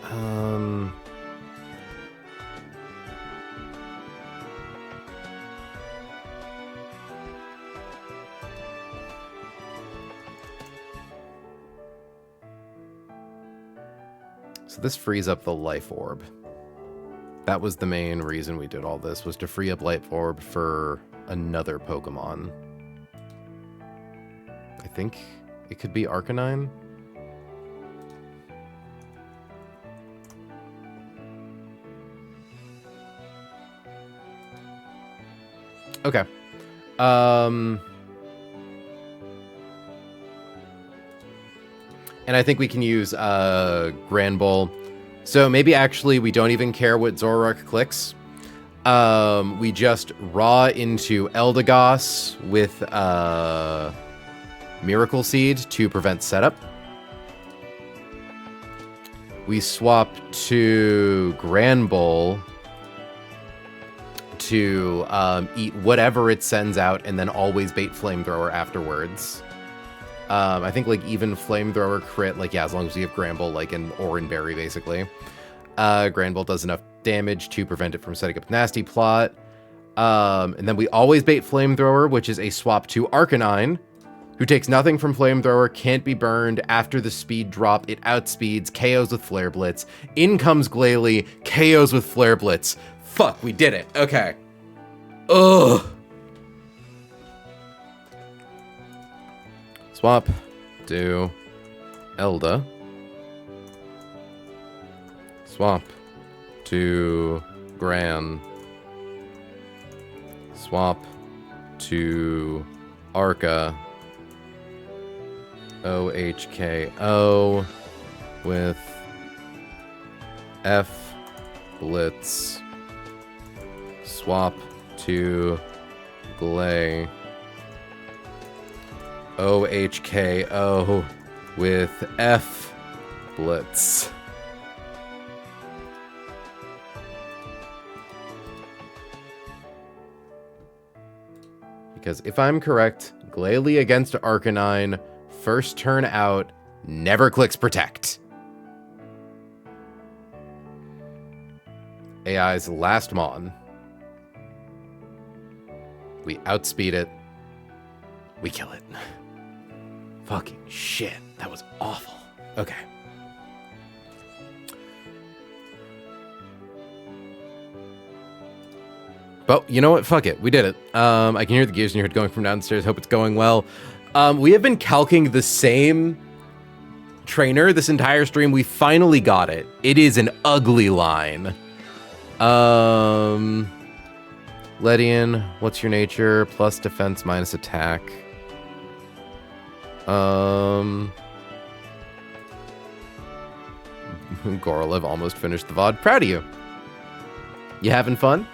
So this frees up the Life Orb. That was the main reason we did all this, was to free up Life Orb for another Pokemon. I think it could be Arcanine. Okay. And I think we can use Granbull. So maybe actually we don't even care what Zoroark clicks. We just raw into Eldegoss with Miracle Seed to prevent setup. We swap to Granbull to eat whatever it sends out and then always bait Flamethrower afterwards. I think, like, even Flamethrower crit, like, yeah, as long as we have Granbull, like, an Oranberry, basically. Granbull does enough damage to prevent it from setting up Nasty Plot. And then we always bait Flamethrower, which is a swap to Arcanine, who takes nothing from Flamethrower, can't be burned. After the speed drop, it outspeeds, KOs with Flare Blitz. In comes Glalie, KOs with Flare Blitz. Fuck, we did it. Okay. Ugh. Swap to Elda. Swap to Gran. Swap to Arca. OHKO with F Blitz. Swap to Glay. OHKO with F Blitz. Because if I'm correct, Glalie against Arcanine, first turn out, never clicks Protect. AI's last Mon. We outspeed it. We kill it. Fucking shit. That was awful. Okay. But you know what? Fuck it. We did it. I can hear the gears in your head going from downstairs. Hope it's going well. We have been calcing the same trainer this entire stream. We finally got it. It is an ugly line. Ledian, what's your nature? Plus defense, minus attack. Gorlev almost finished the VOD. Proud of you. You having fun?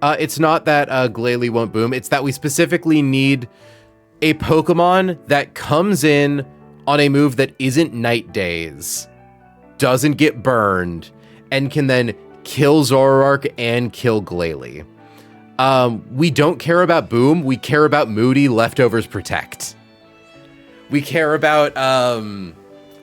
It's not that Glalie won't boom. It's that we specifically need a Pokemon that comes in on a move that isn't Night Days, doesn't get burned, and can then kill Zoroark and kill Glalie. We don't care about Boom. We care about Moody, Leftovers, Protect. We care about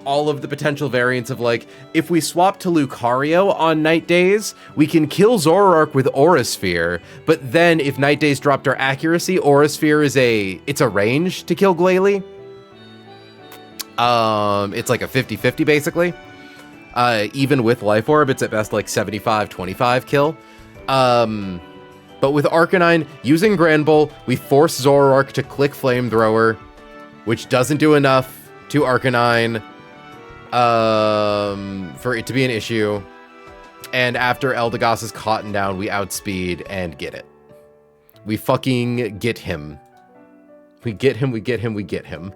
all of the potential variants of like, if we swap to Lucario on night days, we can kill Zoroark with Aura Sphere, but then if night days dropped our accuracy, Aura Sphere is it's a range to kill Glalie. It's like a 50-50 basically. Even with Life Orb, it's at best like 75-25 kill. But with Arcanine, using Grand Bull, we force Zoroark to click Flamethrower, which doesn't do enough to Arcanine for it to be an issue. And after Eldegoss is caught down, we outspeed and get it. We fucking get him. We get him, we get him, we get him.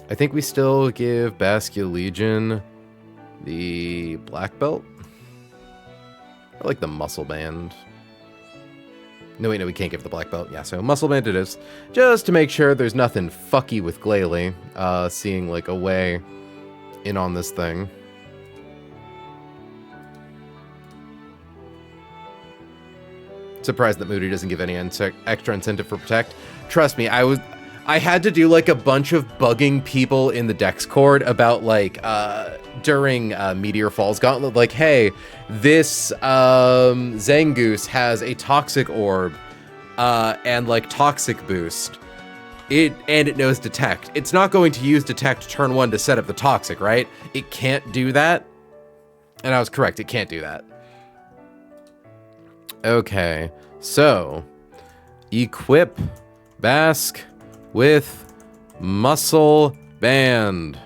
I think we still give Basculegion the black belt. I like the muscle band. No, wait, no, we can't give the black belt. Yeah, so muscle band it is. Just to make sure there's nothing fucky with Glalie, seeing like a way in on this thing. Surprised that Moody doesn't give any extra incentive for Protect. Trust me, I had to do like a bunch of bugging people in the Dex Cord about like during Meteor Falls Gauntlet, like, hey, this Zangoose has a toxic orb and like toxic boost. It knows Detect. It's not going to use Detect turn 1 to set up the toxic, right? It can't do that. And I was correct, it can't do that. Okay, so equip Bask with muscle band.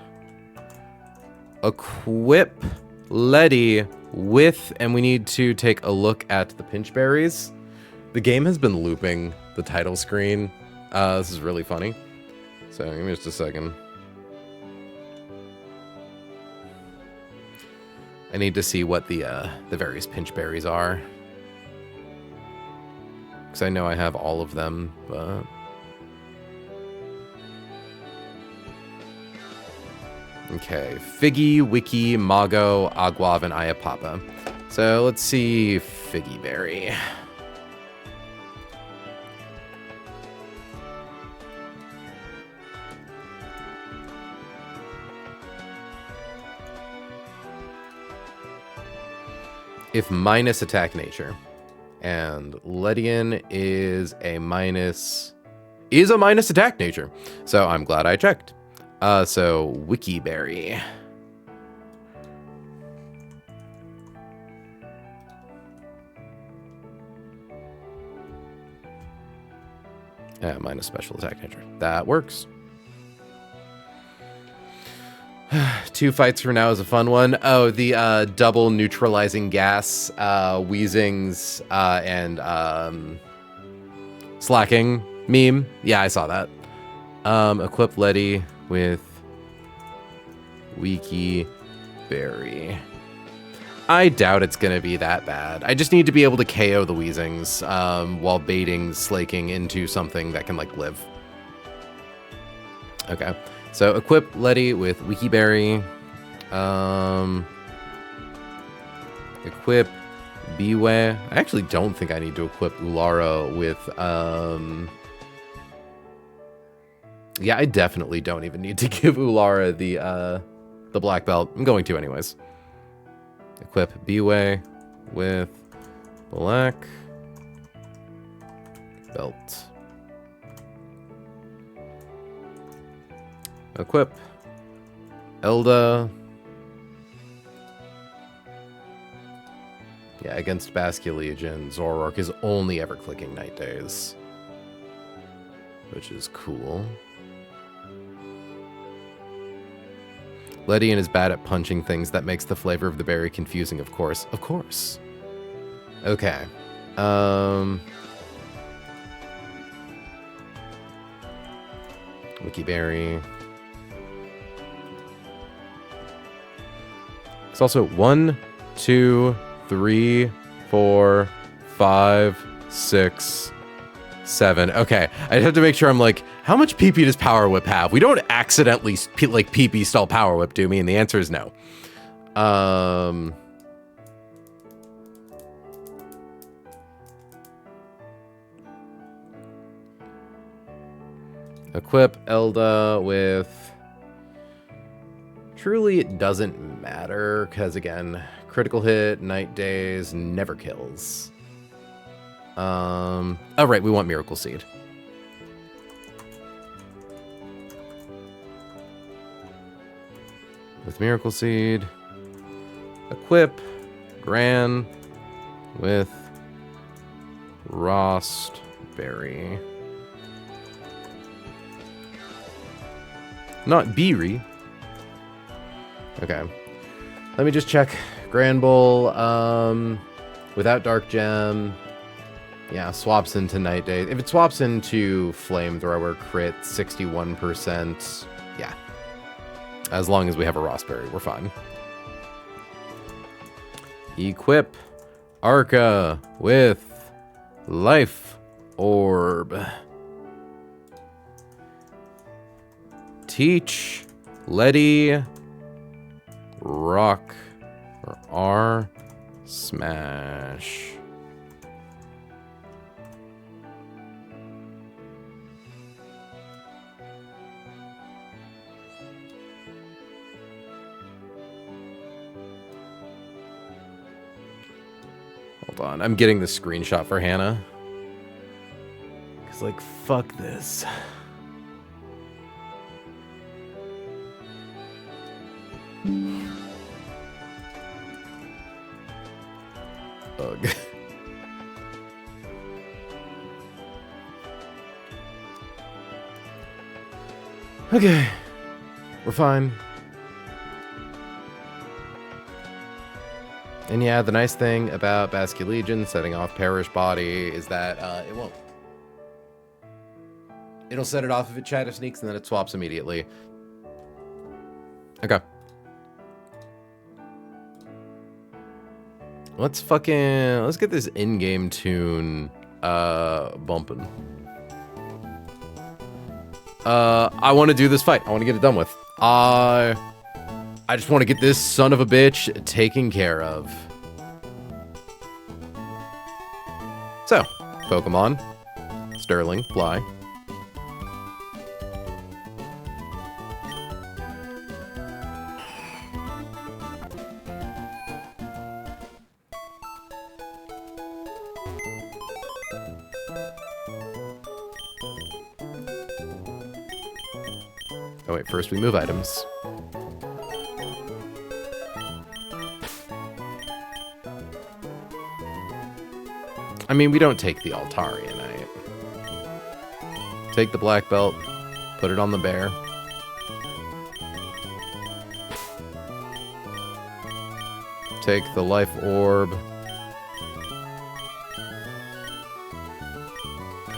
Equip Letty with, and we need to take a look at the pinch berries. The game has been looping the title screen. This is really funny. So give me just a second. I need to see what the various pinch berries are. Because I know I have all of them, but... Okay, Figgy, Wiki, Mago, Aguav, and Ayapapa. So let's see Figgy Berry. If minus attack nature, and Ledian is a minus attack nature. So I'm glad I checked. So Wikiberry. Minus special attack nature. That works. 2 fights for now is a fun one. Oh, the double neutralizing gas, Weezings, and slacking meme. Yeah, I saw that. Equip Letty with Wiki Berry. I doubt it's gonna be that bad. I just need to be able to KO the Weezings while baiting Slaking into something that can like live. Okay, so equip Letty with Wiki Berry. Equip Biwe. I actually don't think I need to equip Ulara with yeah, I definitely don't even need to give Ulara the black belt. I'm going to anyways. Equip Biwe with black belt. Equip Elda. Yeah, against Basculegion, Zoroark is only ever clicking Night Days, which is cool. Ledian is bad at punching things. That makes the flavor of the berry confusing, of course. Of course. Okay. Wikiberry. It's also 1, 2, 3, 4, 5, 6, 7. Okay, I'd have to make sure I'm like, how much PP does Power Whip have? We don't accidentally like PP stall Power Whip, do me? And the answer is no. Equip Elda with... Truly, it doesn't matter, because, again, critical hit, night days, never kills. Oh, right, we want Miracle Seed. With Miracle Seed, equip Gran with Rost Berry. Not Beery. Okay. Let me just check. Grand Bull, without Dark Gem. Yeah, swaps into Night Day. If it swaps into Flamethrower, crit 61%. Yeah. As long as we have a Rossberry, we're fine. Equip Arca with Life Orb. Teach Letty Rock or R Smash. Hold on, I'm getting the screenshot for Hannah. Cause like, fuck this. Ugh. Okay, we're fine. And yeah, the nice thing about Basculegion setting off Perish Body is that it won't. It'll set it off if it Shadow Sneaks, and then it swaps immediately. Okay. Let's get this in-game tune bumping. I want to do this fight. I want to get it done with. I just want to get this son of a bitch taken care of. So, Pokemon, Sterling, fly. Oh wait, first we move items. I mean, we don't take the Altarianite. Take the black belt, put it on the bear. Take the life orb.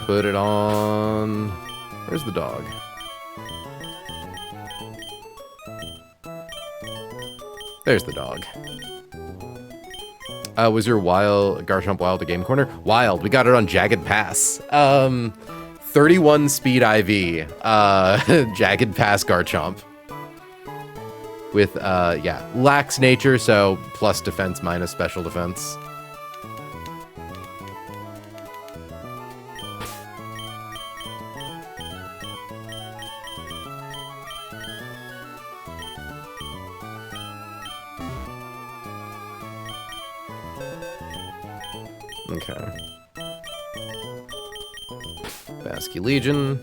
Put it on... Where's the dog? There's the dog. Was your Garchomp Wild a game corner? Wild. We got it on Jagged Pass. 31 speed IV. Jagged Pass Garchomp. With, yeah, lax nature, so plus defense minus special defense. Okay. Basculegion.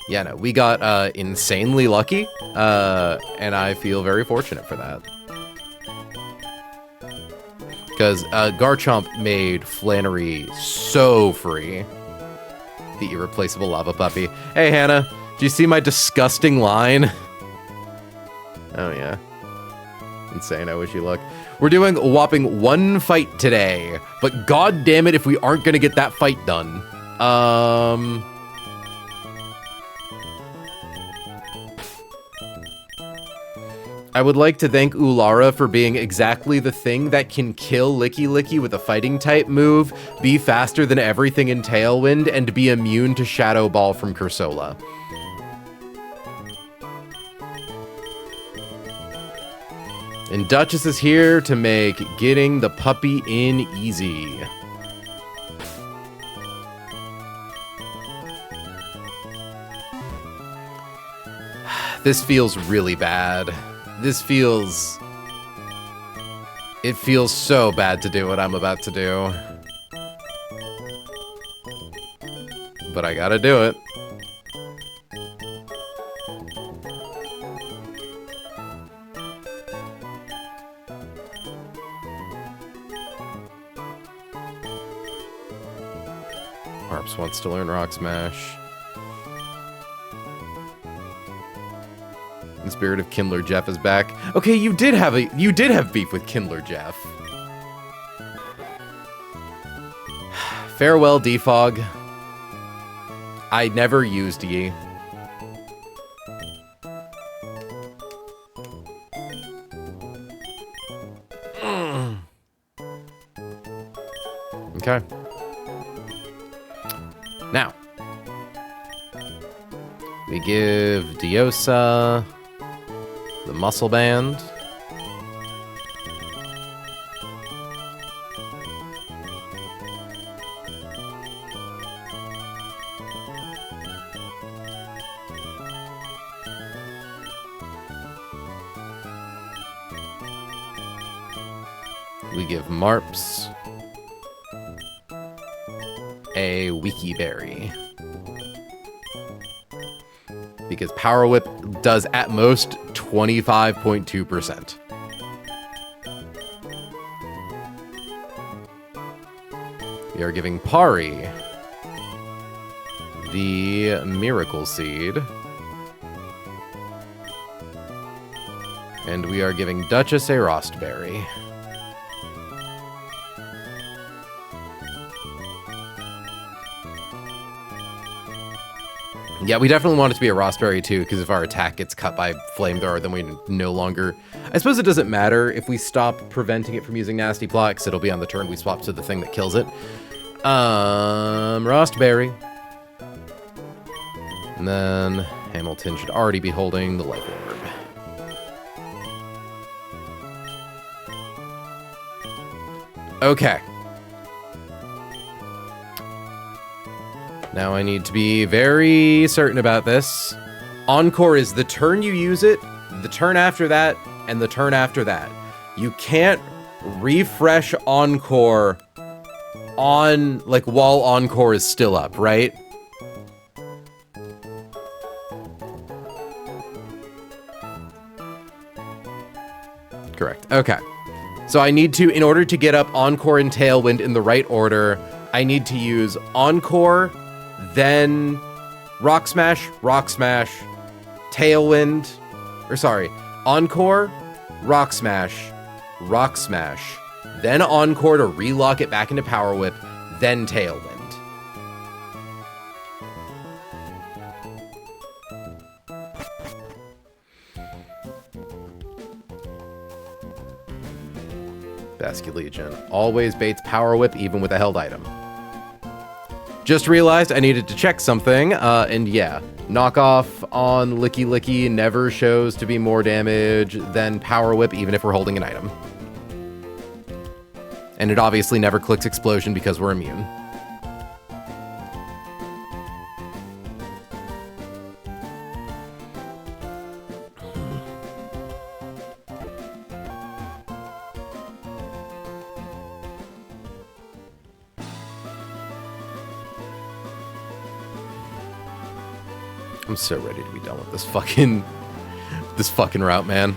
Yeah, no, we got insanely lucky, and I feel very fortunate for that. Because Garchomp made Flannery so free. The irreplaceable lava puppy. Hey, Hannah, do you see my disgusting line? Oh, yeah. Insane, I wish you luck. We're doing a whopping one fight today, but god damn it if we aren't gonna get that fight done. I would like to thank Ulara for being exactly the thing that can kill Licky Licky with a fighting type move, be faster than everything in Tailwind, and be immune to Shadow Ball from Cursola. And Duchess is here to make getting the puppy in easy. This feels really bad. This feels... It feels so bad to do what I'm about to do. But I gotta do it. Harps wants to learn Rock Smash. The spirit of Kindler Jeff is back. Okay, you did have beef with Kindler Jeff. Farewell, Defog. I never used ye. Okay. Now, we give Diosa the muscle band. We give Marps a Wiki Berry. Because Power Whip does at most 25.2%. We are giving Pari the Miracle Seed. And we are giving Duchess a Rostberry. Yeah, we definitely want it to be a Rostberry too, because if our attack gets cut by Flamethrower, then we no longer... I suppose it doesn't matter if we stop preventing it from using Nasty Plot, because it'll be on the turn we swap to the thing that kills it. Rostberry. And then Hamilton should already be holding the Life Orb. Okay. Now I need to be very certain about this. Encore is the turn you use it, the turn after that, and the turn after that. You can't refresh Encore on, like, while Encore is still up, right? Correct. Okay. So I need to, in order to get up Encore and Tailwind in the right order, I need to use Encore, then Rock Smash, Tailwind, or sorry, Encore, Rock Smash, then Encore to relock it back into Power Whip, then Tailwind. Basket Legion always baits Power Whip even with a held item. Just realized I needed to check something, and yeah, knockoff on Licky Licky never shows to be more damage than Power Whip even if we're holding an item. And it obviously never clicks Explosion because we're immune. I'm so ready to be done with this fucking route, man.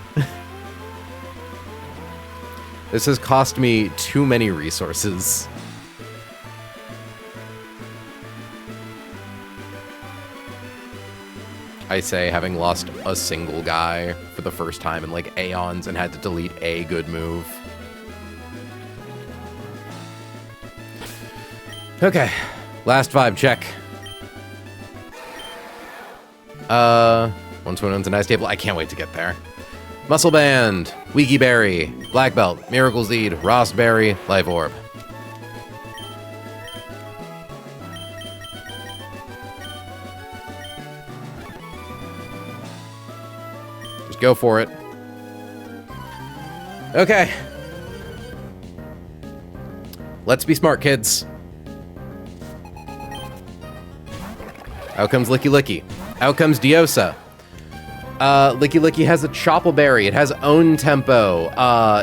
This has cost me too many resources. I say, having lost a single guy for the first time in like aeons and had to delete a good move. Okay, last vibe check. 121's a nice table. I can't wait to get there. Muscle Band, Wiki Berry, Black Belt, Miracle Seed, Rostberry, Life Orb. Just go for it. Okay. Let's be smart, kids. Out comes Licky Licky. Out comes Diosa. Licky Licky has a Choppleberry. Berry. It has own tempo.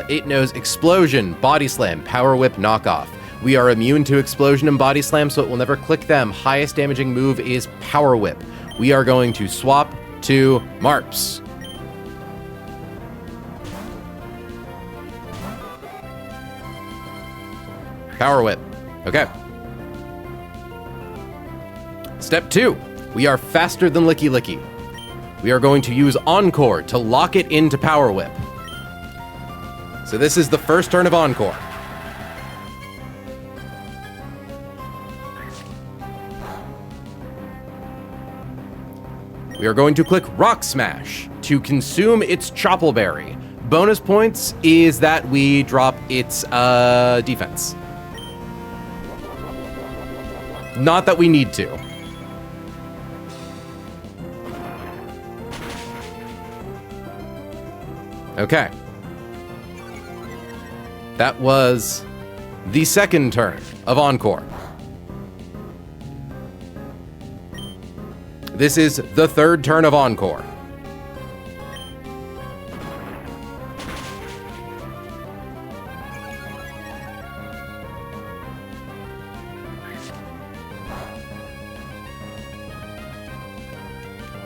It knows Explosion, Body Slam, Power Whip, Knockoff. We are immune to Explosion and Body Slam, so it will never click them. Highest damaging move is Power Whip. We are going to swap to Marps. Power Whip. Okay. Step 2. We are faster than Licky Licky. We are going to use Encore to lock it into Power Whip. So this is the first turn of Encore. We are going to click Rock Smash to consume its Choppleberry. Bonus points is that we drop its defense. Not that we need to. Okay. That was the second turn of Encore. This is the third turn of Encore.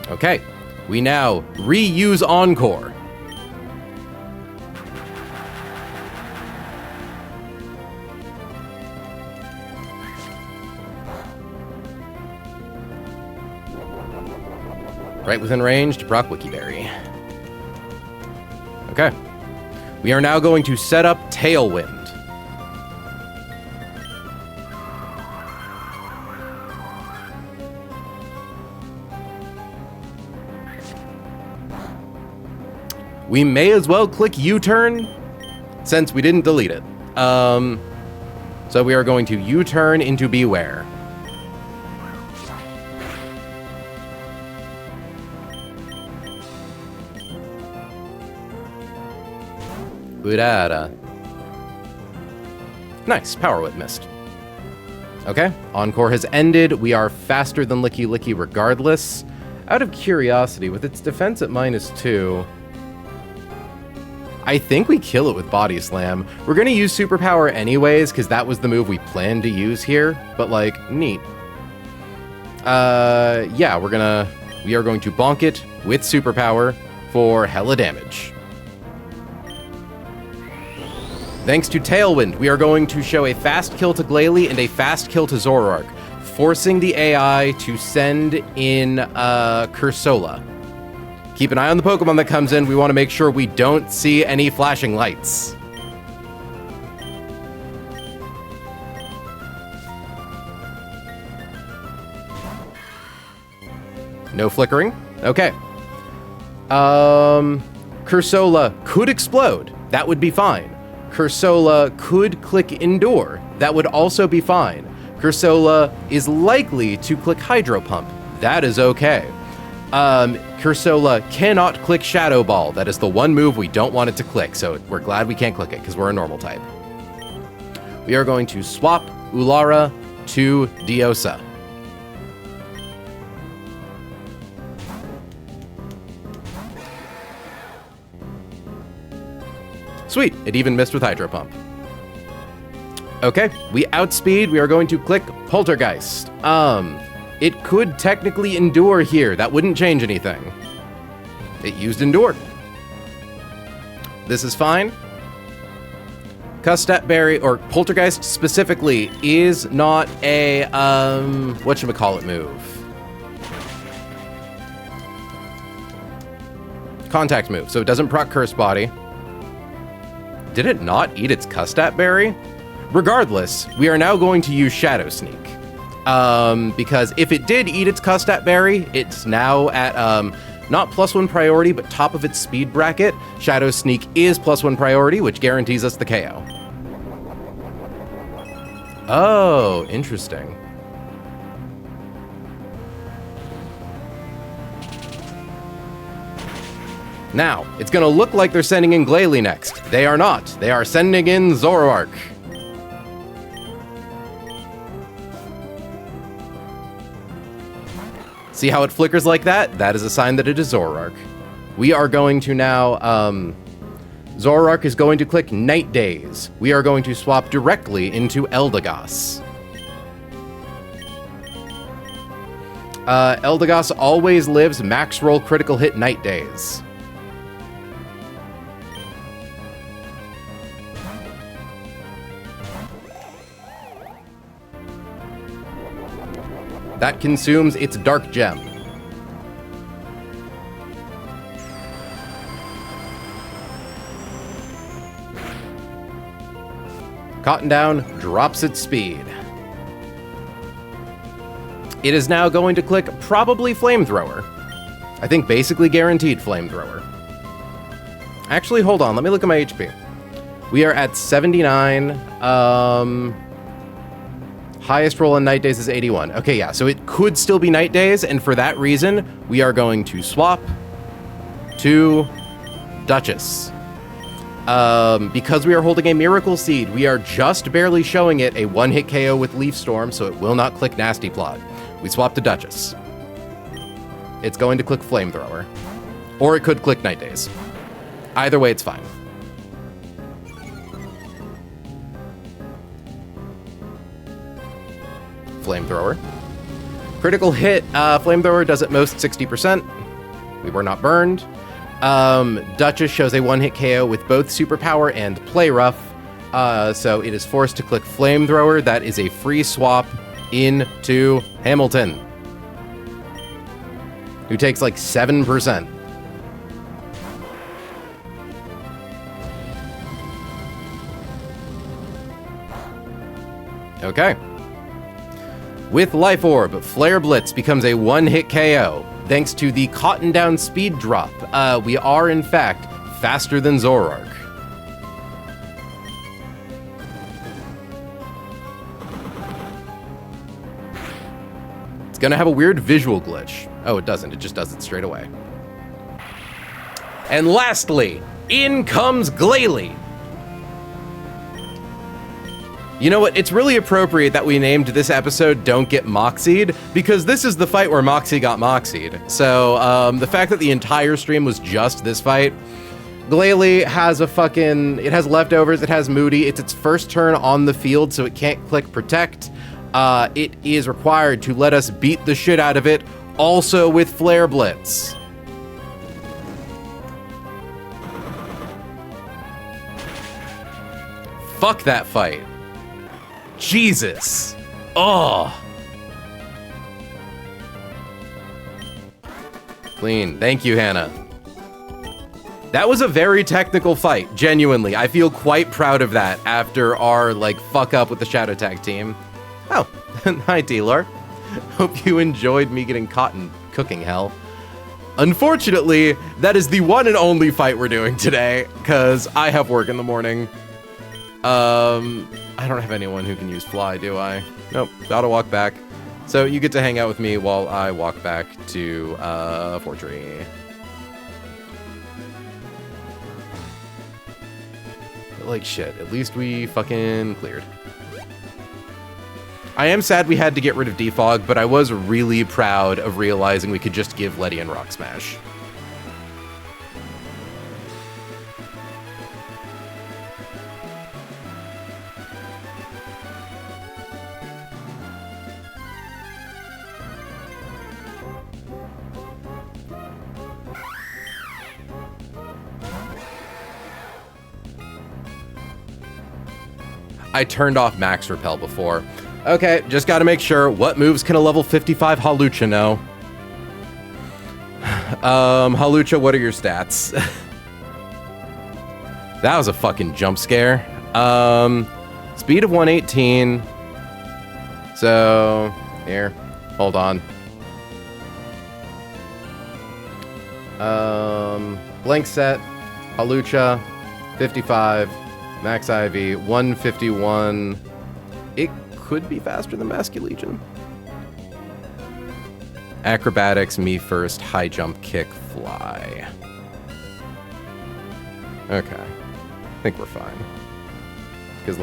Okay, we now reuse Encore. Right within range to proc Wikiberry. Okay. We are now going to set up Tailwind. We may as well click U-turn since we didn't delete it. So we are going to U-turn into Beware. Udada. Nice, Power Whip missed. Okay, Encore has ended. We are faster than Licky Licky regardless. Out of curiosity, with its defense at -2, I think we kill it with Body Slam. We're gonna use Superpower anyways, because that was the move we planned to use here, but like, neat. Yeah, we are going to bonk it with Superpower for hella damage. Thanks to Tailwind, we are going to show a fast kill to Glalie and a fast kill to Zoroark, forcing the AI to send in Cursola. Keep an eye on the Pokemon that comes in. We want to make sure we don't see any flashing lights. No flickering? Okay. Cursola could explode. That would be fine. Cursola could click Endure. That would also be fine. Cursola is likely to click Hydro Pump. That is okay. Cursola cannot click Shadow Ball. That is the one move we don't want it to click, so we're glad we can't click it because we're a normal type. We are going to swap Ulara to Diosa. Sweet, it even missed with Hydro Pump. Okay, we outspeed. We are going to click Poltergeist. It could technically Endure here. That wouldn't change anything. It used Endure. This is fine. Custat Berry, or Poltergeist specifically, is not a, whatchamacallit move. Contact move, so it doesn't proc Curse Body. Did it not eat its Custat Berry? Regardless, we are now going to use Shadow Sneak. Because if it did eat its Custat Berry, it's now at, not +1 priority, but top of its speed bracket. Shadow Sneak is +1 priority, which guarantees us the KO. Oh, interesting. Now, it's gonna look like they're sending in Glalie next. They are not. They are sending in Zoroark. See how it flickers like that? That is a sign that it is Zoroark. We are going to now, Zoroark is going to click Night Days. We are going to swap directly into Eldegoss. Eldegoss always lives max roll critical hit Night Days. That consumes its Dark Gem. Cotton Down drops its speed. It is now going to click probably Flamethrower. I think basically guaranteed Flamethrower. Actually, hold on. Let me look at my HP. We are at 79. Highest roll on Night Days is 81. Okay, yeah, so it could still be Night Days, and for that reason, we are going to swap to Duchess. Because we are holding a Miracle Seed, we are just barely showing it a one-hit KO with Leaf Storm, so it will not click Nasty Plot. We swap to Duchess. It's going to click Flamethrower. Or it could click Night Days. Either way, it's fine. Flamethrower. Critical hit, Flamethrower does at most 60%. We were not burned. Duchess shows a one-hit KO with both Superpower and Play Rough. So it is forced to click Flamethrower. That is a free swap into Hamilton, who takes like 7%. Okay. With Life Orb, Flare Blitz becomes a one-hit KO. Thanks to the Cotton Down speed drop, we are in fact faster than Zoroark. It's gonna have a weird visual glitch. Oh, it doesn't. It just does it straight away. And lastly, in comes Glalie. You know what? It's really appropriate that we named this episode Don't Get Moxi'd, because this is the fight where Moxie got Moxi'd. So, the fact that the entire stream was just this fight, Glalie has it has leftovers, it has Moody, it's its first turn on the field, so it can't click Protect. It is required to let us beat the shit out of it, also with Flare Blitz. Fuck that fight. Jesus. Oh. Clean. Thank you, Hannah. That was a very technical fight, genuinely. I feel quite proud of that after our, fuck up with the Shadow Tag team. Oh, hi, T-Lore. Hope you enjoyed me getting caught in cooking hell. Unfortunately, that is the one and only fight we're doing today, because I have work in the morning. I don't have anyone who can use Fly, do I? Nope, gotta walk back. So you get to hang out with me while I walk back to, Fortree. But like shit, at least we fucking cleared. I am sad we had to get rid of Defog, but I was really proud of realizing we could just give Ledian Rock Smash. I turned off Max Repel before. Okay, just gotta make sure. What moves can a level 55 Hawlucha know? Hawlucha, what are your stats? That was a fucking jump scare. Speed of 118. So, here, hold on. Blank set, Hawlucha, 55. Max IV, 151. It could be faster than Basculegion. Acrobatics, me first, high jump, kick, fly. Okay. I think we're fine. Because,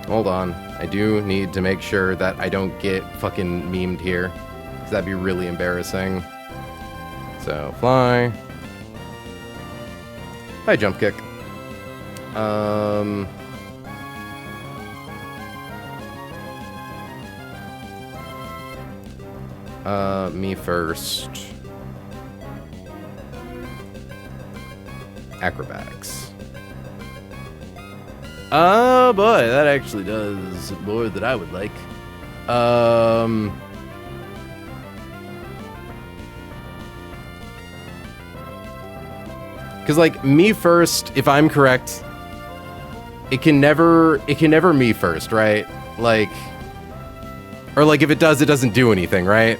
hold on. I do need to make sure that I don't get fucking memed here, because that'd be really embarrassing. So, fly. Hi, jump kick. Me first. Acrobatics. Oh boy, that actually does more than I would like. Because like me first, if I'm correct, it can never me first, right? Like, or like if it does, it doesn't do anything, right?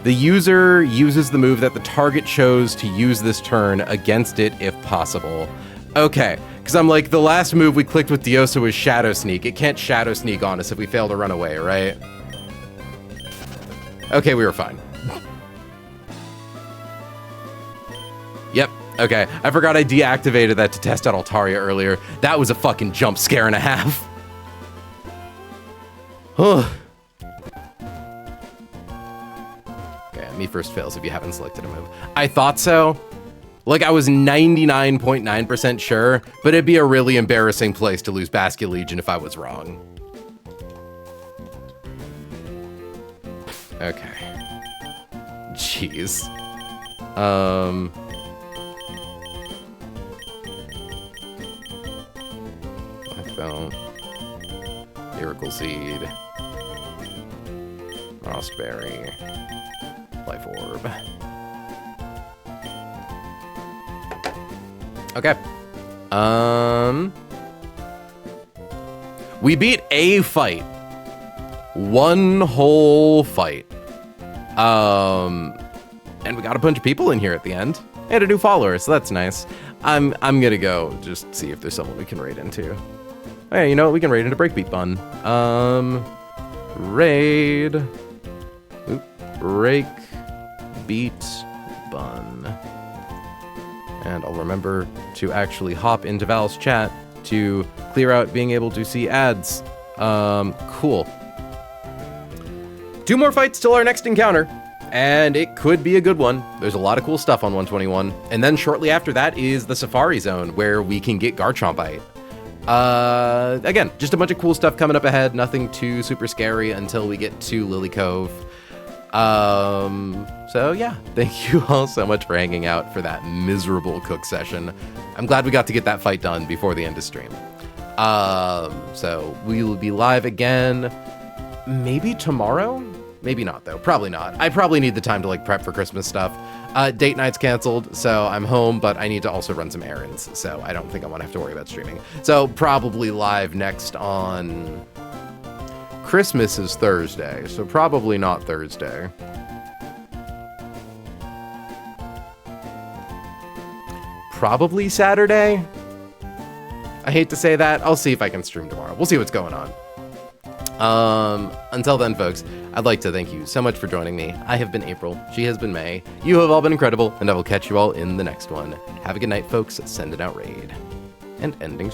The user uses the move that the target chose to use this turn against it if possible. Okay, because I'm like, the last move we clicked with Diosa was Shadow Sneak. It can't Shadow Sneak on us if we fail to run away, right? Okay, we were fine. Yep, okay. I forgot I deactivated that to test out Altaria earlier. That was a fucking jump scare and a half. Okay, me first fails if you haven't selected a move. I thought so. Like, I was 99.9% sure, but it'd be a really embarrassing place to lose Basket Legion if I was wrong. Okay. Jeez. Black Belt. Miracle Seed. Frostberry. Life Orb. Okay. We beat a fight. One whole fight. And we got a bunch of people in here at the end. And a new follower, so that's nice. I'm gonna go just see if there's someone we can raid into. Oh yeah, you know what? We can raid into Breakbeat Bun. Raid. Oop. Breakbeat Bun. And I'll remember to actually hop into Val's chat to clear out being able to see ads. Cool. 2 more fights till our next encounter, and it could be a good one. There's a lot of cool stuff on 121. And then shortly after that is the Safari Zone, where we can get Garchompite. Again, just a bunch of cool stuff coming up ahead. Nothing too super scary until we get to Lily Cove. So yeah, thank you all so much for hanging out for that miserable cook session. I'm glad we got to get that fight done before the end of stream. So we will be live again, maybe tomorrow? Maybe not though, probably not. I probably need the time to like prep for Christmas stuff. Date night's canceled, so I'm home, but I need to also run some errands, so I don't think I want to have to worry about streaming. So probably live next on... Christmas is Thursday, so probably not Thursday. Probably Saturday? I hate to say that. I'll see if I can stream tomorrow. We'll see what's going on. Until then, folks, I'd like to thank you so much for joining me. I have been April. She has been May. You have all been incredible, and I will catch you all in the next one. Have a good night, folks. Send it out raid. And ending